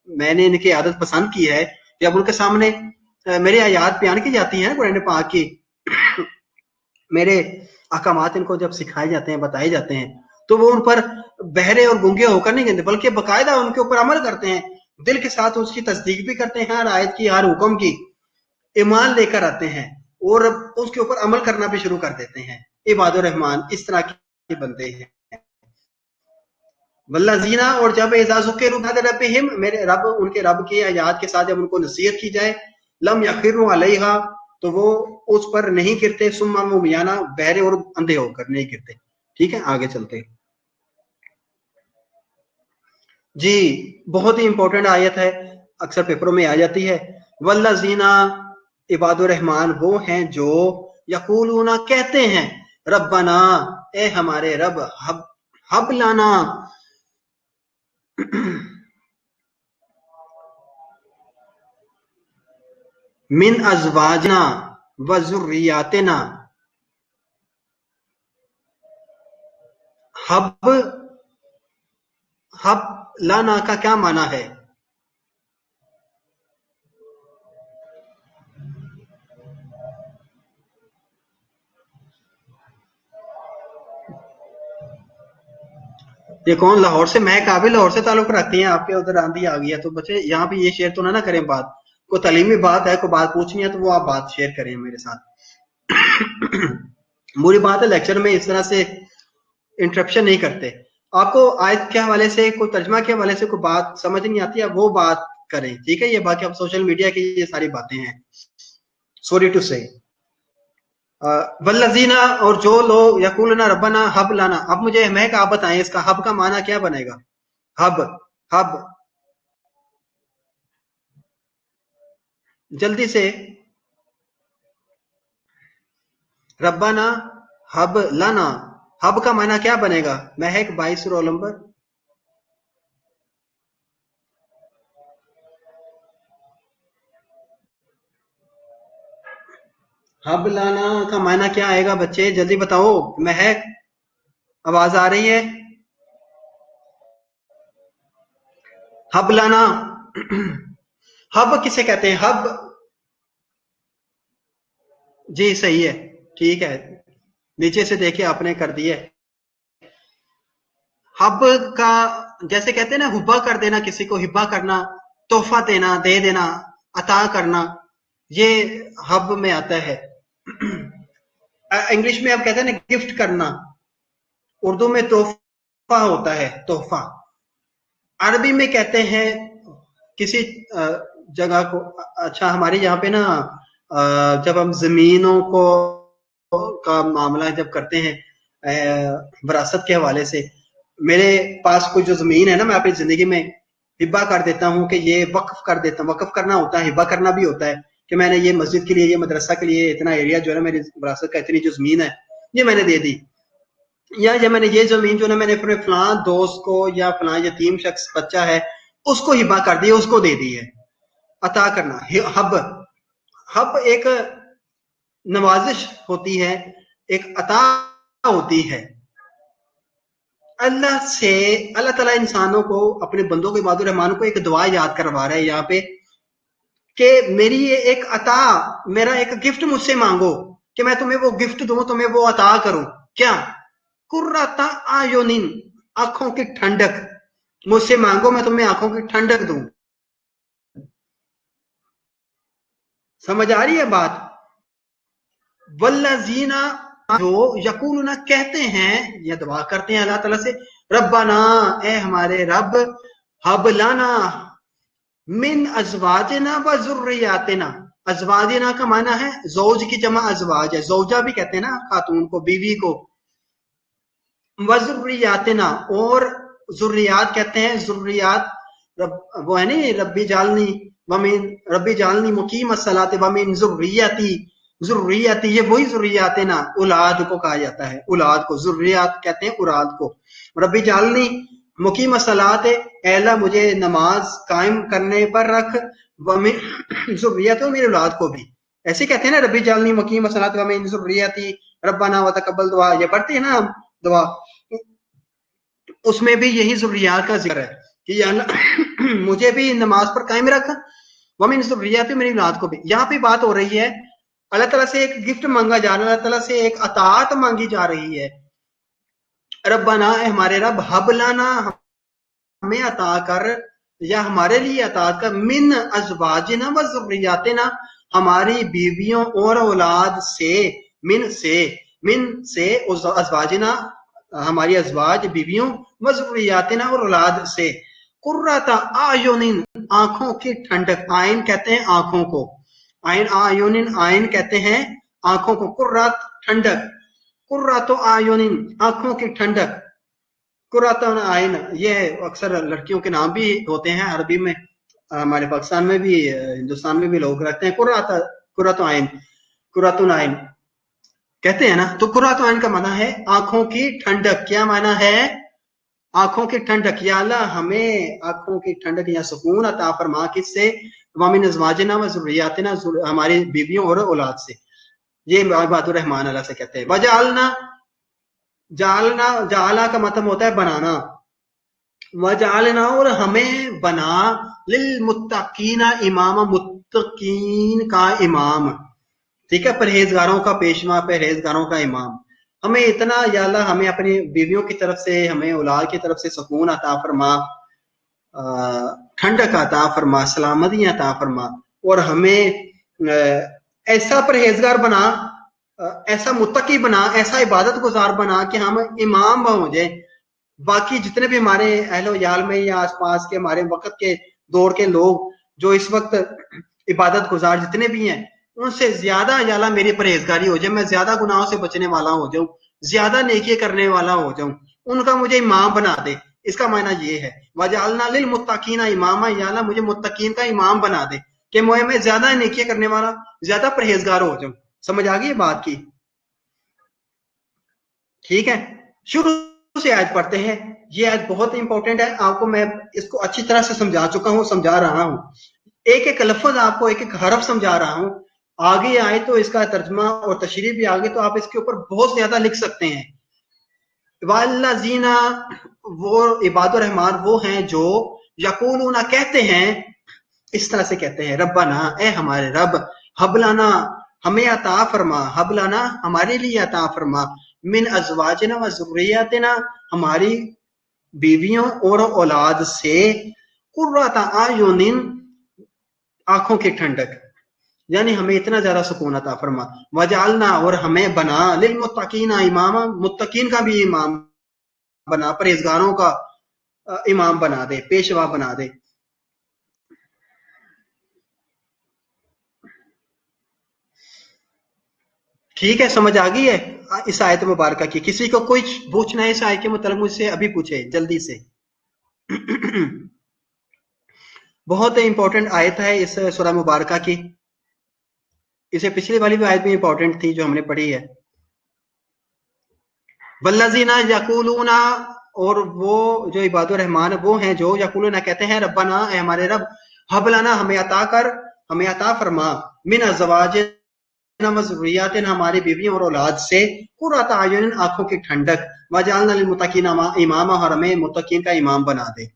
मैंने इनकी आदत पसंद की है, जब उनके सामने मेरी आयात बयान की जाती है कुरान पाक की, मेरे अहकामात इनको जब सिखाए जाते हैं, बताए जाते हैं, तो वो उन पर बहरे और गूंगे होकर नहीं गिनते, बल्कि बाकायदा उनके ऊपर अमल करते हैं, दिल के साथ उसकी तस्दीक भी करते हैं, हर आयत की, हर हुक्म की ईमान लेकर आते हैं, और उसके ऊपर अमल करना भी शुरू कर देते हैं। इबादुर रहमान इस तरह के बंदे हैं। वल्लजीना, और जब एजाजुके रबिहिम, मेरे रब, उनके रब की आयात के साथ जब उनको नसीहत की जाए, लम यखिरु अलैहा, तो वो उस पर नहीं गिरते, सुम्मा मुमियाना, बहरे और अंधे होकर नहीं गिरते। ठीक है, आगे चलते। जी, बहुत ही इंपॉर्टेंट आयत है, अक्सर पेपरों में आ जाती है। वल्लजीना, इबादुर रहमान वो हैं जो यकूलूना कहते हैं, रब्बना, ए हमारे रब, हब लाना, मिन अजवाजना व जुर्रियातिना। हब हब लाना का क्या माना है? ये कौन लाहौर से? मैं काबिल लाहौर से ताल्लुक रखती हैं, आपके उधर आंधी आ गई है, तो बच्चे यहाँ पे ये शेयर तो ना करें बात, कोई तालीमी बात है, कोई बात पूछनी है तो वो आप बात शेयर करें मेरे साथ। बुरी बात है, लेक्चर में इस तरह से इंटरप्शन नहीं करते। आपको आयत के हवाले से, कोई तर्जमा के हवाले से कोई बात समझ नहीं आती है, वो बात करें, ठीक है? ये बाकी अब सोशल मीडिया की ये सारी बातें हैं, सॉरी टू से। वल्लजीना, और जो लोग यकूलना रब्बना हब लाना, अब मुझे महक आप बताएं इसका हब का माना क्या बनेगा? हब, हब, जल्दी से। रब्बाना, हब लाना, हब का माना क्या बनेगा? महक 22 रोल नंबर। हब लाना का मायना क्या आएगा बच्चे, जल्दी बताओ। महक, आवाज आ रही है? हब लाना हब किसे कहते हैं? हब, जी सही है, ठीक है, नीचे से देखिए आपने कर दिए। हब का जैसे कहते हैं ना, हुब्बा कर देना, किसी को हिब्बा करना, तोहफा देना, दे देना, अता करना, ये हब में आता है। इंग्लिश में आप कहते हैं ना गिफ्ट करना, उर्दू में तोहफा होता है, तोहफा। अरबी में कहते हैं किसी जगह को, अच्छा हमारे यहाँ पे ना जब हम जमीनों को का मामला जब करते हैं विरासत के हवाले से, मेरे पास कोई जो जमीन है ना, मैं अपनी जिंदगी में हिब्बा कर देता हूँ कि ये वक्फ कर देता हूँ। वक्फ करना होता है, हिब्बा करना भी होता है कि मैंने ये मस्जिद के लिए, ये मदरसा के लिए इतना एरिया जो है ना, मेरी विरासत का इतनी जो जमीन है ये मैंने दे दी, या जब मैंने ये जमीन जो ना मैंने अपने फलां दोस्त को या फलां यतीम शख्स बच्चा है उसको हिब्बा कर दिया, उसको दे दी है। अता करना, हब, हब एक नवाजिश होती है, एक अता होती है। अल्लाह से, अल्लाह ताला इंसानों को, अपने बंदों को, इबादुर रहमान को एक दुआ याद करवा रहा है यहाँ पे कि मेरी ये एक अता, मेरा एक गिफ्ट मुझसे मांगो कि मैं तुम्हें वो गिफ्ट दूं, तुम्हें वो अता करूं। क्या? कुर्रता आयुनिन, आंखों की ठंडक, मुझसे मांगो मैं तुम्हें आंखों की ठंडक दूं। समझ आ रही है बात? वल्लजीना, जो यकूलना कहते हैं, या दुआ करते हैं अल्लाह ताला से, रब्बाना, ए हमारे रब, हब लाना मिन अजवाजना व जुर्रियातिना। अजवाजना का माना है जौज की जमा अजवाज है, जौजा भी कहते हैं ना खातून को, बीवी को। व जुर्रियातिना, और जुर्रियात कहते हैं, जुर्रियात वो है नहीं, रब्बी जालनी वमीन, रब्बी जालनी मुकीम अस्सलात वमीन जुर्रियती, जुर्रियती ये वही जुर्रियात है ना, औलाद को कहा जाता है, औलाद को जुर्रियात कहते हैं, औलाद को। रब्बी जालनी मुकीम अस्सलात, ऐला मुझे नमाज कायम करने पर रख, वमीन जुर्रियत, मेरी औलाद को भी। ऐसे कहते हैं ना, रब्बी जालनी मुकीम अस्सलात वमीन जुर्रियती रब्बना व तकब्बल दुआ, ये पढ़ते हैं ना हम दुआ, उसमें भी यही जुर्रियात का जिक्र है कि अल्लाह मुझे भी नमाज पर कायम रख, वमिन जुर्रियती, मेरी औलाद को भी। यहाँ पे बात हो रही है, अल्लाह ताला से एक गिफ्ट मांगा जा रहा है, अल्लाह ताला से एक अतात मांगी जा रही है। रब्बना, हमारे रब, हब लाना, हमें अता कर, या हमारे लिए अतात कर, मिन अजवाजिना व जुर्रियातिना, हमारी बीवियों और औलाद से, मिन से, मिन से, अजवाजिना हमारी अजवाज बीवियों, व जुर्रियातिना और औलाद से, कुर्रता आयुनिन, आंखों की ठंडक, आयन कहते हैं आंखों को, आयन आयुनिन, आयन कहते हैं आंखों को, कुर्रत ठंडक, कुर्रतो आयुनिन, आंखों की ठंडक, कुरातन आयन, ये अक्सर लड़कियों के नाम भी होते हैं अरबी में, हमारे पाकिस्तान में भी, हिंदुस्तान में भी लोग रखते हैं कुराता, कुरातन आयन, कुरातन आयन कहते हैं ना। तो कुरातन आयन का माना है आंखों की ठंडक। क्या माना है? आंखों की ठंडक। या अल्लाह हमें आंखों की ठंडक या सुकून अता फरमा, किससे? वमिन अज़वाजिना व ज़ुर्रियातिना, हमारी बीवियों और औलाद से। ये इबादुर रहमान अल्लाह से कहते हैं। वजअलना, जालना, जाला का मतलब होता है बनाना, वजालना, और हमें बना, लिल मुत्तकीना इमामा, मुत्तकीन का इमाम, ठीक है, परहेजगारों का पेशवा, परहेजगारों का इमाम। हमें इतना, या अल्लाह हमें अपनी बीवियों की तरफ से, हमें औलाद की तरफ से सुकून अता फरमा, ठंडक अता फरमा, सलामती अता फरमा, और हमें ऐसा परहेजगार बना, ऐसा मुत्तकी बना, ऐसा इबादत गुजार बना कि हम इमाम हो जाए। बाकी जितने भी हमारे अहलो याल में या आसपास के हमारे वक्त के दौर के लोग जो इस वक्त इबादत गुजार जितने भी हैं, उनसे ज्यादा याला मेरी परहेजगारी हो जाए, मैं ज्यादा गुनाहों से बचने वाला हो जाऊं, ज्यादा नेकी करने वाला हो जाऊं, उनका मुझे इमाम बना दे। इसका मायना ये है, वजालना लिल मुत्तकीना इमामा, याला मुझे मुत्तकीन का इमाम बना दे कि मैं ज्यादा नेकी करने वाला, ज्यादा परहेजगार हो जाऊं। समझ आ गई बात की? ठीक है, शुरू से आयत पढ़ते हैं। ये आयत बहुत इंपॉर्टेंट है, आपको मैं इसको अच्छी तरह से समझा चुका हूं, समझा रहा हूं, एक एक लफ्ज आपको, एक एक हरफ समझा रहा हूं। आगे आए तो इसका तर्जमा और तशरीह भी आगे तो आप इसके ऊपर बहुत ज्यादा लिख सकते हैं। वल्लज़ीना, वो इबादुर रहमान वो हैं जो यकूलूना कहते हैं, इस तरह से कहते हैं, रब्बना ए हमारे रब, हबलाना हमें अता फरमा, हबलाना हमारे लिए अता फरमा, मिन अज़वाजिना व ज़ुर्रियतिना हमारी बीवियों और औलाद से, कुर्रता आयुनिन आंखों की ठंडक, यानी हमें इतना ज्यादा सुकून अता फरमा, वजालना और हमें बना, लिल मुत्तकीना इमामा, मुत्तकीन का भी इमाम बना, परहेजगारों का इमाम बना दे, पेशवा बना दे। ठीक है, समझ आ गई है इस आयत मुबारका की? किसी को कोई पूछना है इस आयत के मतलब मुझसे अभी पूछे जल्दी से। बहुत इंपॉर्टेंट आयत है इस सूरह मुबारका की, इसे पिछली वाली भी आयत में इंपॉर्टेंट थी जो हमने पढ़ी है। वल्लज़ीना यकूलूना, और वो जो इबादुर रहमान वो हैं जो यकूलूना कहते हैं, रब्बना ए हमारे रब, हबलाना हमें अता कर, हमें अता फरमा, मिन अज़वाजिना व ज़ुर्रियतिना हमारी बीवियों और औलाद से, कुर्रता आयुनिन आंखों की ठंडक, वजअलना लिल मुत्तकीना इमामा, और हमें मुत्तकीन का इमाम बना दे।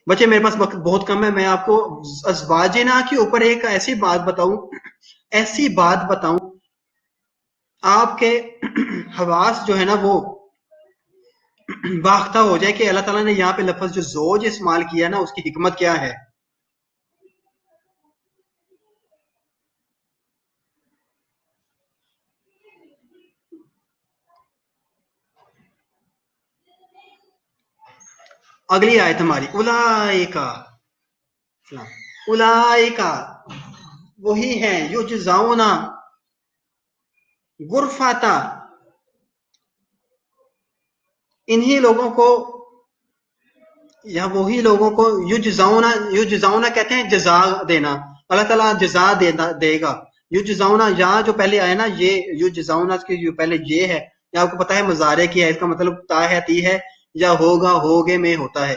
बच्चे मेरे पास वक्त बहुत कम है, मैं आपको अज़वाजिना के ऊपर एक ऐसी बात बताऊं आपके हवास जो है ना वो बाख्ता हो जाए कि अल्लाह ताला ने यहाँ पे लफ्ज जो जोज इस्तेमाल किया ना उसकी हिकमत क्या है। अगली आयत हमारी, उलाइका, उलाइका वही है युजज़ाउना गुरफाता, इन्हीं लोगों को या वही लोगों को युजज़ाउना, युजज़ाउना कहते हैं जजा देना, अल्लाह ताला जजा देगा। युजज़ाउना यहाँ जो पहले आया ना, ये युजज़ाउना की जो पहले ये है, या आपको पता है मुजारे की है, इसका मतलब ता है ती है, या होगा होगे में होता है,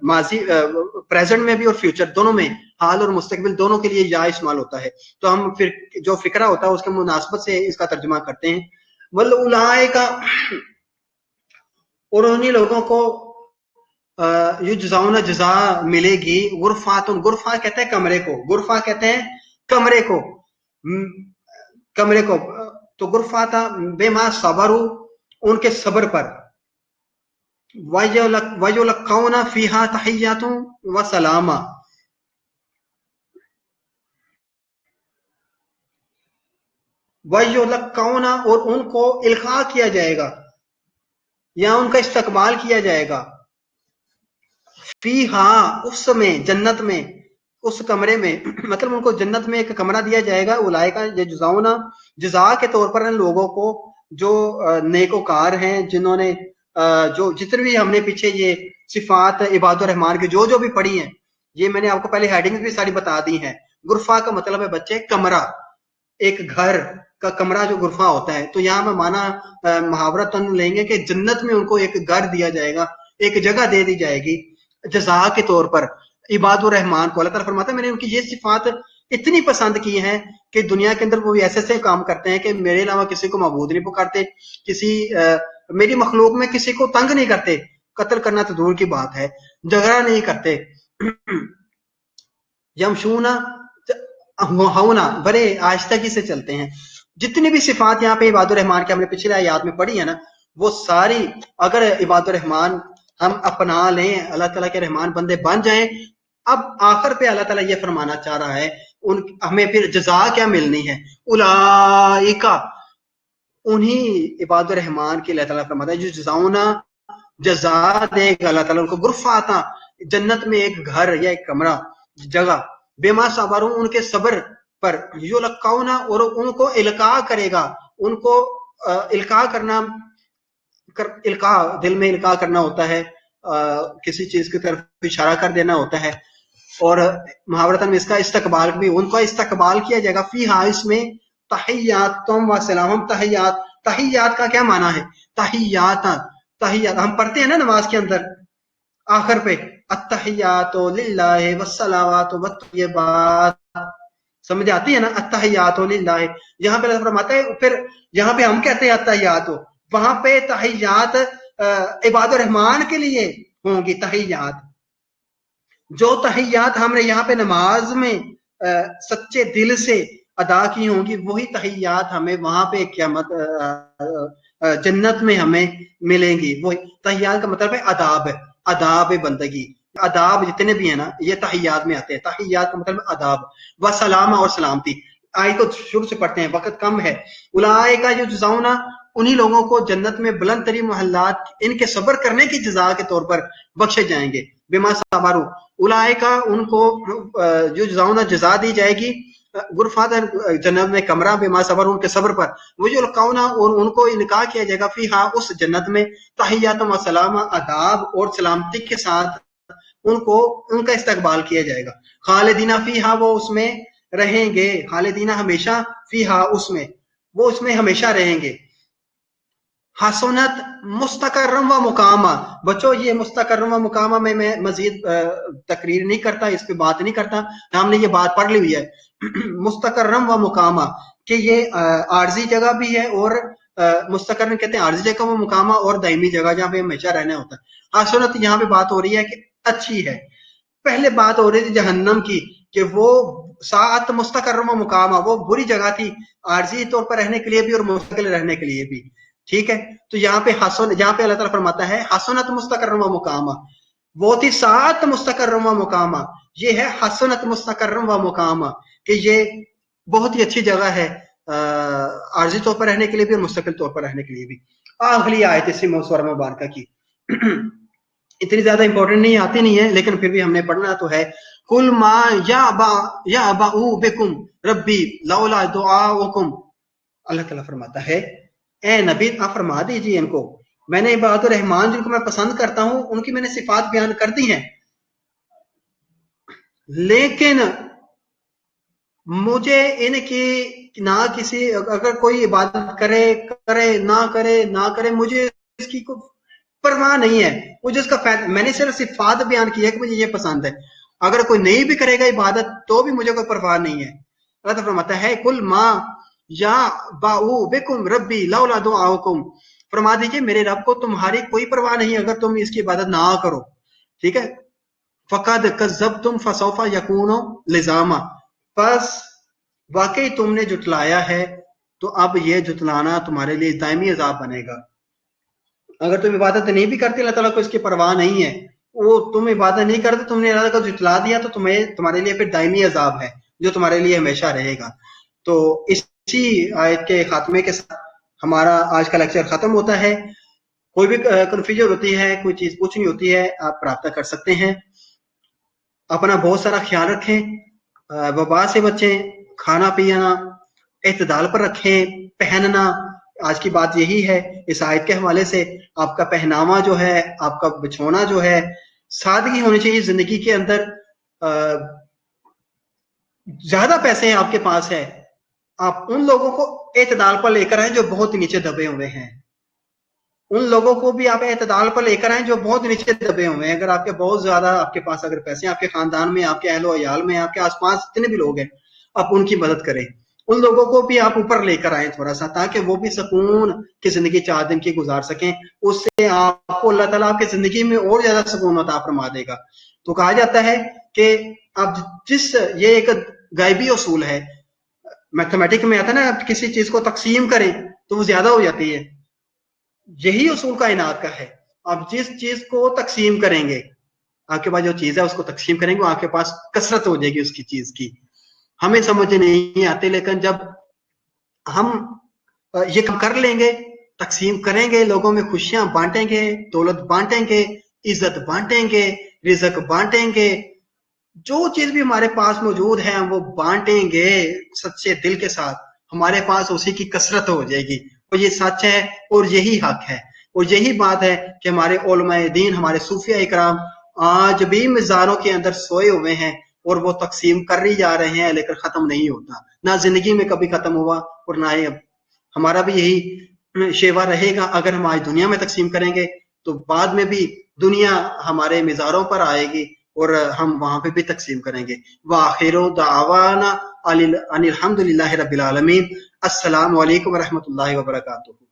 माजी प्रेजेंट में भी और फ्यूचर दोनों में, हाल और मुस्तकबिल दोनों के लिए या इस्तेमाल होता है। तो हम फिर जो फिक्रा होता है उसके मुनासबत से इसका तर्जुमा करते हैं। वल उलाइका, और उन्हीं लोगों को युजज़ाउना जजा मिलेगी, गुरफातुन, गुरफा कहते हैं कमरे को, गुरफा कहते हैं कमरे को, कमरे को, तो गुरफाता बेमा सबरू, उनके सब्र पर, वयुलक्कौना फीहा तहिय्यातुन व सलामा, वयुलक्कौना और उनको इल्का किया जाएगा या उनका इस्तकबाल किया जाएगा, फीहा उसमें, जन्नत में, उस कमरे में, मतलब उनको जन्नत में एक कमरा दिया जाएगा। उलाइका यजुज़ाउना, जज़ा के तौर पर इन लोगों को जो नेकोकार हैं, जिन्होंने जो जितने भी हमने पीछे ये सिफात इबादुर रहमान की जो जो भी पढ़ी हैं, ये मैंने आपको पहले हेडिंग्स भी सारी बता दी हैं। गुरफा का मतलब है बच्चे कमरा, एक घर का कमरा जो गुरफा होता है। तो यहाँ मैं माना मुहावरा तन लेंगे कि जन्नत में उनको एक घर दिया जाएगा, एक जगह दे दी जाएगी जज़ा के तौर पर। इबादुर रहमान को अल्लाह ताला फरमाता है मैंने उनकी ये सिफात इतनी पसंद की है कि दुनिया के अंदर वो ऐसे ऐसे काम करते हैं कि मेरे अलावा किसी को मबूद नहीं पुकारते, किसी मेरी मखलूक में किसी को तंग नहीं करते, कत्ल करना तो दूर की बात है, झगड़ा नहीं करते, यमशूना होना, बड़े आहिस्ता से चलते हैं। जितनी भी सिफात यहाँ पे इबादुर रहमान की हमने पिछले आयत में पढ़ी है ना, वो सारी अगर इबादुर रहमान हम अपना लें, अल्लाह ताला के रहमान बंदे बन जाएं, अब आखिर पे अल्लाह ताला ये फरमाना चाह रहा है उन हमें फिर जजा क्या मिलनी है। उलाइका, उन्हीं इबादुर रहमान की अल्लाह ताला फरमाता है जो जजाउना, जजा देगा अल्लाह ताला उनको, गुरफाता जन्नत में एक घर या एक कमरा जगह, बेमा सबर, उनके सब्र पर, यो लक्काउना, और उनको इल्का करेगा, उनको इल्का करना, इल्का दिल में इल्का करना होता है, किसी चीज की तरफ इशारा कर देना होता है। और मुहावरतन में इसका इस्तकबाल भी, उनका इस्तकबाल किया जाएगा। फी हा, इसमें तहियातुम व सलाम, तहियात, तहियात का क्या माना है? तहियात, तहियात हम पढ़ते हैं ना नमाज के अंदर आखिर पे, अत्तहियातु लिल्लाहि वस्सलावातु वत्तय्यिबात, समझ आती है ना, अत्तहियातु लिल्लाह, यहाँ पे अल्लाह फरमाता है, फिर यहाँ पे हम कहते हैं अत्तहियातु, वहां पे तहियात इबादुर रहमान के लिए होंगी तहियात। जो तहियात हमने यहाँ पे नमाज में सच्चे दिल से अदा की होंगी, वही तहियात हमें वहां पे क़यामत जन्नत में हमें मिलेंगी। वही तहियात का मतलब है अदाब, अदाब बंदगी, अदाब जितने भी है ना ये तहियात में आते हैं। तहियात का मतलब अदाब व सलाम और सलामती। आयत को शुरू से पढ़ते हैं, वक्त कम है। उलाइका युजज़ौना, उन्हीं लोगों को जन्नत में बुलंद तरीन मोहल्लात इनके सब्र करने की जजा के तौर पर बख्शे जाएंगे। बिमा सबारू, उलाइका उनको युजज़ौना जजा दी जाएगी, गुरफात जन्नत में कमरा, बिमा सबर उनके सब्र पर, वजो कौना और उनको इनकार किया जाएगा फीहा उस जन्नत में, तहियात व सलामा अदाब और सलामती के साथ उनको उनका इस्तकबाल किया जाएगा। खालिदीना फीहा, वो उसमें रहेंगे, खालिदीना हमेशा, फीहा उसमें, वो उसमें हमेशा रहेंगे। हसनत मुस्तकर्रम व मुकामा, बच्चों ये मुस्तकर्रम व मुकामा में मैं मजीद तकरीर नहीं करता, इस पे बात नहीं करता, हमने ये बात पढ़ ली हुई है। मुस्तकर्रम व मुकामा कि ये आर्जी जगह भी है, और मुस्तकर्रम कहते हैं आर्जी जगह, व मुकामा और दायमी जगह जहाँ पे हमेशा रहना होता है। हसनत यहाँ पे बात हो रही है कि अच्छी है। पहले बात हो रही थी जहन्नम की कि वो सात मुस्तकर्रम व मुकामा, वो बुरी जगह थी आर्जी तौर पर रहने के लिए भी और मुस्तकिल रहने के लिए भी। ठीक है, तो यहाँ पे हसन, यहाँ पे अल्लाह ताला फरमाता है हसनत मुस्तकर्रम व मुकामा, वो थी सात मुस्तकर्रम व मुकामा, ये है हसनत मुस्तकर्रम व मुकामा कि ये बहुत ही अच्छी जगह है आर्जी तौर पर रहने के लिए भी और मुस्तकिल तौर पर रहने के लिए भी। आखिरी आयत इसी सूरह मुबारका की इतनी ज्यादा इंपॉर्टेंट नहीं, आती नहीं है, लेकिन फिर भी हमने पढ़ना तो है। कुल मा या बाऊ बिकुम रब्बी लौला दुआउकुम, अल्लाह ताला फरमाता है ए नबी आप फरमा दीजिए इनको, मैंने इबादुर रहमान जिनको मैं पसंद करता हूं उनकी मैंने सिफात बयान कर दी हैं, लेकिन मुझे इनकी ना किसी, अगर कोई इबादत करे करे ना करे ना करे, मुझे इसकी कोई परवाह नहीं है, मुझे इसका फायदा, मैंने सिर्फ सिफात बयान की है कि मुझे ये पसंद है। अगर कोई नहीं भी करेगा इबादत तो भी मुझे कोई परवाह नहीं है। अल्लाह ताला फरमाता है कुल मा या बाऊ बिकुम रब्बी लौला दुआउकुम, फरमा दीजिए मेरे रब को तुम्हारी कोई परवाह नहीं अगर तुम इसकी इबादत ना करो। ठीक है, फकद कज़्ज़बतुम फसौफा यकूनु लिज़ामा, बस वाकई तुमने जुटलाया है तो अब ये जुटलाना तुम्हारे लिए दायमी अजाब बनेगा। अगर तुम इबादत नहीं भी करते, अल्लाह ताला को इसकी परवाह नहीं है, वो तुम इबादत नहीं करते, तुमने अल्लाह को जुटला दिया तो तुम्हें तुम्हारे लिए फिर दायमी अजाब है जो तुम्हारे लिए हमेशा रहेगा। तो इसी आयत के खात्मे के साथ हमारा आज का लेक्चर खत्म होता है। कोई भी कन्फ्यूजन होती है, कोई चीज पूछनी होती है, आप राब्ता कर सकते हैं। अपना बहुत सारा ख्याल रखें, वबा से बचें, खाना पीना एतदाल पर रखें, पहनना, आज की बात यही है इस आयत के हवाले से, आपका पहनावा जो है, आपका बिछोना जो है, सादगी होनी चाहिए जिंदगी के अंदर। ज्यादा पैसे आपके पास है, आप उन लोगों को एतदाल पर लेकर आए जो बहुत नीचे दबे हुए हैं, उन लोगों को भी आप एतदाल पर लेकर आए जो बहुत नीचे दबे हुए हैं। अगर आपके बहुत ज्यादा आपके पास अगर पैसे आपके खानदान में, आपके अहलो अयाल में, आपके आसपास जितने भी लोग हैं, आप उनकी मदद करें, उन लोगों को भी आप ऊपर लेकर आए थोड़ा सा, ताकि वो भी सुकून की जिंदगी 4 दिन की गुजार सकें। उससे आपको अल्लाह ताला आपकी जिंदगी में और ज्यादा सुकून अता फरमा देगा। तो कहा जाता है कि अब जिस, ये एक गायबी उसूल है, मैथमेटिक में आता है ना, आप किसी चीज को तकसीम करें तो वो ज्यादा हो जाती है, यही उसूल कायनात का है। आप जिस चीज को तकसीम करेंगे, आपके पास जो चीज है उसको तकसीम करेंगे, आपके पास कसरत हो जाएगी उसकी चीज की। हमें समझ नहीं आते, लेकिन जब हम ये काम कर लेंगे, तकसीम करेंगे, लोगों में खुशियां बांटेंगे, दौलत बांटेंगे, इज्जत बांटेंगे, रिज़्क बांटेंगे, जो चीज भी हमारे पास मौजूद है हम वो बांटेंगे सच्चे दिल के साथ, हमारे पास उसी की कसरत हो जाएगी। और ये सच है और यही हक है, और यही बात है कि हमारे उलमाए दीन, हमारे सूफिया इकराम आज भी मज़ारों के अंदर सोए हुए हैं और वो तकसीम कर ही जा रहे हैं, लेकिन खत्म नहीं होता, ना जिंदगी में कभी खत्म हुआ और ना ही अब। हमारा भी यही शेवा रहेगा, अगर हम आज दुनिया में तकसीम करेंगे तो बाद में भी दुनिया हमारे मज़ारों पर आएगी, اور ہم وہاں پہ بھی تقسیم کریں گے. وآخر دعوانا ان الحمد للہ رب العالمین. السلام علیکم ورحمۃ اللہ وبرکاتہ.